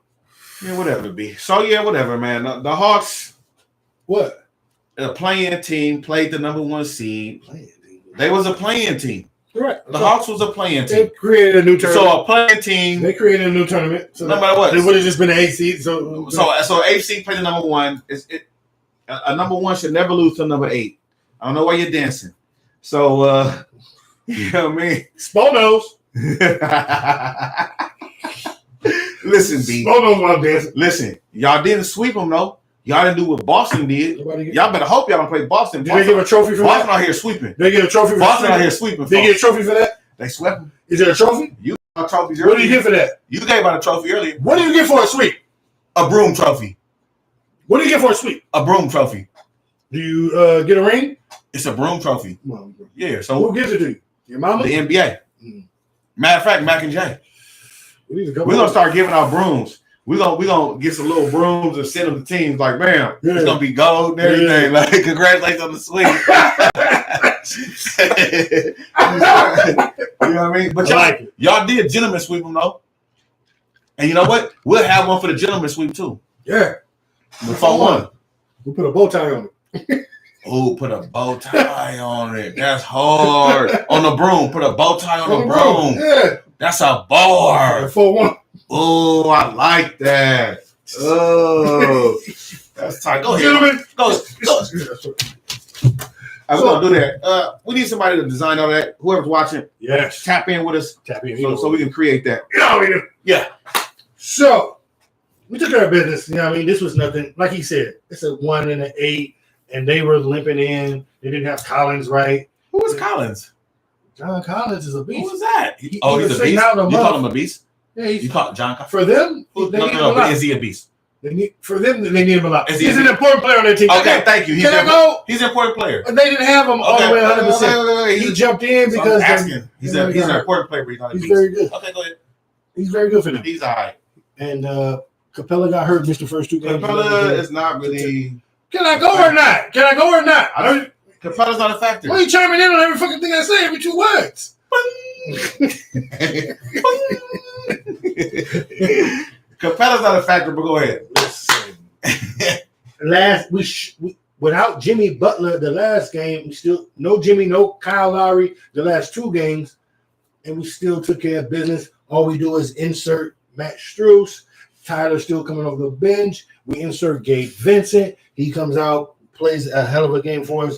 Yeah, whatever it be. So yeah, whatever, man. The Hawks, What? a playing team, played the number 1 seed. They was a playing team. Right. The Hawks was a playing They team. created a new tournament. So a playing team. They created a new tournament. So No matter what. It would have just been an 8 seed. So AFC played the number 1. A number 1 should never lose to number 8. I don't know why you're dancing. So you know what I mean? Sponos. Listen, B. Sponos while dancing. Listen, y'all didn't sweep them though. Y'all didn't do what Boston did. Y'all better hope y'all don't play Boston. Did they give a trophy for Boston that? out here sweeping. They get a trophy for Boston that? out here sweeping. They get a trophy for that? They swept them. Is there a trophy? You got trophies earlier. What do you get for that? You gave out a trophy earlier. What do you get for a sweep? A broom trophy. What do you get for a sweep? A broom trophy. Do you get a ring? It's a broom trophy. Well, Yeah. So who gives it to you? Your mama? the NBA. Matter of fact, Mac and Jay. We're gonna start giving out brooms. We're gonna get some little brooms and send them to teams like, bam, it's gonna be gold and everything. Like, congratulations on the sweep. You know what I mean? But y'all did gentlemen sweep them though. And you know what? We'll have one for the gentleman sweep too. Yeah. Before one. We'll put a bow tie on it. Oh, put a bow tie on it. That's hard. On the broom. Put a bow tie on the broom. Yeah. That's a bar. 4-1. Oh, I like that. Oh, that's tight. Go ahead. Gentlemen. Go. We're gonna do that. We need somebody to design all that. Whoever's watching, Yes. tap in with us. Tap in. So we can create that. You know we do. Yeah. So we took care of business. You know what I mean? This was nothing. Like he said, it's a 1 and an 8, and they were limping in. They didn't have Collins right. Who was Collins? John Collins is a beast. Who was that? He He's was a sitting beast. out of the You month. call him a beast? Yeah, You call John Collins? for them, No, they need him a but lot. is he a beast? They need him a lot. Is he He's a an important player on their team. Okay, thank you. He's Can I go? He's an important player. They didn't have him all the way 100%. Wait. He jumped in because I'm asking. He's an important player, but he's not a he's beast. very good. Okay, go ahead. He's very good for them. He's all right. And Capella got hurt, missed the first 2 games. Capella is not really. Can I go or not? Capella's not a factor. Why are you chiming in on every fucking thing I say every 2 words? Capella's not a factor, but go ahead. Without Jimmy Butler, the last game, we still no Jimmy, no Kyle Lowry, the last 2 games, and we still took care of business. All we do is insert Matt Strus. Tyler's still coming off the bench. We insert Gabe Vincent. He comes out, plays a hell of a game for us.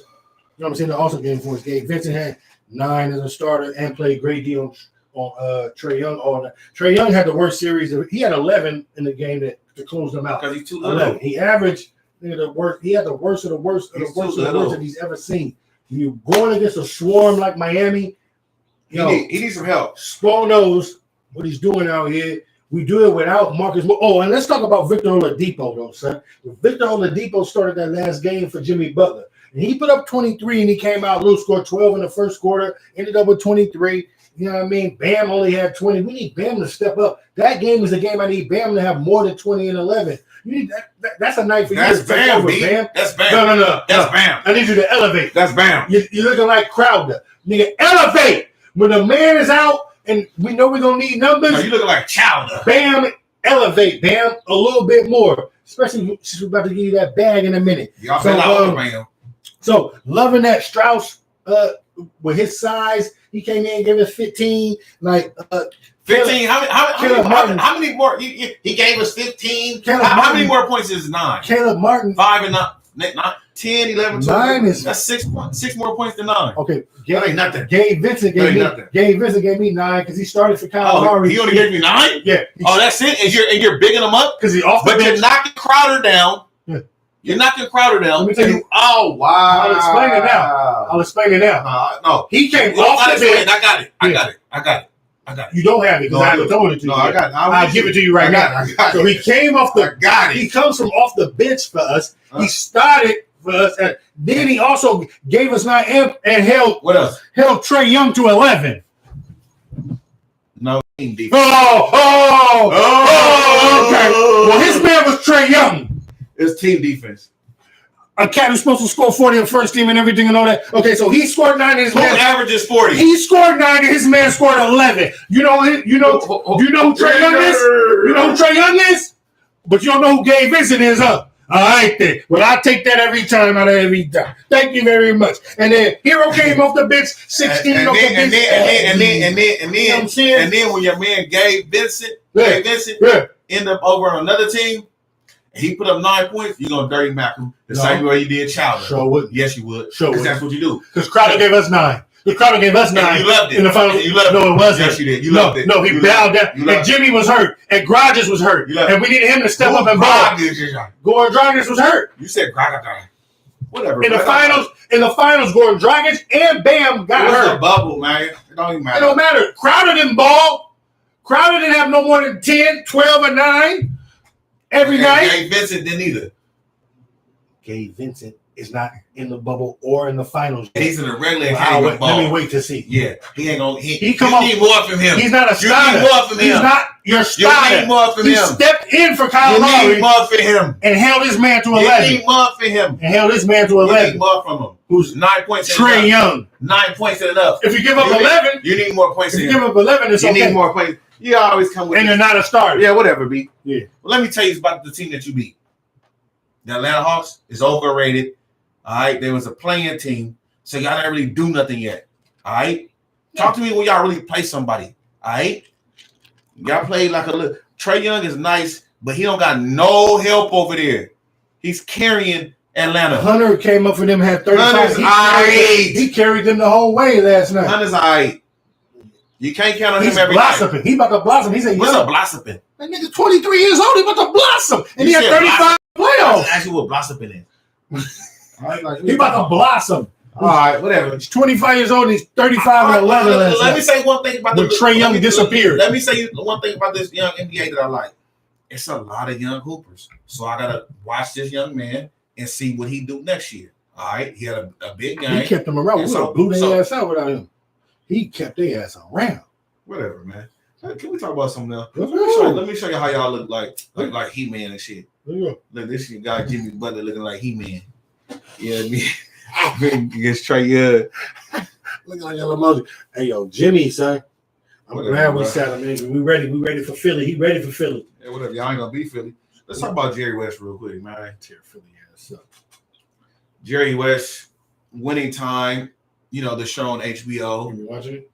You know what I'm saying? An awesome game for us. Gabe Vincent had 9 as a starter and played a great deal on Trae Young all night. Trae Young had the worst series. He had 11 in the game to close them out. Because he's too little. 11. He averaged the worst. He had the worst of the worst of the worst of the worst that he's ever seen. You're going against a swarm like Miami. He needs some help. Spo knows what he's doing out here. We do it without Marcus. Oh, and let's talk about Victor Oladipo, though, son. Victor Oladipo started that last game for Jimmy Butler. And he put up 23, and he came out loose, scored 12 in the first quarter, ended up with 23. You know what I mean? Bam only had 20. We need Bam to step up. That game is a game I need Bam to have more than 20 and 11. You need that's a night for you to take over, Bam. That's Bam. No. That's Bam. I need you to elevate. That's Bam. You're looking like Crowder. Nigga, elevate. When the man is out and we know we're going to need numbers. No, you looking like Chowder. Bam, elevate, Bam, a little bit more. Especially since we're about to give you that bag in a minute. Y'all been out, Bam. So, loving that Strauss with his size. He came in and gave us 15. 15? How many more? He gave us 15. How many more points is 9? Caleb Martin. 5 and 9, 10, 11, 12. 9 is that's 6 more points than 9. Okay. That ain't nothing. Gabe Vincent gave me 9 because he started for Kyle Lowry. He only gave you 9? Yeah. That's it? And you're bigging him up? Because he's off the bench. But you're knocking Crowder down. Yeah. You're knocking Crowder down. Let me tell you. Oh, wow. I'll explain it now. No. He came off the bench. I got it. You don't have it because I haven't told it to you. I got it. I'll give it to you right now. So he came off the. He comes from off the bench for us. He started for us. And then he also gave us 9 and held. What else? Held Trae Young to 11. No team defense. Okay. Well, his man was Trae Young. It's team defense. A cat who's supposed to score 40 on first team and everything and all that. Okay, so he scored 9 and his man averages 40. He scored 9 and his man scored 11. You know who Trae Young is? You know who Trae Young is? But you don't know who Gabe Vincent is, huh? All right then. Well, I take that every time out of every time. Thank you very much. And then Hero came off the bench, 16 off the bench. And then when your man Gabe Vincent end up over on another team, and he put up 9 points, you're gonna dirty Mac him the same way you did Chowder. Sure would. Yes, you would. Sure would. That's what you do. Because Crowder gave us 9. The Crowder gave us 9. You loved it. In the final. You loved it. No, it wasn't. Yes, you did. You loved it. No, he bowed down. And Jimmy was hurt. And Grodges was hurt. And we needed him to step up and ball. Gordon Dragic was hurt. You said Grodges. Whatever. In the finals, Gordon Dragic and Bam got hurt. It was a bubble, man. It don't even matter. It don't matter. Crowder didn't ball. Crowder didn't have no more than 10, 12, or 9 every night. Gabe Vincent didn't either. Gabe Vincent is not in the bubble or in the finals. He's in the regular. Let me wait to see. Yeah, he ain't gonna. He come on. You need more from him. He's not a starter. You need more from him. He's not your starter. You need more from him. He stepped in for Kyle Lowry. You need more for him. And held his man to 11. You need more for him. And held his man to 11. You need more from him. Who's 9 points? Trae Young. 9 points is enough. If you give up 11, you need more points. If you give up 11, it's okay. You need more points. You always come with. And you're not a starter. Yeah, whatever, B. Yeah. Well, let me tell you about the team that you beat. The Atlanta Hawks is overrated. All right, there was a playing team, so y'all didn't really do nothing yet. All right, talk to me when y'all really play somebody. All right, y'all played like a little. Trae Young is nice, but he don't got no help over there. He's carrying Atlanta. Hunter came up for them, had 35. Hunter's he carried them the whole way last night. Hunter's all right. You can't count on him every blossoming. night. He about to blossom. He's a What's a blossoming? That nigga 23 years old. He about to blossom, and he had 35 playoffs. That's actually what blossoming is. He about to blossom. All right, whatever. He's 25 years old and he's 35 and 11. Let me say one thing about when Trae Young disappeared. Let me say one thing about this young NBA that I like. It's a lot of young hoopers. So I gotta watch this young man and see what he do next year. All right. He had a big game. He kept them around. We blew their ass out without him. He kept their ass around. Whatever, man. Hey, can we talk about something else? Let's Let me show you how y'all look like He-Man and shit. go. Look, this guy Jimmy Butler looking like He-Man. Yeah, me against Trey Young. Look like your emoji. Hey, yo, Jimmy, son. I'm Whatever, glad we bro. sat him in. We ready for Philly. He ready for Philly. Yeah, whatever. Y'all ain't gonna be Philly. Let's talk about Jerry West real quick, man. Tear Philly ass up. Jerry West, Winning Time. You know the show on HBO. You watching it?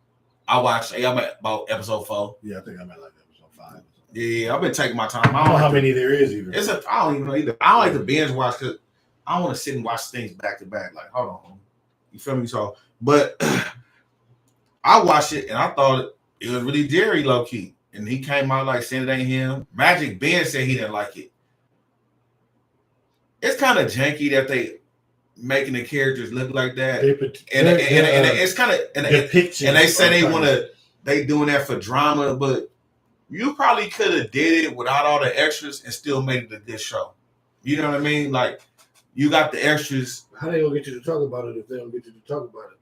I watched. I'm at about episode 4. Yeah, I think I'm at like episode 5. Yeah, I've been taking my time. I don't know how many there is even. I don't even know either. I don't like to binge watch because I don't want to sit and watch things back to back. Like, hold on, you feel me? So, but I watched it and I thought it was really Jerry low key, and he came out like saying it ain't him. Magic Ben said he didn't like it. It's kind of janky that they making the characters look like that, and it's kind of and they say they doing that for drama, but you probably could have did it without all the extras and still made it a good show. You know what I mean? Like you got the extras. How they gonna get you to talk about it if they don't get you to talk about it?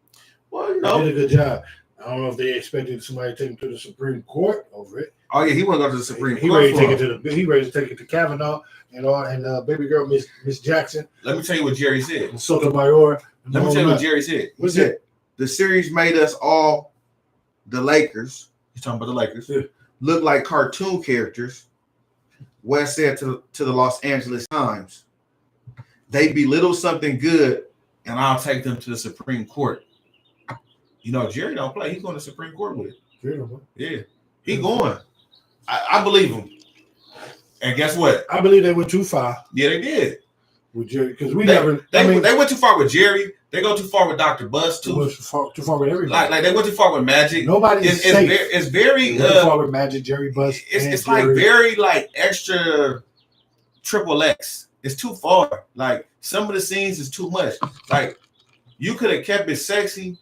Well, you They know, did a good job. I don't know if they expected somebody to take him to the Supreme Court over it. oh yeah, he want to go to the Supreme He Court. ready to take it he ready to take it to Kavanaugh and baby girl Miss Jackson Let me tell you what Jerry said. and Sotomayor. Let me tell you what Jerry said. He What's said the series made us all, the Lakers. He's talking about the Lakers. Yeah. Look like cartoon characters. West said to the Los Angeles Times, they belittle something good, and I'll take them to the Supreme Court. You know, Jerry don't play. He's going to the Supreme Court with it. Yeah, he going. I believe him. And guess what? I believe they went too far Yeah, they did. with Jerry because They went too far with Jerry. They go too far with Dr. Buzz too. too far with everybody. Like they went too far with Magic. Nobody's safe. It's very They went too far with Magic, Jerry Buss. it's like very like extra XXX. It's too far. Like some of the scenes is too much. Like you could have kept it sexy.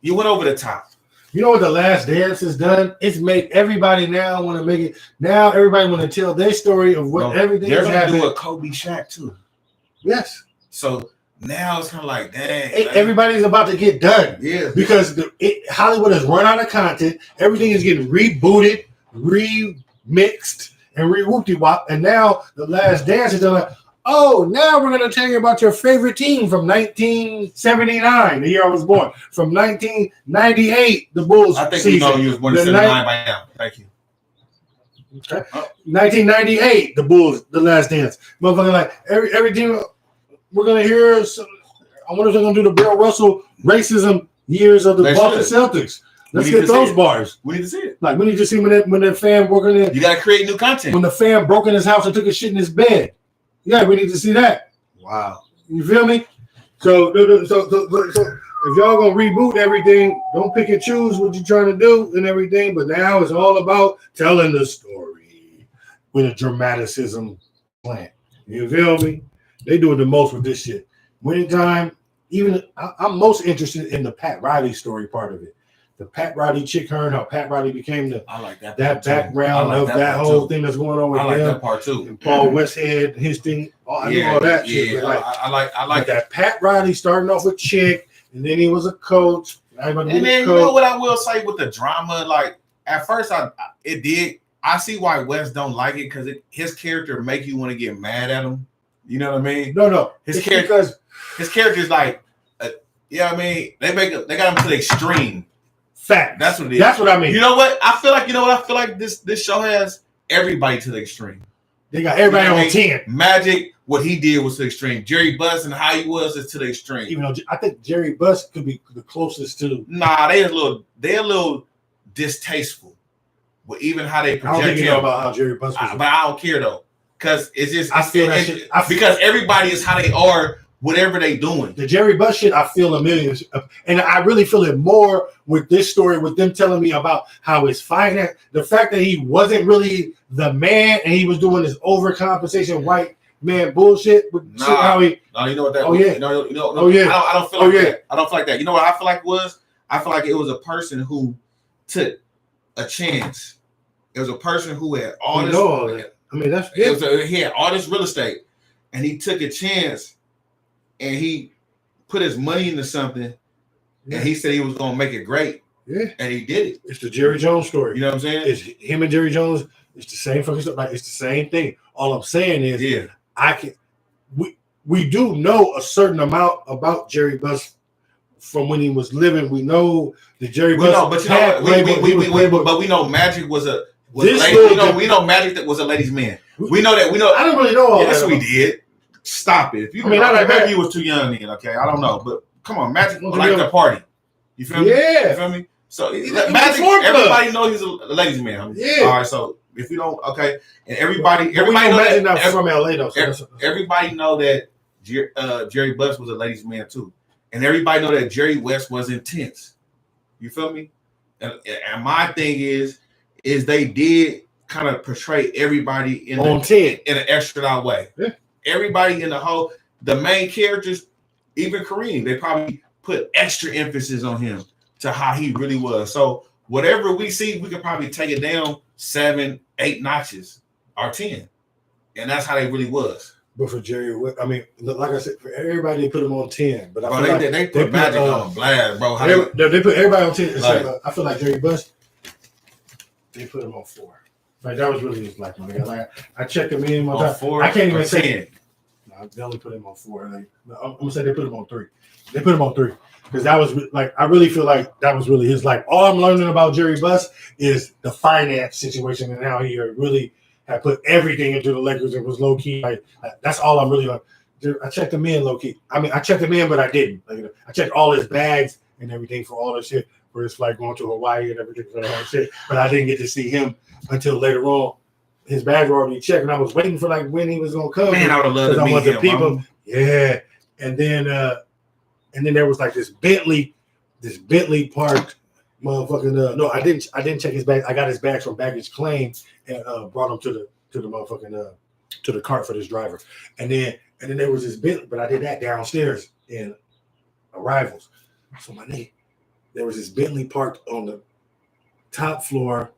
You went over the top. You know what The Last Dance has done? It's made everybody now want to make it. Now everybody want to tell their story of what everything they're is gonna happening. do a Kobe Shaq too. Yes. So now it's kind of like, dang. Everybody's about to get done. Yeah. Because Hollywood has run out of content. Everything is getting rebooted, remixed, and re-whoopty-wop. And now The Last Dance is like, oh, now we're going to tell you about your favorite team from 1979, the year I was born. From 1998, the Bulls I think season. we know you was born in 79 by now. Thank you. Okay. 1998, the Bulls, The Last Dance. Motherfucker, like everything we're gonna hear. I wonder if they're gonna do the Bill Russell racism years of the Boston Celtics. Let's get those bars. We need to see it. Like we need to see when the fan broke in. You gotta create new content. When the fan broke in his house and took a shit in his bed. Yeah, we need to see that. Wow. You feel me? So if y'all gonna reboot everything, don't pick and choose what you're trying to do and everything. But now it's all about telling the story with a dramaticism plan. You feel me? They doing the most with this shit. Winning Time. Even I'm most interested in the Pat Riley story part of it. The Pat Riley chick, her and how Pat Riley became I like that background of that whole thing that's going on with I like him. that part too. And Paul Westhead, his thing. I knew all that shit. Yeah, But I like that Pat Riley starting off with chick, and then he was a coach. And then you know what I will say with the drama, like at first it did. I see why Wes don't like it because his character make you want to get mad at him. You know what I mean? No. His character is like, yeah, I mean they got him to the extreme. Fact. That's what it is. That's what I mean. You know what? I feel like this show has everybody to the extreme. They got everybody on 10. Magic, what he did was to the extreme. Jerry Buss and how he was is to the extreme. Even though I think Jerry Buss could be the closest to. Nah, they're a little distasteful. But even how they project I don't think you know about how Jerry Buss was. But I don't care though, because it's just I feel that shit. Because everybody is how they are. Whatever they doing. The Jerry Buss shit, I feel a million. And I really feel it more with this story, with them telling me about how his finance, the fact that he wasn't really the man and he was doing this overcompensation white man bullshit. With shit, how he, no, you know what that was? Yeah. Oh, yeah. I don't feel like that. I don't feel like that. You know what I feel like it was? I feel like it was a person who took a chance. It was a person who had all this. I mean, that's he had all this real estate and he took a chance. And he put his money into something, and he said he was going to make it great. Yeah. And he did it. It's the Jerry Jones story. You know what I'm saying? It's him and Jerry Jones. It's the same fucking stuff. Like, it's the same thing. All I'm saying is, we do know a certain amount about Jerry Buss from when he was living. We know that Jerry Buss. But you know, but we know Magic was a lady. We know Magic that was a ladies' man. We know that. I don't really know all that. Yes, we did. Stop it. If you, maybe you was too young then. Okay, I don't know, but come on, Magic liked the party. You feel me? Yeah. You feel me? So Magic, everybody knows he's a ladies' man. Yeah. All right. So if you don't, okay, and everybody know Magic not from LA though. So everybody know that Jerry Buss was a ladies' man too, and everybody know that Jerry West was intense. You feel me? And my thing is they did kind of portray everybody in an extra out way. Yeah. Everybody in the main characters, even Kareem, they probably put extra emphasis on him to how he really was. So whatever we see, we could probably take it down 7, 8 notches or 10, and that's how they really was. But for Jerry, I mean, like I said, for everybody they put him on 10. But they put Magic on blast, bro. They put everybody on 10. I feel like Jerry Buss, they put him on 4. Like that was really his black money. Like I checked him in one time. 4, I can't even 10. say. No, they only put him on 4. Like, I'm gonna say they put him on 3. They put him on 3 because that was like I really feel like that was really his life. All I'm learning about Jerry Buss is the finance situation and how he really had put everything into the Lakers and was low key. Like that's all I'm really like. I checked him in low key. I mean, I checked him in, but I didn't. Like, I checked all his bags and everything for all that shit for his flight going to Hawaii and everything for that shit. But I didn't get to see him until later on. His bags were already checked, and I was waiting for like when he was gonna come. Man, I would have loved to meet him. People, yeah. And then there was like this Bentley parked motherfucking. No, I didn't check his bag. I got his bags from baggage claim and brought him to the motherfucking to the cart for this driver. And then there was this Bentley, but I did that downstairs in arrivals. So my nigga, there was this Bentley parked on the top floor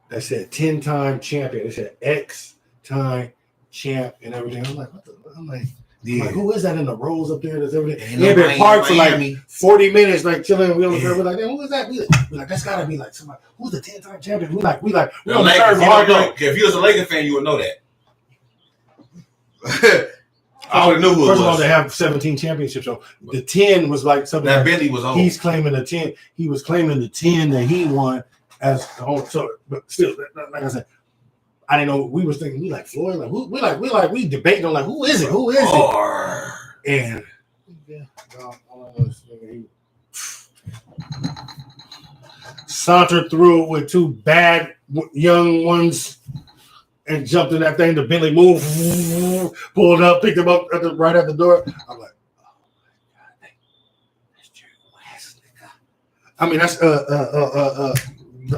that said 10-time champion. It said X-time champ and everything. I'm like, what the? I'm like, who is that in the rows up there? That's everything. They've been parked for like 40 minutes, like chilling. We on the curb. We're like, who is that? We're like, that's gotta be like somebody. Who's the 10-time champion? We on the curb. If you was a Lakers fan, you would know that. I would have knew who it was. First of all, they have 17 championships. So the 10 was like something that Bentley was on. He's claiming the 10. He was claiming the 10 that he won as the whole. So, but still, like I said, I didn't know. We was thinking we like Floyd. Like who? We debating on like who is it? Who is it? And sauntered through with 2 bad young ones. And jumped in that thing. The Bentley moved, pulled up, picked him up right at the door. I'm like, oh my God, that's Jerry West. I mean, that's the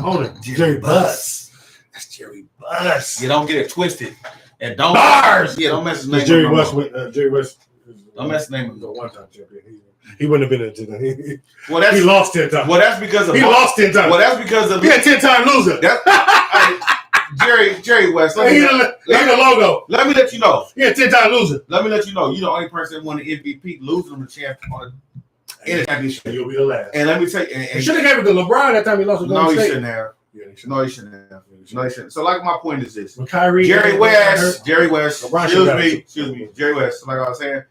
owner, Jerry Buss. That's Jerry Buss. You don't get it twisted, and don't don't mess his name. Jerry West. Jerry West. Don't mess his name. The 1-time champion. He wouldn't have been into that. He lost 10 times. Well, that's because of he lost 10 times. Well, that's because of he had 10-time loser. Jerry West. He the logo. Let me let you know. Yeah, 10-time loser. Let me let you know. You're the only person that won the MVP, losing the champion in the championship. And you'll be the last. And let me tell you, and should have gave it to LeBron that time he lost. No, he shouldn't have. No, he shouldn't have. No, he shouldn't. So, like, my point is this: Kyrie, Jerry West. Jerry West. Excuse me. Jerry West. Like I was saying,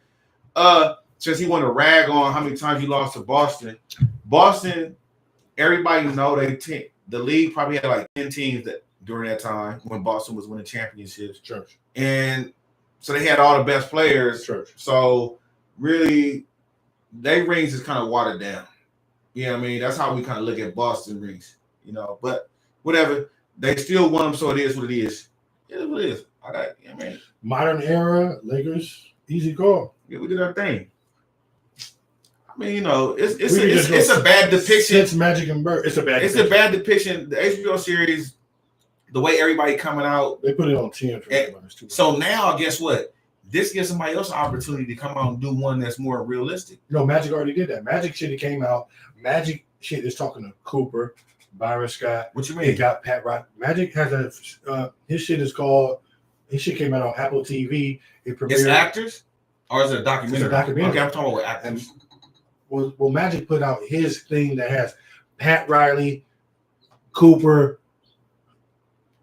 since he wanted to rag on how many times he lost to Boston, everybody know the league probably had like 10 teams that. During that time when Boston was winning championships. Church. And so they had all the best players. Church. So really, their rings is kind of watered down. You know what I mean? That's how we kind of look at Boston rings, you know. But whatever. They still won them, so it is what it is. It is what it is. I got, you know what I mean? Modern era, Lakers, easy call. Yeah, we did our thing. I mean, you know, it's a bad depiction. Since Magic and Bird, it's a bad depiction. The HBO series, the way everybody coming out, they put it on 10 for everybody. So now, guess what? This gives somebody else an opportunity to come out and do one that's more realistic. No, Magic already did that. Magic shit came out. Magic shit is talking to Cooper, Byron Scott. What you mean? He got Pat Rock. Magic has his shit is called. His shit came out on Apple TV. It's actors, or is it a documentary? It's a documentary. Okay, I'm talking about actors. Well, Magic put out his thing that has Pat Riley, Cooper,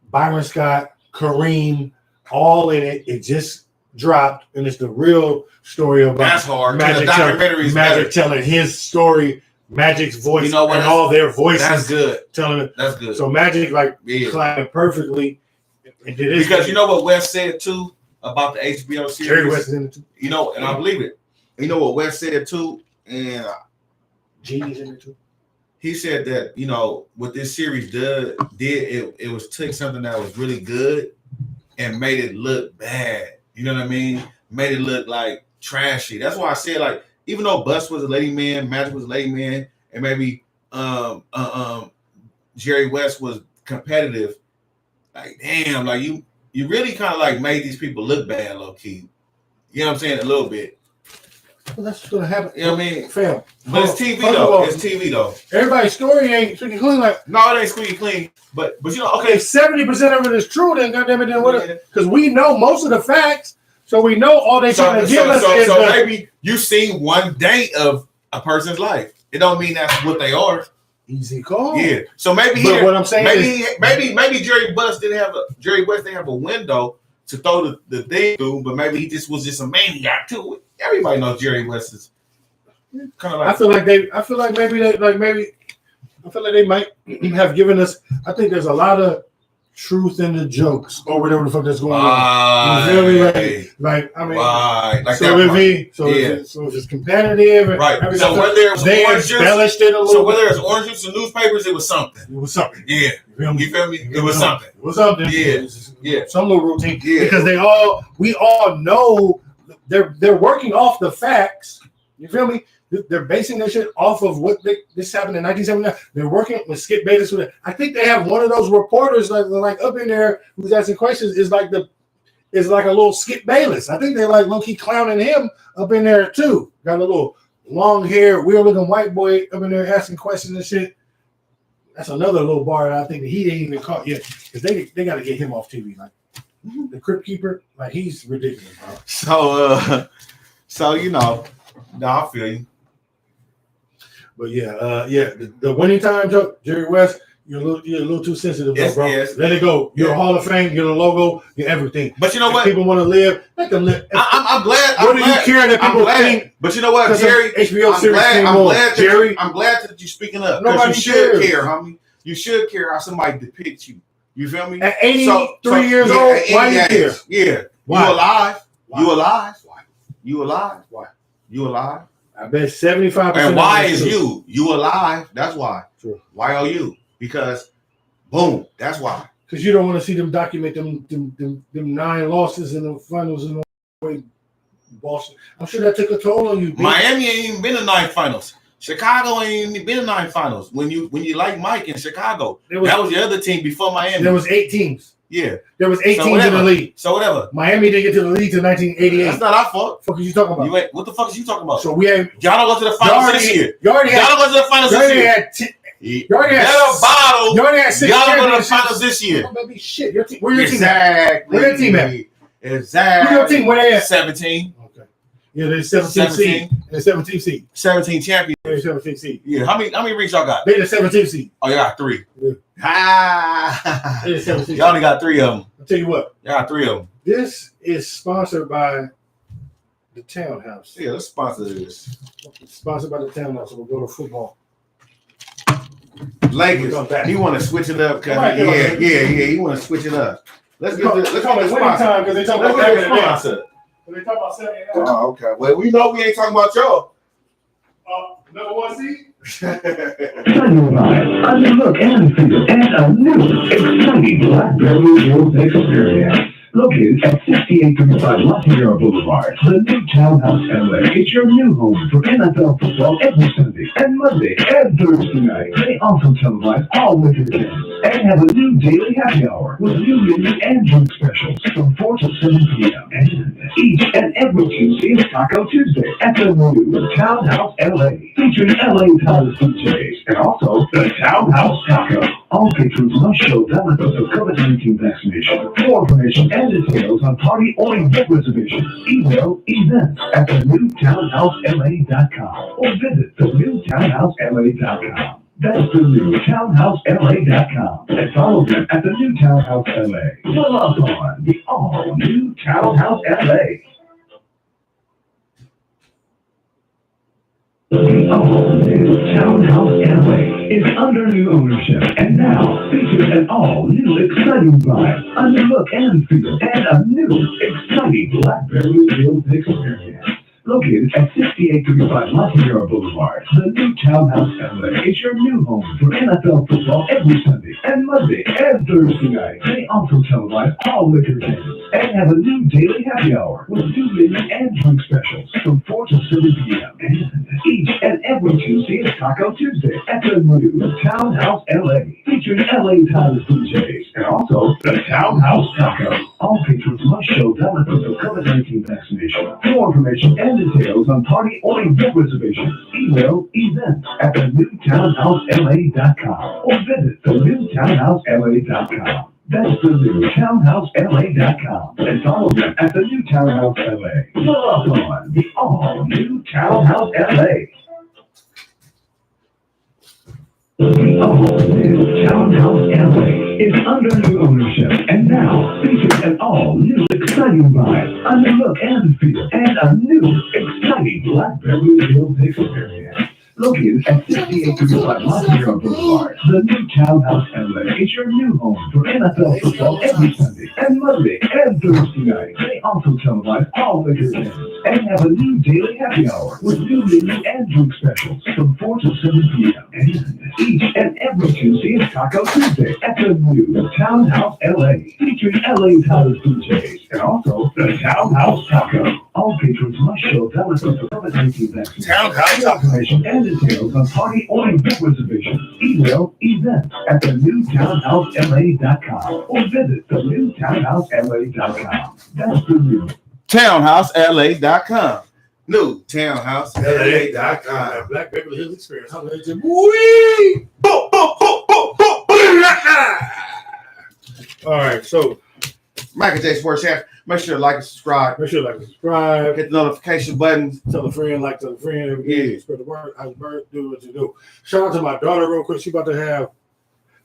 Byron Scott, Kareem, all in it. It just dropped, and it's the real story about That's hard. Magic telling his story, Magic's voice, and all their voices. That's good. Telling it. That's good. So Magic climbed perfectly. And did because you know what Wes said too about the HBO series. Jerry West is in it too. You know, and I believe it. You know what Wes said too, and Genie's in it too. He said that, you know, what this series did it was took something that was really good and made it look bad. You know what I mean? Made it look like trashy. That's why I said, like, even though Bus was a lady man, Magic was a lady man, and maybe Jerry West was competitive, like, damn, like you really kind of like made these people look bad, low key. You know what I'm saying? A little bit. Well, that's what's gonna happen. You know what I mean? Fam. But it's TV though. It's TV though. Everybody's story ain't squeaky clean. Like, no, it ain't squeaky clean. But you know, okay, if 70% of it is true, then goddamn it, then what? Because we know most of the facts, so we know all they trying to give us. So maybe you seen one day of a person's life. It don't mean that's what they are. Easy call. Yeah. So maybe what I'm saying is maybe Jerry West didn't have a window to throw the thing through, but maybe he just was just a maniac to it. Everybody knows Jerry West is kind of like. I feel like they might have given us. I think there's a lot of truth in the jokes or whatever the fuck that's going on. Really, like I mean, like so if it's competitive, and right? So whether it was orange juice, orange juice and newspapers, it was something. It was something. Yeah, you feel me? It was something. It was something. Yeah. Some little routine. Yeah, because we all know they're working off the facts. You feel me? They're basing their shit off of this happened in 1979. They're working with Skip Bayless with it. I think they have one of those reporters like up in there who's asking questions is like a little Skip Bayless. I think they're like low key clowning him up in there too. Got a little long hair, weird looking white boy up in there asking questions and shit. That's another little bar that I think that he ain't even caught yet because they got to get him off TV. Like the Crypt Keeper, like he's ridiculous, bro. So you know, no, I feel you. But the winning time joke, Jerry West, you're a little too sensitive, bro. Yes. Let it go. You're a Hall of Fame. You're the logo. You're everything. But you know what? If people want to live. Let them live. I'm glad. What do you care that people think? But you know what, Jerry? HBO series came on. Jerry, I'm glad that you're speaking up. Nobody you should care, homie. You should care how somebody depicts you. You feel me? At 83 years old, why do you care? Yeah. Why? You alive? Why? You alive? Why? You alive? Why? You alive? I bet 75%. And why is you alive? That's why. True. Why are you? Because, boom. That's why. Because you don't want to see them document them 9 losses in the finals in the way Boston. I'm sure that took a toll on you. Bitch. Miami ain't even been in 9 finals. Chicago ain't even been in 9 finals. When you like Mike in Chicago, that was the other team before Miami. There was 8 teams. Yeah. There was 8 teams in the league. So whatever. Miami didn't get to the league till 1988. That's not our fault. What are you talking about? What the fuck is you talking about? So we ain't. Y'all don't go to the finals this year. Y'all don't go to the finals this year. You already had 6 Y'all don't go to the finals this year. Oh, baby, shit. Your team, where your team at? Where your team at? Exactly. Where your team? Where they at? 17. Okay. Yeah, they're 17 seed. They're 17 seed. 17 champions. They're 17 seed. Yeah. How many rings y'all got? They're the 17 seed. Oh, you got 3. Yeah. They're 17. Y'all only got 3 of them. I'll tell you what. Y'all got 3 of them. This is sponsored by the Townhouse. Yeah, let's sponsor this. It's sponsored by the Townhouse. So we'll go to football. Lakers. He want to switch it up. He want to switch it up. Let's get this. Let's call it winning time because they talk about back in the day. They talk about 79. Oh, okay. Well, we know we ain't talking about y'all. Number 1 seed. Sunrise, underlook and feel, and a new exciting Blackberry Hills experience. Located at 6835 La Sierra Boulevard, the new Townhouse LA is your new home for NFL football every Sunday and Monday and Thursday night. They also televise all winter games and have a new daily happy hour with new menu and drink specials from 4 to 7 p.m. And each and every Tuesday is Taco Tuesday at the new Townhouse LA, featuring LA's hottest DJs and also the Townhouse Taco. All patrons must show valid proof of COVID-19 vaccination. For information and details on party or event reservations, email events@thenewtownhousela.com or visit thenewtownhousela.com. That's the new TownhouseLA.com. And follow them at the new Townhouse LA. Follow us on the all-new Townhouse LA. The all-new Townhouse LA is under new ownership and now features an all-new exciting vibe, a new look and feel, and a new exciting Blackberry Field experience. Located at 6835 La Sierra Boulevard, the new Townhouse LA is your new home for NFL football every Sunday and Monday and Thursday night. They also televise all liquor games and have a new daily happy hour with new menu and drink specials from 4 to 7 p.m. And each and every Tuesday is Taco Tuesday at the new Townhouse LA, featuring LA Times DJs and also the Townhouse Taco. All patrons must show valid proof of COVID-19 vaccination. For more information and details on party or event reservations, email events@thenewtownhousela.com or visit thenewtownhousela.com. That's the new TownhouseLA.com and follow them at the new Townhouse LA. Follow us on the all-new Townhouse LA. The all-new Townhouse LA is under new ownership and now features an all-new exciting vibe, a new look and feel, and a new exciting Blackberry Field experience. Located at 6835 La Sierra Boulevard, the new Townhouse LA is your new home for NFL football every Sunday and Monday and Thursday night. They also televise all liquor games and have a new daily happy hour with new menu and drink specials from 4 to 7 p.m. And each and every Tuesday is Taco Tuesday at the new Townhouse LA, featuring LA Times DJs and also the Townhouse Taco. All patrons must show valid proof of COVID-19 vaccination. Townhouse Information and details on party or event reservations. Email events@thenewtownhousela.com or visit thenewtownhousela.com. That's the new TownhouseLA.com. New TownhouseLA.com. Black Beverly Hills experience. How they just wee. All right, so Michael J. Sports Chef. Make sure to like and subscribe. make sure you like and subscribe. Hit the notification button. Tell a friend, tell a friend. Every day. Yeah. Spread the word. How's the bird? Do what you do. Shout out to my daughter real quick. She about to have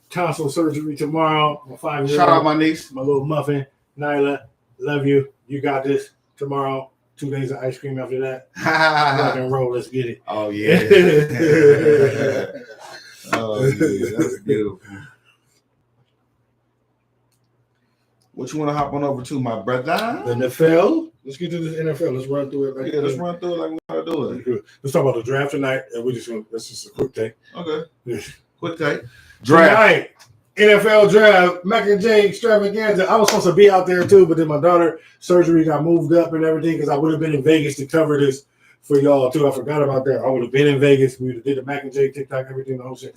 tonsil surgery tomorrow. My 5-year-old. Shout out my niece. My little muffin. Nyla, love you. You got this. Tomorrow, 2 days of ice cream after that. Rock and roll. Let's get it. Oh, yeah. Oh, yeah. That's beautiful. What you want to hop on over to, my brother? The NFL. Let's get to this NFL. Let's run through it. Yeah, let's run through it like we want to do it. Let's talk about the draft tonight, and that's just a quick thing. Okay. Quick take. Draft. Tonight, NFL draft, Mac and J extravaganza. I was supposed to be out there too, but then my daughter surgery got moved up and everything because I would have been in Vegas to cover this for y'all too. I forgot about that. I would have been in Vegas. We would have did the Mac and J TikTok, everything, the whole shit.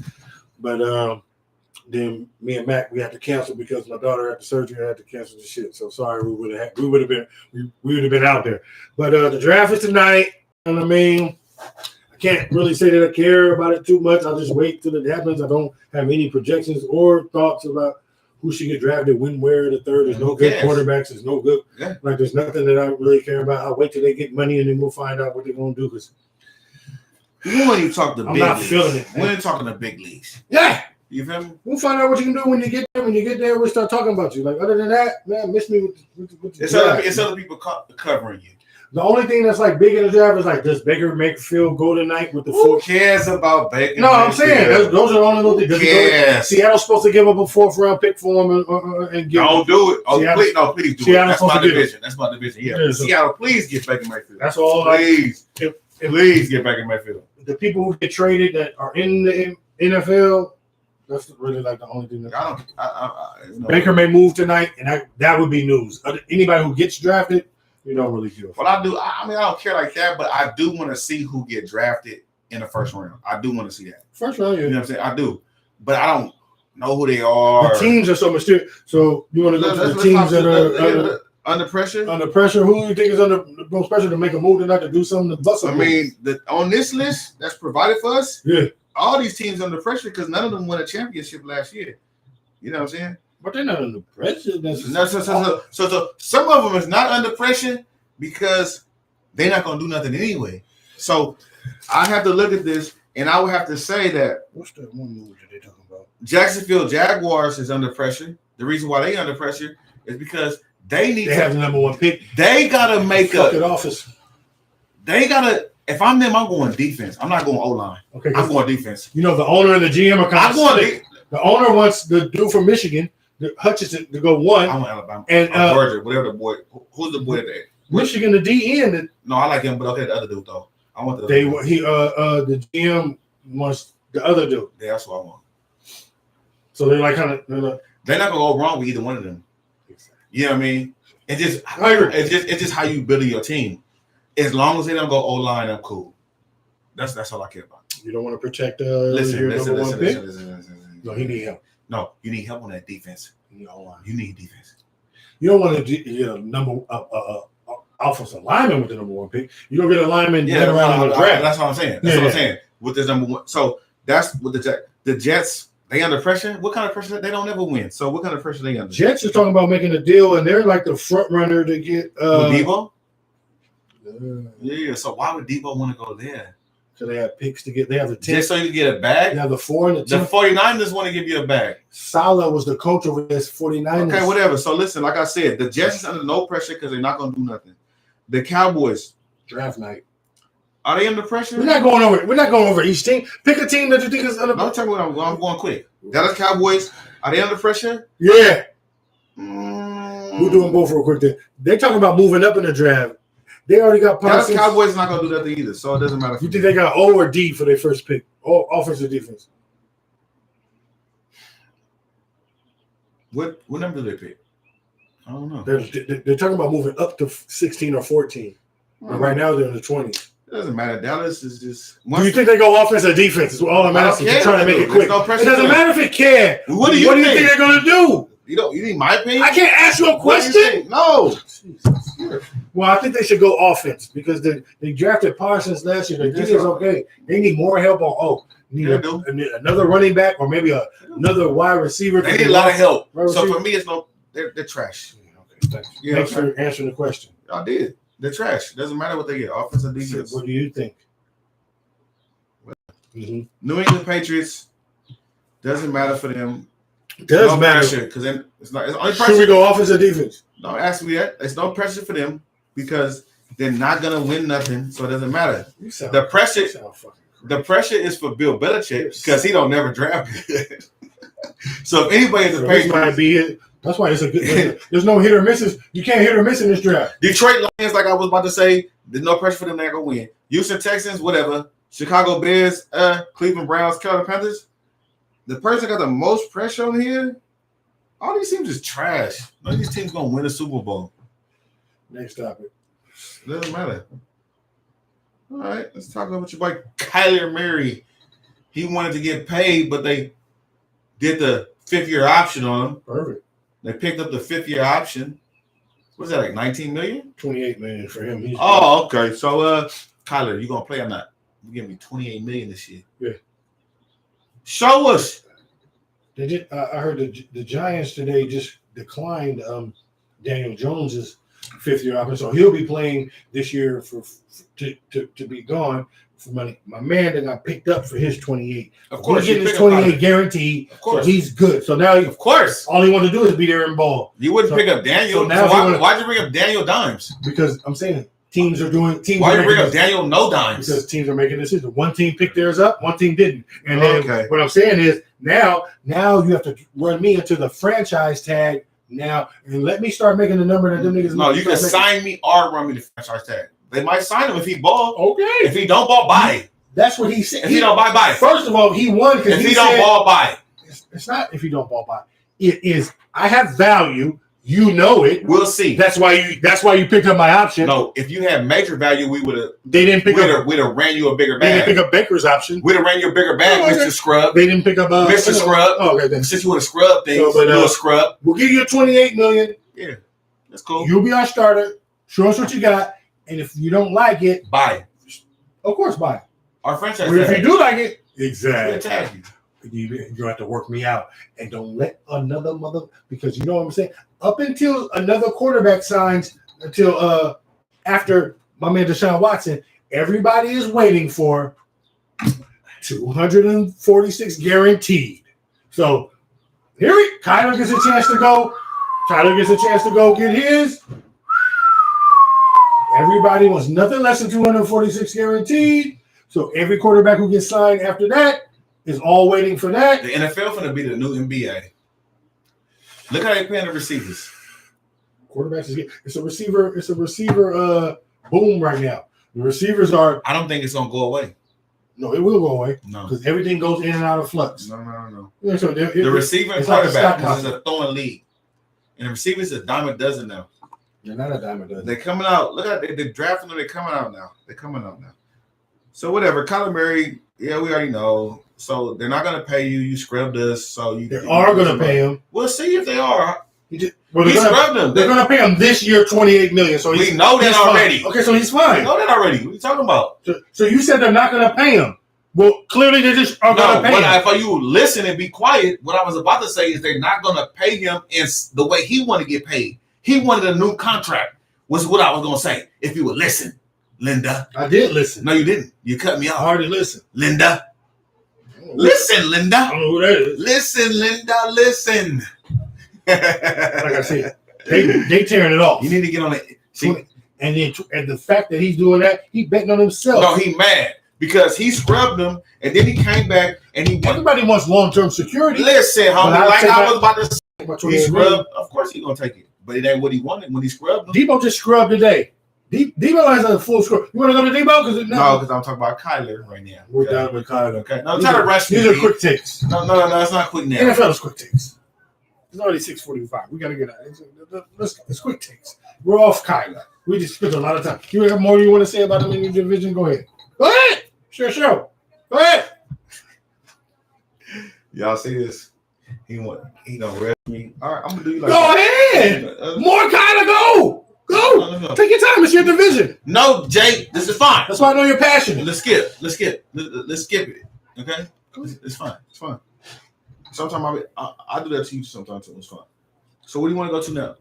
But then me and Mac, we had to cancel because my daughter had the surgery. I had to cancel the shit. So sorry, we would have been out there. But the draft is tonight. You know what I mean? I can't really say that I care about it too much. I'll just wait till it happens. I don't have any projections or thoughts about who should get drafted, when, where, the third. There's no good quarterbacks. There's no good. Yeah. Like, there's nothing that I really care about. I'll wait till they get money and then we'll find out what they're going to do. Because We want you to talk to I'm big not leagues. feeling it. We ain't talking to big leagues. Yeah. You feel me? We'll find out what you can do when you get there. When you get there, we'll start talking about you. Like, other than that, man, miss me with the It's draft. other people covering you. The only thing that's like big in the draft is like, does Baker Mayfield go tonight with the Who fourth? cares about Baker? No, I'm saying those are the only little things. Does he go- Yes. Seattle's supposed to give up a 4th round pick for him and give. Don't do it. Oh, Seattle- please do Seattle's it. That's my supposed to do it. division. That's my division. Yeah. Yeah, so- Seattle, please get Baker Mayfield. That's all. Like, Please. if Please get Baker Mayfield. the people who get traded that are in the NFL, that's really like the only thing. That Baker may move tonight, and that would be news. Anybody who gets drafted, you don't really feel. Well, I do. I mean, I don't care like that, but I do want to see who get drafted in the first round. I do want to see that. First round, You yeah. know what I'm saying? I do, but I don't know who they are. The teams are so mysterious. So you want to go to the teams that are under pressure. under pressure? Who do you think is under the most pressure to make a move tonight to do something to bust? I mean, on this list that's provided for us, yeah. all these teams under pressure because none of them won a championship last year. You know what I'm saying? But they're not under pressure. No, so some of them is not under pressure because they're not gonna do nothing anyway. So I have to look at this And I would have to say that what's that one movie that they talking about? Jacksonville Jaguars is under pressure. The reason why they under pressure is because they have the number one pick. They gotta make office. They gotta. If I'm them, I'm going defense. I'm not going O-line. Okay, I'm going defense. You know, the owner and the GM are kind of slick. The owner wants the dude from Michigan, Hutchinson, to go one. I want Alabama. And Georgia, whatever the boy. Who's the boy there? Michigan, the DN. No, I like him, but okay, the other dude though. I want the the GM wants the other dude. Yeah, that's what I want. So they're like they're not gonna go wrong with either one of them. You know what I mean? It's just how you build your team. As long as they don't go O-line, I'm cool. That's all I care about. You don't want to protect listen. No, he need help. No, you need help on that defense. You need O-line. You need defense. You don't want to number offensive lineman with the number one pick. You don't get a lineman around in the draft. That's what I'm saying. That's what I'm saying. With this number one. So that's what the Jets, they under pressure. What kind of pressure? They don't ever win. So what kind of pressure they under? Jets are talking about making a deal, and they're like the front runner to get Debo? Yeah, so why would Debo want to go there? So they have picks to get. They have the 10. Just so you can get a bag? They have the 4 and the 10. The 49ers want to give you a bag. Salah was the coach over this 49ers. Okay, whatever. So listen, like I said, the Jets is under no pressure because they're not going to do nothing. The Cowboys. Draft night. Are they under pressure? We're not going over each team. Pick a team that you think is under pressure. Don't tell me I'm going quick. Dallas Cowboys, are they under pressure? Yeah. We're doing both real quick. They're talking about moving up in the draft. They already got Dallas Cowboys is not going to do nothing either, so it doesn't matter. You think they got O or D for their first pick? Offense or defense? What number do they pick? I don't know. They're talking about moving up to 16 or 14. But right now they're in the 20s. It doesn't matter. Dallas is just. Do you think they go offense or defense? Is all I'm asking. You're trying to make it quick. No, it doesn't matter if it can. What do you think they're going to do? You need my opinion? I can't ask you a question. No. Well, I think they should go offense because they drafted Parsons last year. Their defense is okay. They need more help on another running back or maybe another wide receiver. They need a lot of help. So for me, it's they're trash. Okay, thanks. Thanks for answering the question. I did. They're trash. Doesn't matter what they get, offense or defense. So what do you think? New England Patriots doesn't matter for them. It does matter because then it's only pressure. Should we go offense or defense? Don't ask me that. It's no pressure for them because they're not gonna win nothing, so it doesn't matter. The pressure is for Bill Belichick because he don't never draft good. So if anybody in the Patriots might be it. That's why it's a good. There's no hit or misses. You can't hit or miss in this draft. Detroit Lions, like I was about to say, there's no pressure for them. They're gonna win. Houston Texans, whatever. Chicago Bears, Cleveland Browns, Carolina Panthers. The person got the most pressure on here. All these teams is trash. None of these teams gonna win a Super Bowl. Next topic. Doesn't matter. All right, let's talk about your boy Kyler Murray. He wanted to get paid, but they did the 5th-year option on him. Perfect. They picked up the 5th-year option. What is that, like $19 million? $28 million for him. Okay. So, Kyler, you gonna play or not? You give me $28 million this year. Yeah. Show us. They did. I heard the Giants today just declined Daniel Jones's 5th-year option, so he'll be playing this year to be gone for money. My man that got picked up for his 28. Of course, he's getting his 28 guaranteed. Of course, so he's good. So now, of course, all he wants to do is be there and ball. You wouldn't pick up Daniel. So why'd you bring up Daniel Dimes? Because I'm saying teams are doing. Why you bring up Daniel no dimes? Because teams are making decisions. One team picked theirs up, one team didn't. And then what I'm saying is now you have to run me into the franchise tag now and let me start making the number that them niggas. No, you can sign me or run me the franchise tag. They might sign him if he ball. Okay. If he don't ball, buy. That's what he said. If he don't buy. First of all, he won because if he don't ball, buy. It's not if he don't ball, buy. It is. I have value. You know it. We'll see. That's why you picked up my option. No, if you had major value, we would have. They didn't pick up. We'd have ran you a bigger bag. They didn't pick up Baker's option. We'd have ran you a bigger bag, Mr. Scrub. They didn't pick up Mr. Scrub. Oh, okay. Then. Since you want to scrub things, you'll scrub. We'll give you $28 million. Yeah, that's cool. You'll be our starter. Show us what you got, and if you don't like it, buy. Of course, buy. Our franchise. But if you do like it, exactly. You have to work me out, and don't let another because you know what I'm saying. Up until another quarterback signs, until after my man Deshaun Watson, everybody is waiting for 246 guaranteed. So Kyler gets a chance to go. Tyler gets a chance to go get his. Everybody wants nothing less than 246 guaranteed. So every quarterback who gets signed after that is all waiting for that. The NFL finna be the new NBA. Look how they paying the receivers. Quarterbacks it's a receiver boom right now. The receivers are. I don't think it's gonna go away. No, it will go away. No, because everything goes in and out of flux. No. Yeah, so The receiver and quarterback is a throwing league, and the receivers a dime a dozen now. They're not a dime a dozen. They're coming out. Look at they're drafting them. They're coming out now. So whatever. Kyler Murray. Yeah, we already know. So they're not gonna pay you. You scrubbed us. So they are gonna pay him. We'll see if they are. He scrubbed them. They're gonna pay him this year $28 million. So we know that already. Fine. Okay, so he's fine. We know that already. What are you talking about? So you said they're not gonna pay him. Well, clearly they just are gonna pay him. If you listen and be quiet, what I was about to say is they're not gonna pay him in the way he wanted to get paid. He wanted a new contract. Was what I was gonna say. If you would listen, Linda. I did listen. No, you didn't. You cut me off. I already listened. Linda. Listen, Linda. I don't know who that is. Listen, Linda. Listen. Like I said, they tearing it off. You need to get on it. See, and the fact that he's doing that, he betting on himself. No, he mad because he scrubbed them, and then he came back and he. Everybody wants long-term security. Listen, homie, like I was about to say, he scrubbed. Of course, he's gonna take it, but it ain't what he wanted when he scrubbed them. Debo just scrubbed today. Debo has a full scrub. You want to go to Debo? No, because I'm talking about Kyler right now. We're done with Kyler. Okay, no, try to rush me. These are quick takes. No, it's not quick now. NFL is quick takes. It's already 6:45. We got to get out. It's quick takes. We're off Kyler. We just spent a lot of time. You have more you want to say about him in your division? Go ahead. Go ahead. Sure. Go ahead. Y'all see this? He gonna rest me. All right, I'm gonna do you like. Go ahead. More Kyler. Go. No. Take your time. It's your division. No, Jay, this is fine. That's why I know you're passionate. Let's skip it. Okay? It's fine. Sometimes I do that to you sometimes too. It's fine. So what do you want to go to now?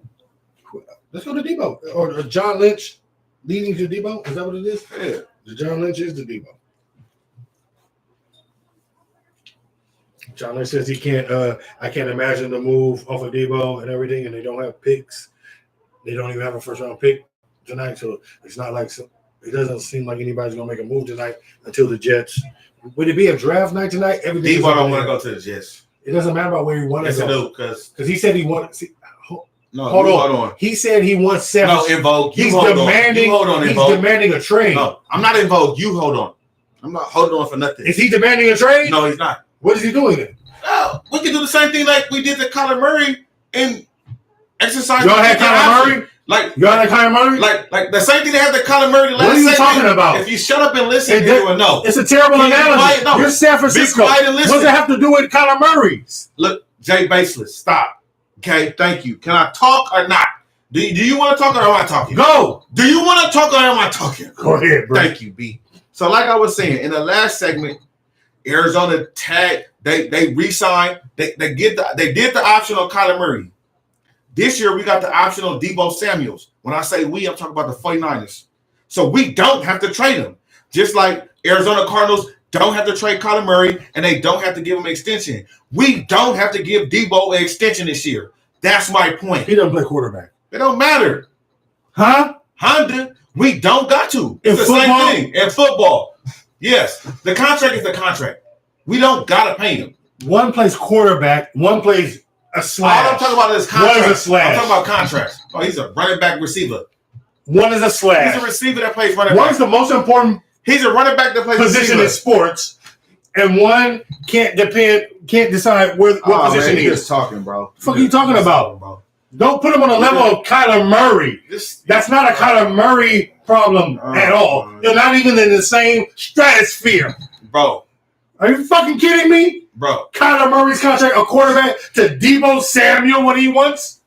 Let's go to Debo. Or John Lynch leading to Debo. Is that what it is? Yeah. The John Lynch is the Debo. John Lynch says he can't I can't imagine the move off of Debo and everything, and they don't have picks. They don't even have a first-round pick tonight, so it's not like it doesn't seem like anybody's going to make a move tonight until the Jets. Would it be a draft night tonight? Debo don't want to go to the Jets. It doesn't matter about where he wants to go. Because he said he wants. No, hold on. He said he wants 7. No, Invoke. He's demanding. He's demanding a trade. No, I'm not Invoke. You hold on. I'm not holding on for nothing. Is he demanding a trade? No, he's not. What is he doing then? No, we can do the same thing like we did to Kyler Murray and exercise. Y'all had Kyler Murray? Y'all had Kyler Murray? Like the same thing they had to Kyler Murray last. What are you talking about? If you shut up and listen, you will know. It's a terrible analogy. No. You're San Francisco. What does it have to do with Kyler Murray? Look, Jay Baseless, stop. Okay, thank you. Can I talk or not? Do you want to talk or am I talking? Go. Do you want to talk or am I talking? Go ahead, bro. Thank you, B. So like I was saying, in the last segment, Arizona tag, they re-signed, they did the option on Kyler Murray. This year, we got the option on Deebo Samuels. When I say we, I'm talking about the 49ers. So we don't have to trade him. Just like Arizona Cardinals don't have to trade Kyler Murray, and they don't have to give him an extension. We don't have to give Deebo an extension this year. That's my point. He doesn't play quarterback. It don't matter. Huh? Honda, we don't got to. It's the football? Same thing in football. Yes, the contract is the contract. We don't got to pay him. One plays quarterback, one plays a slash. All I'm talking about is contract. One is a slash. I'm talking about contracts. Oh, he's a running back receiver. One is a slash. He's a receiver that plays running back. One's the most important He's a running back that plays position receiver. in sports, and one can't decide what position he is. Just talking, bro. What the fuck are you talking about? Bro. Don't put him on the level of Kyler Murray. That's not a Kyler Murray problem at all. They're not even in the same stratosphere. Bro. Are you fucking kidding me? Bro. Kyler Murray's contract, a quarterback, to Deebo Samuel what he wants?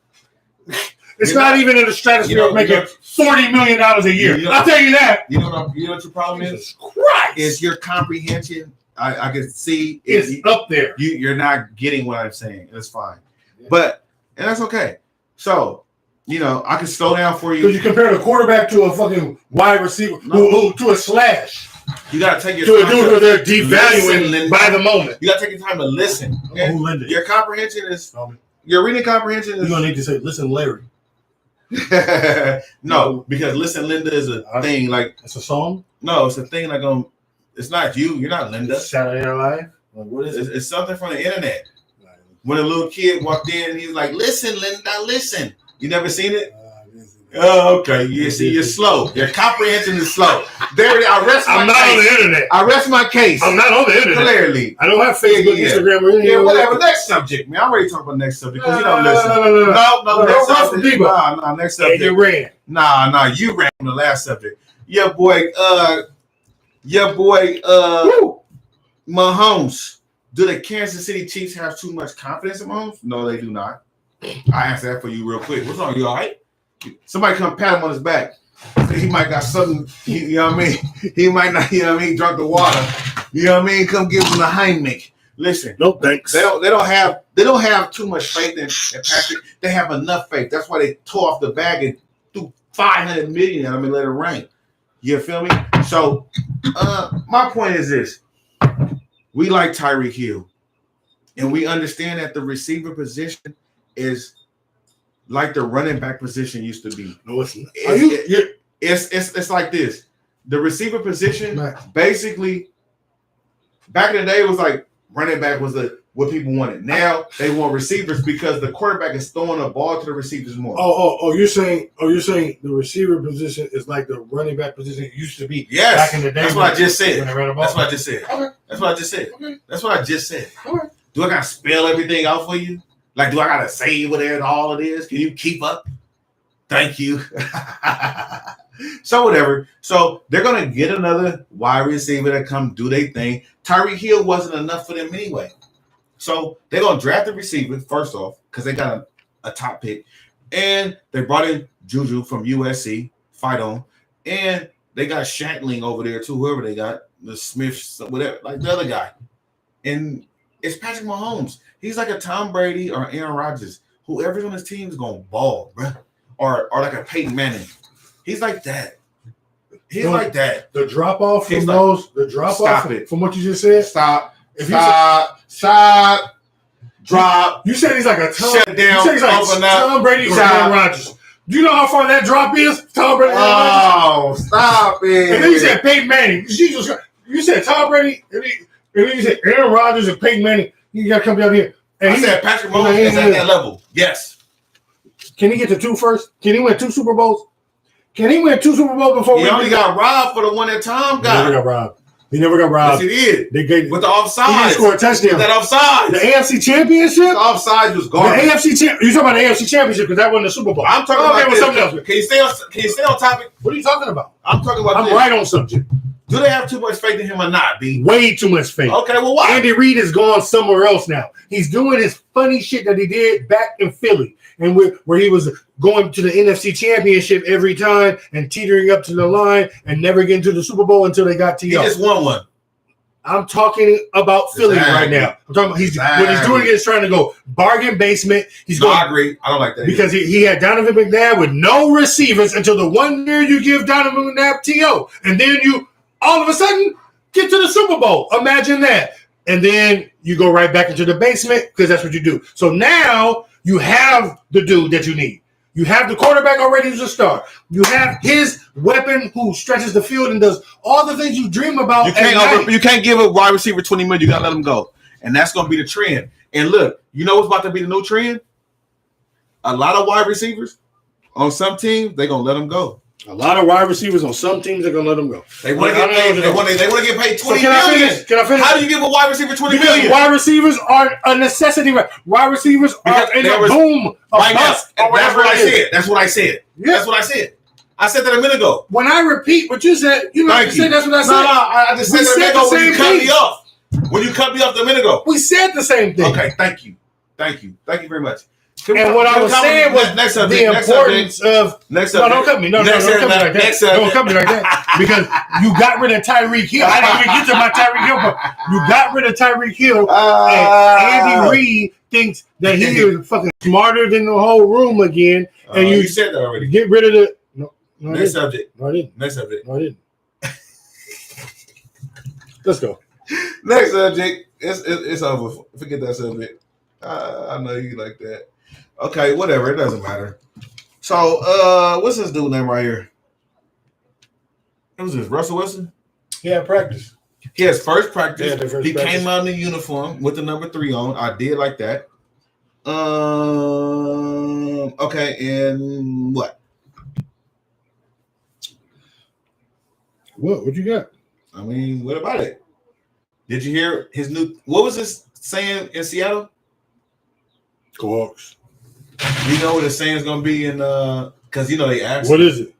It's not even in the stratosphere of making $40 million a year. I'll tell you that. You know what your problem is? Christ. Is your comprehension. I can see. It's up there. You're not getting what I'm saying. It's fine. Yeah. And that's okay. So, I can slow down for you. Because you compare the quarterback to a fucking wide receiver to a slash. You gotta take your to a time dude where they're devaluing listen, by the moment. You gotta take your time to listen. Okay? Who Linda? Your comprehension is your reading comprehension You're is. gonna need to say, "Listen, Larry." No, because listen, Linda is a thing. Like it's a song. No, it's a thing. Like it's not you. You're not Linda. Saturday Night Live. Like, what is it? It's something from the internet. When a little kid walked in, he was like, "Listen, Linda, listen." You never seen it? Oh, okay. You see, you're slow. Your comprehension is slow. There, I'm not on the internet. I rest my case. I'm not on the internet. Clearly, I don't have Facebook, Instagram, or anything. Yeah, whatever. Next subject, man. I'm ready to talk about next subject because you don't listen. No. Next subject. No. Next subject. You ran. Nah. You ran from the last subject. Your boy. Mahomes. Do the Kansas City Chiefs have too much confidence in Mahomes? No, they do not. I answer that for you real quick. What's wrong? You all right? Somebody come pat him on his back. He might got something, you know what I mean? He might not, you know what I mean, drunk the water. You know what I mean? Come give him the Heimlich. Listen. No thanks. They don't have too much faith in Patrick. They have enough faith. That's why they tore off the bag and threw $500 million at him and let it rain. You feel me? So my point is this. We like Tyreek Hill. And we understand that the receiver position is like the running back position used to be. No, it's not. It's like this. The receiver position, basically, back in the day, it was like running back was what people wanted. Now they want receivers because the quarterback is throwing the ball to the receivers more. You're saying the receiver position is like the running back position used to be. Yes, back in the day. That's what I just said. That's what I just said. Okay. That's what I just said. Okay. That's what I just said. Okay. Do I gotta spell everything out for you? Like, do I gotta say what all it is? Can you keep up? Thank you. So whatever. So they're gonna get another wide receiver to come do their thing. Tyreek Hill wasn't enough for them anyway. So they're gonna draft the receiver first off because they got a top pick, and they brought in Juju from USC, fight on, and they got Shackling over there too. Whoever they got, the Smiths, whatever, like the other guy, and it's Patrick Mahomes. He's like a Tom Brady or Aaron Rodgers. Whoever's on his team is gonna ball, bro. Or like a Peyton Manning. He's like that. He's like that. The drop off from from what you just said. Stop. Drop. You said he's like a Tom. Shut down. You said he's like Tom Brady or Aaron Rodgers. Do you know how far that drop is? Tom Brady. Oh, stop it. And then you said Peyton Manning. You said Tom Brady, and then you said Aaron Rodgers and Peyton Manning. You got to come down here. And I said Patrick Mahomes is at that level. Yes. Can he get to 2 first? Can he win 2 Super Bowls? Can he win 2 Super Bowls before he only got robbed for the one that Tom got? He never got robbed. Yes, he did. They gave with the offside. He didn't score a touchdown. With that offside. The AFC Championship? The offside was garbage. The AFC Championship. You're talking about the AFC Championship because that wasn't the Super Bowl. I'm talking about something else. Can you stay on topic? What are you talking about? I'm talking about I'm right on subject. Do they have too much faith in him or not, B? Way too much faith. Okay, well, why? Andy Reid is gone somewhere else now. He's doing his funny shit that he did back in Philly, and where he was going to the NFC Championship every time and teetering up to the line and never getting to the Super Bowl until they got to He just won one. I'm talking about Philly right now. I'm talking about what he's doing is trying to go bargain basement. I agree. I don't like that because he had Donovan McNabb with no receivers until the 1 year you give Donovan McNabb TO, and then you all of a sudden get to the Super Bowl. Imagine that. And then you go right back into the basement because that's what you do. So now you have the dude that you need. You have the quarterback already who's a star. You have his weapon who stretches the field and does all the things you dream about. You can't give a wide receiver 20 million. You got to let him go. And that's going to be the trend. And look, you know what's about to be the new trend? A lot of wide receivers on some teams, they're going to let them go. A lot of wide receivers on some teams are going to let them go. They want to get paid. They want to get paid $20 million. Can I finish? How do you give a wide receiver $20 million? Wide receivers are a necessity. Wide receivers are in a boom. Right now. That's what I said. That's what I said. Yeah. That's what I said. I said that a minute ago. When I repeat what you said, you know, you said that's what I said. No, I just said that a minute ago when you cut me off. When you cut me off a minute ago. We said the same thing. Okay, thank you. Thank you very much. And what I was saying was the importance of no, don't cut me. No, don't cut me like that. Don't cut me like that. Because you got rid of Tyreek Hill. I didn't even get to my Tyreek Hill, but you got rid of Tyreek Hill. And Andy Reid thinks that he is fucking smarter than the whole room again. And you said that already. Get rid of the next subject. No, I didn't. Next subject. No, I didn't. Let's go. Next subject. It's over. Forget that subject. I know you like that. Okay, whatever. It doesn't matter. So, what's this dude name right here? Who's this? Russell Wilson? Yeah, practice. His first practice. Yeah, He came out in the uniform with the number 3 on. I did like that. Okay, and what? What you got? I mean, what about it? Did you hear his new? What was this saying in Seattle? Go Hawks. You know what the saying's gonna be in? Because you know they asked. What is it?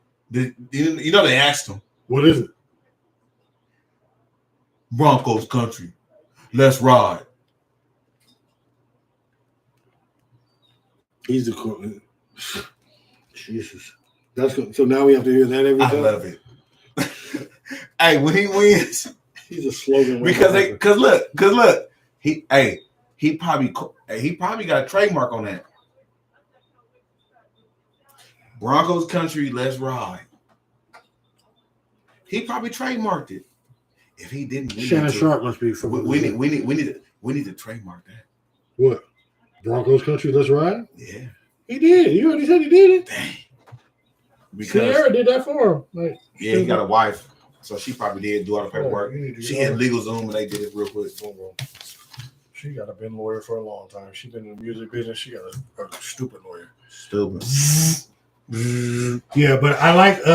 You know they asked him. What is it? Broncos country, let's ride. He's the cool. Jesus, that's good. So now we have to hear that every I time. love it. Hey, when he wins, He's a slogan because look, he probably got a trademark on that. Broncos country, let's ride. He probably trademarked it. If he didn't, Shannon Sharp must be from. we need to trademark that. What? Broncos country, let's ride. Yeah, He did. You already said he did it. dang. Because Sierra did that for him. Like, yeah, he got a wife, so she probably did do all the paperwork. Oh, She had legal Zoom and they did it real quick. She got a been lawyer for a long time. She been in the music business. She got a stupid lawyer. Stupid. Yeah, but I like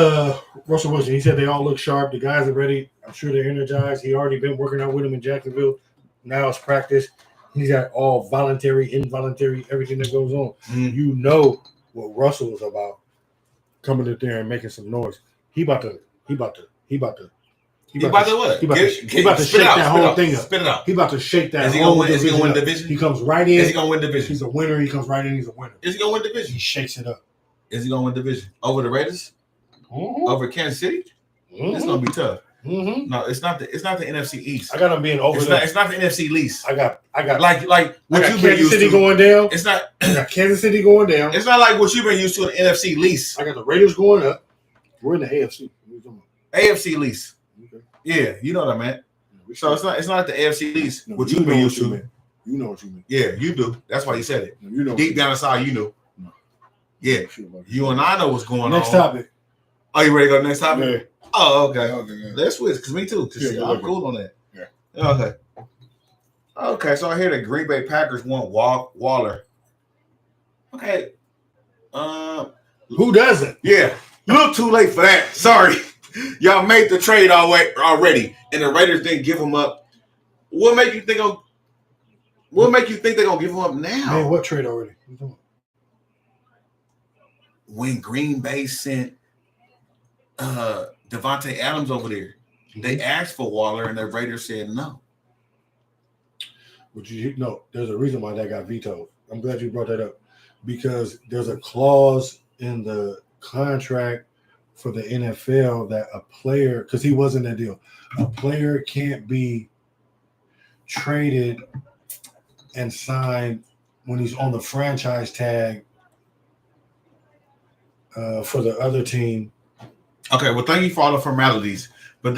Russell Wilson. He said they all look sharp. The guys are ready. I'm sure they're energized. He already been working out with them in Jacksonville. Now it's practice. He's got all voluntary, involuntary, everything that goes on. Mm. You know what Russell was about, coming in there and making some noise. He about to what? He about to shake that whole thing up. Spit it out. He about to shake that Is he whole gonna win? Is he gonna win division up. division? He comes right in. Is he gonna win division? He's a winner. He comes right in. He's a winner. Is he gonna win division? He shakes it up. Is he gonna win division over the Raiders? Mm-hmm. Over Kansas City? It's gonna be tough. Mm-hmm. No, it's not the NFC East. I got him being over there. It's not the NFC least. I got Like what I got you've been Kansas used City to. going down. It's not. I got Kansas City going down. It's not like what you've been used to in the NFC least. I got the Raiders going up. We're in the AFC. What are you talking AFC least. about? Okay. Yeah, you know what I meant. So it's not the AFC least. No, what you you've know been what used you to. meant. You know what you mean. Yeah, you do. That's why you said it. No, you know. Deep down inside, you knew. No. Yeah, you and I know what's going Next on. topic. Are you ready to go to the next topic? Yeah. Oh, okay. Yeah. Let's switch, because me too. 'Cause Yeah, I'm cool on that. Yeah. Okay. Okay, so I hear the Green Bay Packers want Waller. Okay. Who doesn't? Yeah. A little too late for that. Sorry. Y'all made the trade already, and the Raiders didn't give him up. What make you think they're gonna give him up now? Man, what trade already? What you talking about? When Green Bay sent Devontae Adams over there, they asked for Waller, and the Raiders said no. But there's a reason why that got vetoed. I'm glad you brought that up, because there's a clause in the contract for the NFL that a player, because he wasn't that deal, a player can't be traded and signed when he's on the franchise tag for the other team. Okay, well, thank you for all the formalities, but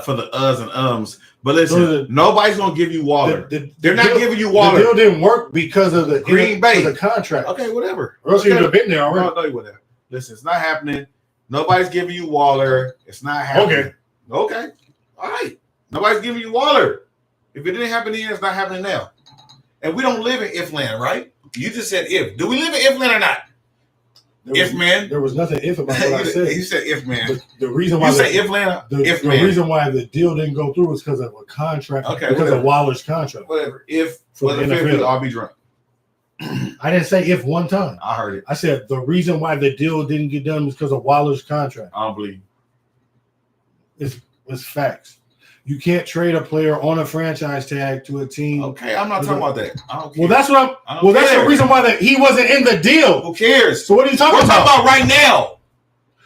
for the uhs and ums. But listen, nobody's gonna give you Waller. They're not giving you Waller. The deal didn't work because of the Green Bay, the contract. Okay, whatever. Or else he would have been there already. No, whatever. Listen, it's not happening. Nobody's giving you Waller. It's not happening. Okay. All right. Nobody's giving you Waller. If it didn't happen then, it's not happening now. And we don't live in if land, right? You just said if. Do we live in if land or not? There was nothing if about what I said. You said if, man. The reason why you say if land, if man. The reason why the deal didn't go through is because of a contract. Okay, because of Waller's contract. Whatever. If for the NFL, I'll be drunk. I didn't say if one time. I heard it. I said the reason why the deal didn't get done was because of Waller's contract. I don't believe you. It's facts. You can't trade a player on a franchise tag to a team. Okay, I'm not talking about that. I don't care. Well, that's what I'm. Well, that's the reason why he wasn't in the deal. Who cares? So what are you talking about? We're talking about right now.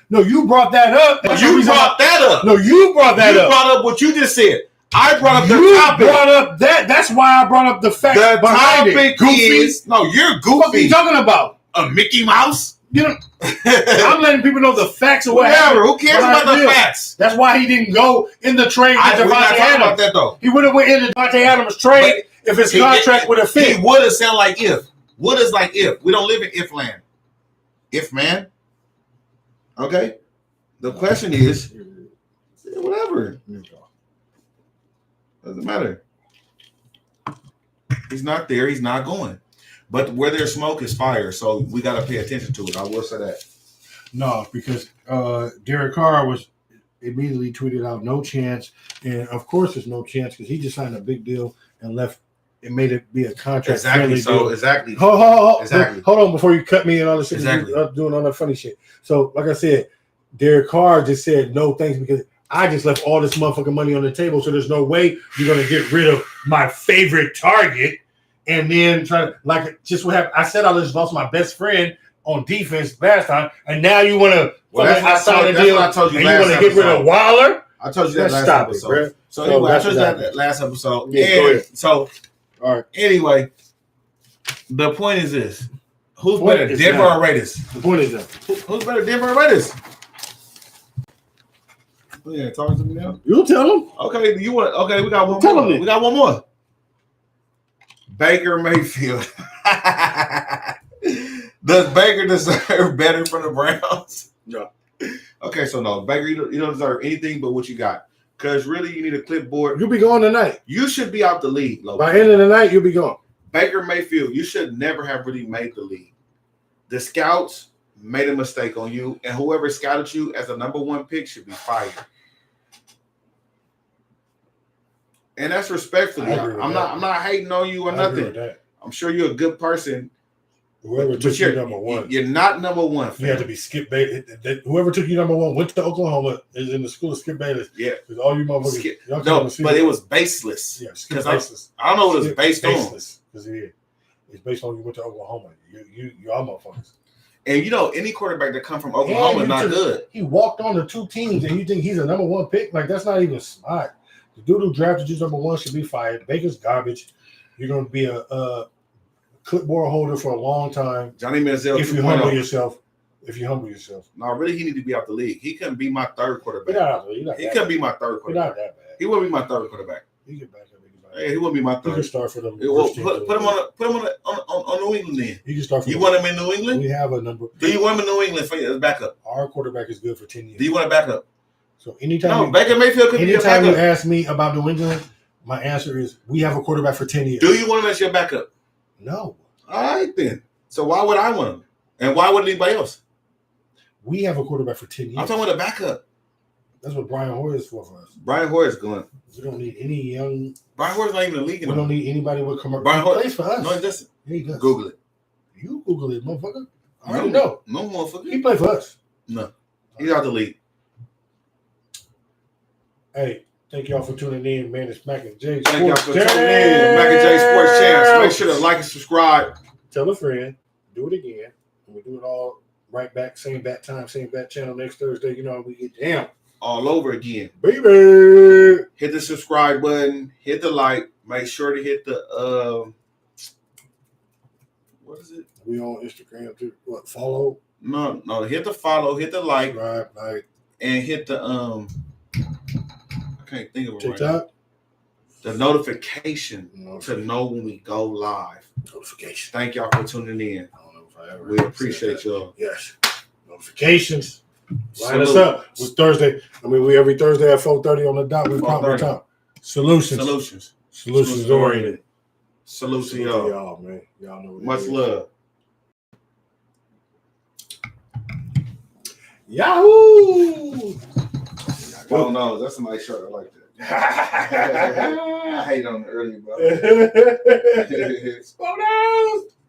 No, you brought that up. You brought that up. No, you brought that up. You brought up what you just said. I brought up the you topic. You brought up that. That's why I brought up the fact the behind topic it. Goofy. No, you're goofy. What are you talking about? A Mickey Mouse? You know, I'm letting people know the facts of what Whatever. happened. Who cares But about I the will. facts? That's why he didn't go in the trade with We're not Devontae talking about Adams. that though. He would have went into Devontae Adams' trade if his contract would have fit. He would have sound like if. Would is like if. We don't live in if land. If man. Okay. The question is, whatever. Doesn't matter. He's not there. He's not going. But where there's smoke is fire. So we got to pay attention to it. I will say that. No, because Derek Carr was immediately tweeted out, no chance. And, of course, there's no chance because he just signed a big deal and left. It made it be a contract. Exactly. So, deal. exactly. Hold on before you cut me and all this shit. Exactly. Doing all that funny shit. So, like I said, Derek Carr just said no thanks because I just left all this motherfucking money on the table. So there's no way you're going to get rid of my favorite target and then try to, like, just what happened. I said I just lost my best friend on defense last time, and now you want to that's what I told you and last you want to get rid of Waller? I told you that last Stop episode. it, bro. So anyway, I told you that last episode. Yeah, go ahead. So, all right. Anyway, the point is this: who's better, Denver or Raiders? The point is that who's better, Denver or Raiders? Yeah, talking to me now. You'll tell them. Okay, you want? Okay, we got one Tell more. them. We got one more. Baker Mayfield. Does Baker deserve better from the Browns? No. Okay, so no, Baker, you don't deserve anything but what you got. Because really, you need a clipboard. You'll be gone tonight. You should be out the league, Logan. By the end of the night, you'll be gone. Baker Mayfield, you should never have really made the league. The scouts made a mistake on you, and whoever scouted you as a number one pick should be fired. And that's respectfully. I'm not hating on you or nothing. I'm sure you're a good person. Whoever took you number one. You're not number one. You had to be Skip Bayless. Whoever took you number one went to Oklahoma, is in the school of Skip Bayless. Yeah. Because all you motherfuckers. No, but it was baseless. Yeah, Skip Baseless. I don't know what it was based on. Because it's based on you went to Oklahoma. You all motherfuckers. And you know, any quarterback that come from Oklahoma is not good. He walked on the two teams, and you think he's a number one pick? Like, that's not even smart. The dude who drafted you number one should be fired. Baker's garbage. You're going to be a clipboard holder for a long time. Johnny Manziel. If you humble yourself. No, really, he need to be out the league. He couldn't be my third quarterback. He couldn't be my third quarterback. You're not that bad. He wouldn't be my third quarterback. He get back up. Hey, he wouldn't be my third. He can start for them. Put him on New England then. He can start for You want him in New England? We have a number. Do you want him in New England for as backup? Our quarterback is good for 10 years. Do you want a backup? So anytime Baker Mayfield could be a backup. Anytime you ask me about New England, my answer is we have a quarterback for 10 years. Do you want him as your backup? No. All right then. So why would I want him? And why would anybody else? We have a quarterback for 10 years. I'm talking about a backup. That's what Brian Hoyer is for us. Brian Hoyer is going. We don't need any young. Brian Hoyer's not even in the league anymore. We don't need anybody with commercial. Brian Hoyer plays for us. No, he doesn't. Yeah, he does. Google it. You Google it, motherfucker. I already know. No motherfucker. He played for us. No. He's out the league. Hey, thank y'all for tuning in, man. It's Mac and J. Thank y'all for tuning in. Mac and J Sports Champs. Make sure to like and subscribe. Tell a friend. Do it again. And we do it all right back. Same bat time, same bat channel next Thursday. You know how we get down. All over again. Baby. Hit the subscribe button. Hit the like. Make sure to hit the what is it? We on Instagram too. What? Follow? No. Hit the follow. Hit the like. Right. And hit the I can't think of it TikTok. right now. The notification to know when we go live. Notification. Thank y'all for tuning in. I don't know if I ever. We appreciate y'all. Yes. Notifications. Line us up. It's Thursday. I mean, we every Thursday at 4:30 on the dot. We probably talk solutions oriented. Salute to y'all. Y'all, man. Y'all know what Much love. Yahoo! Oh no, that's a nice shirt. I like that. I hate on the early, bro. Slow down.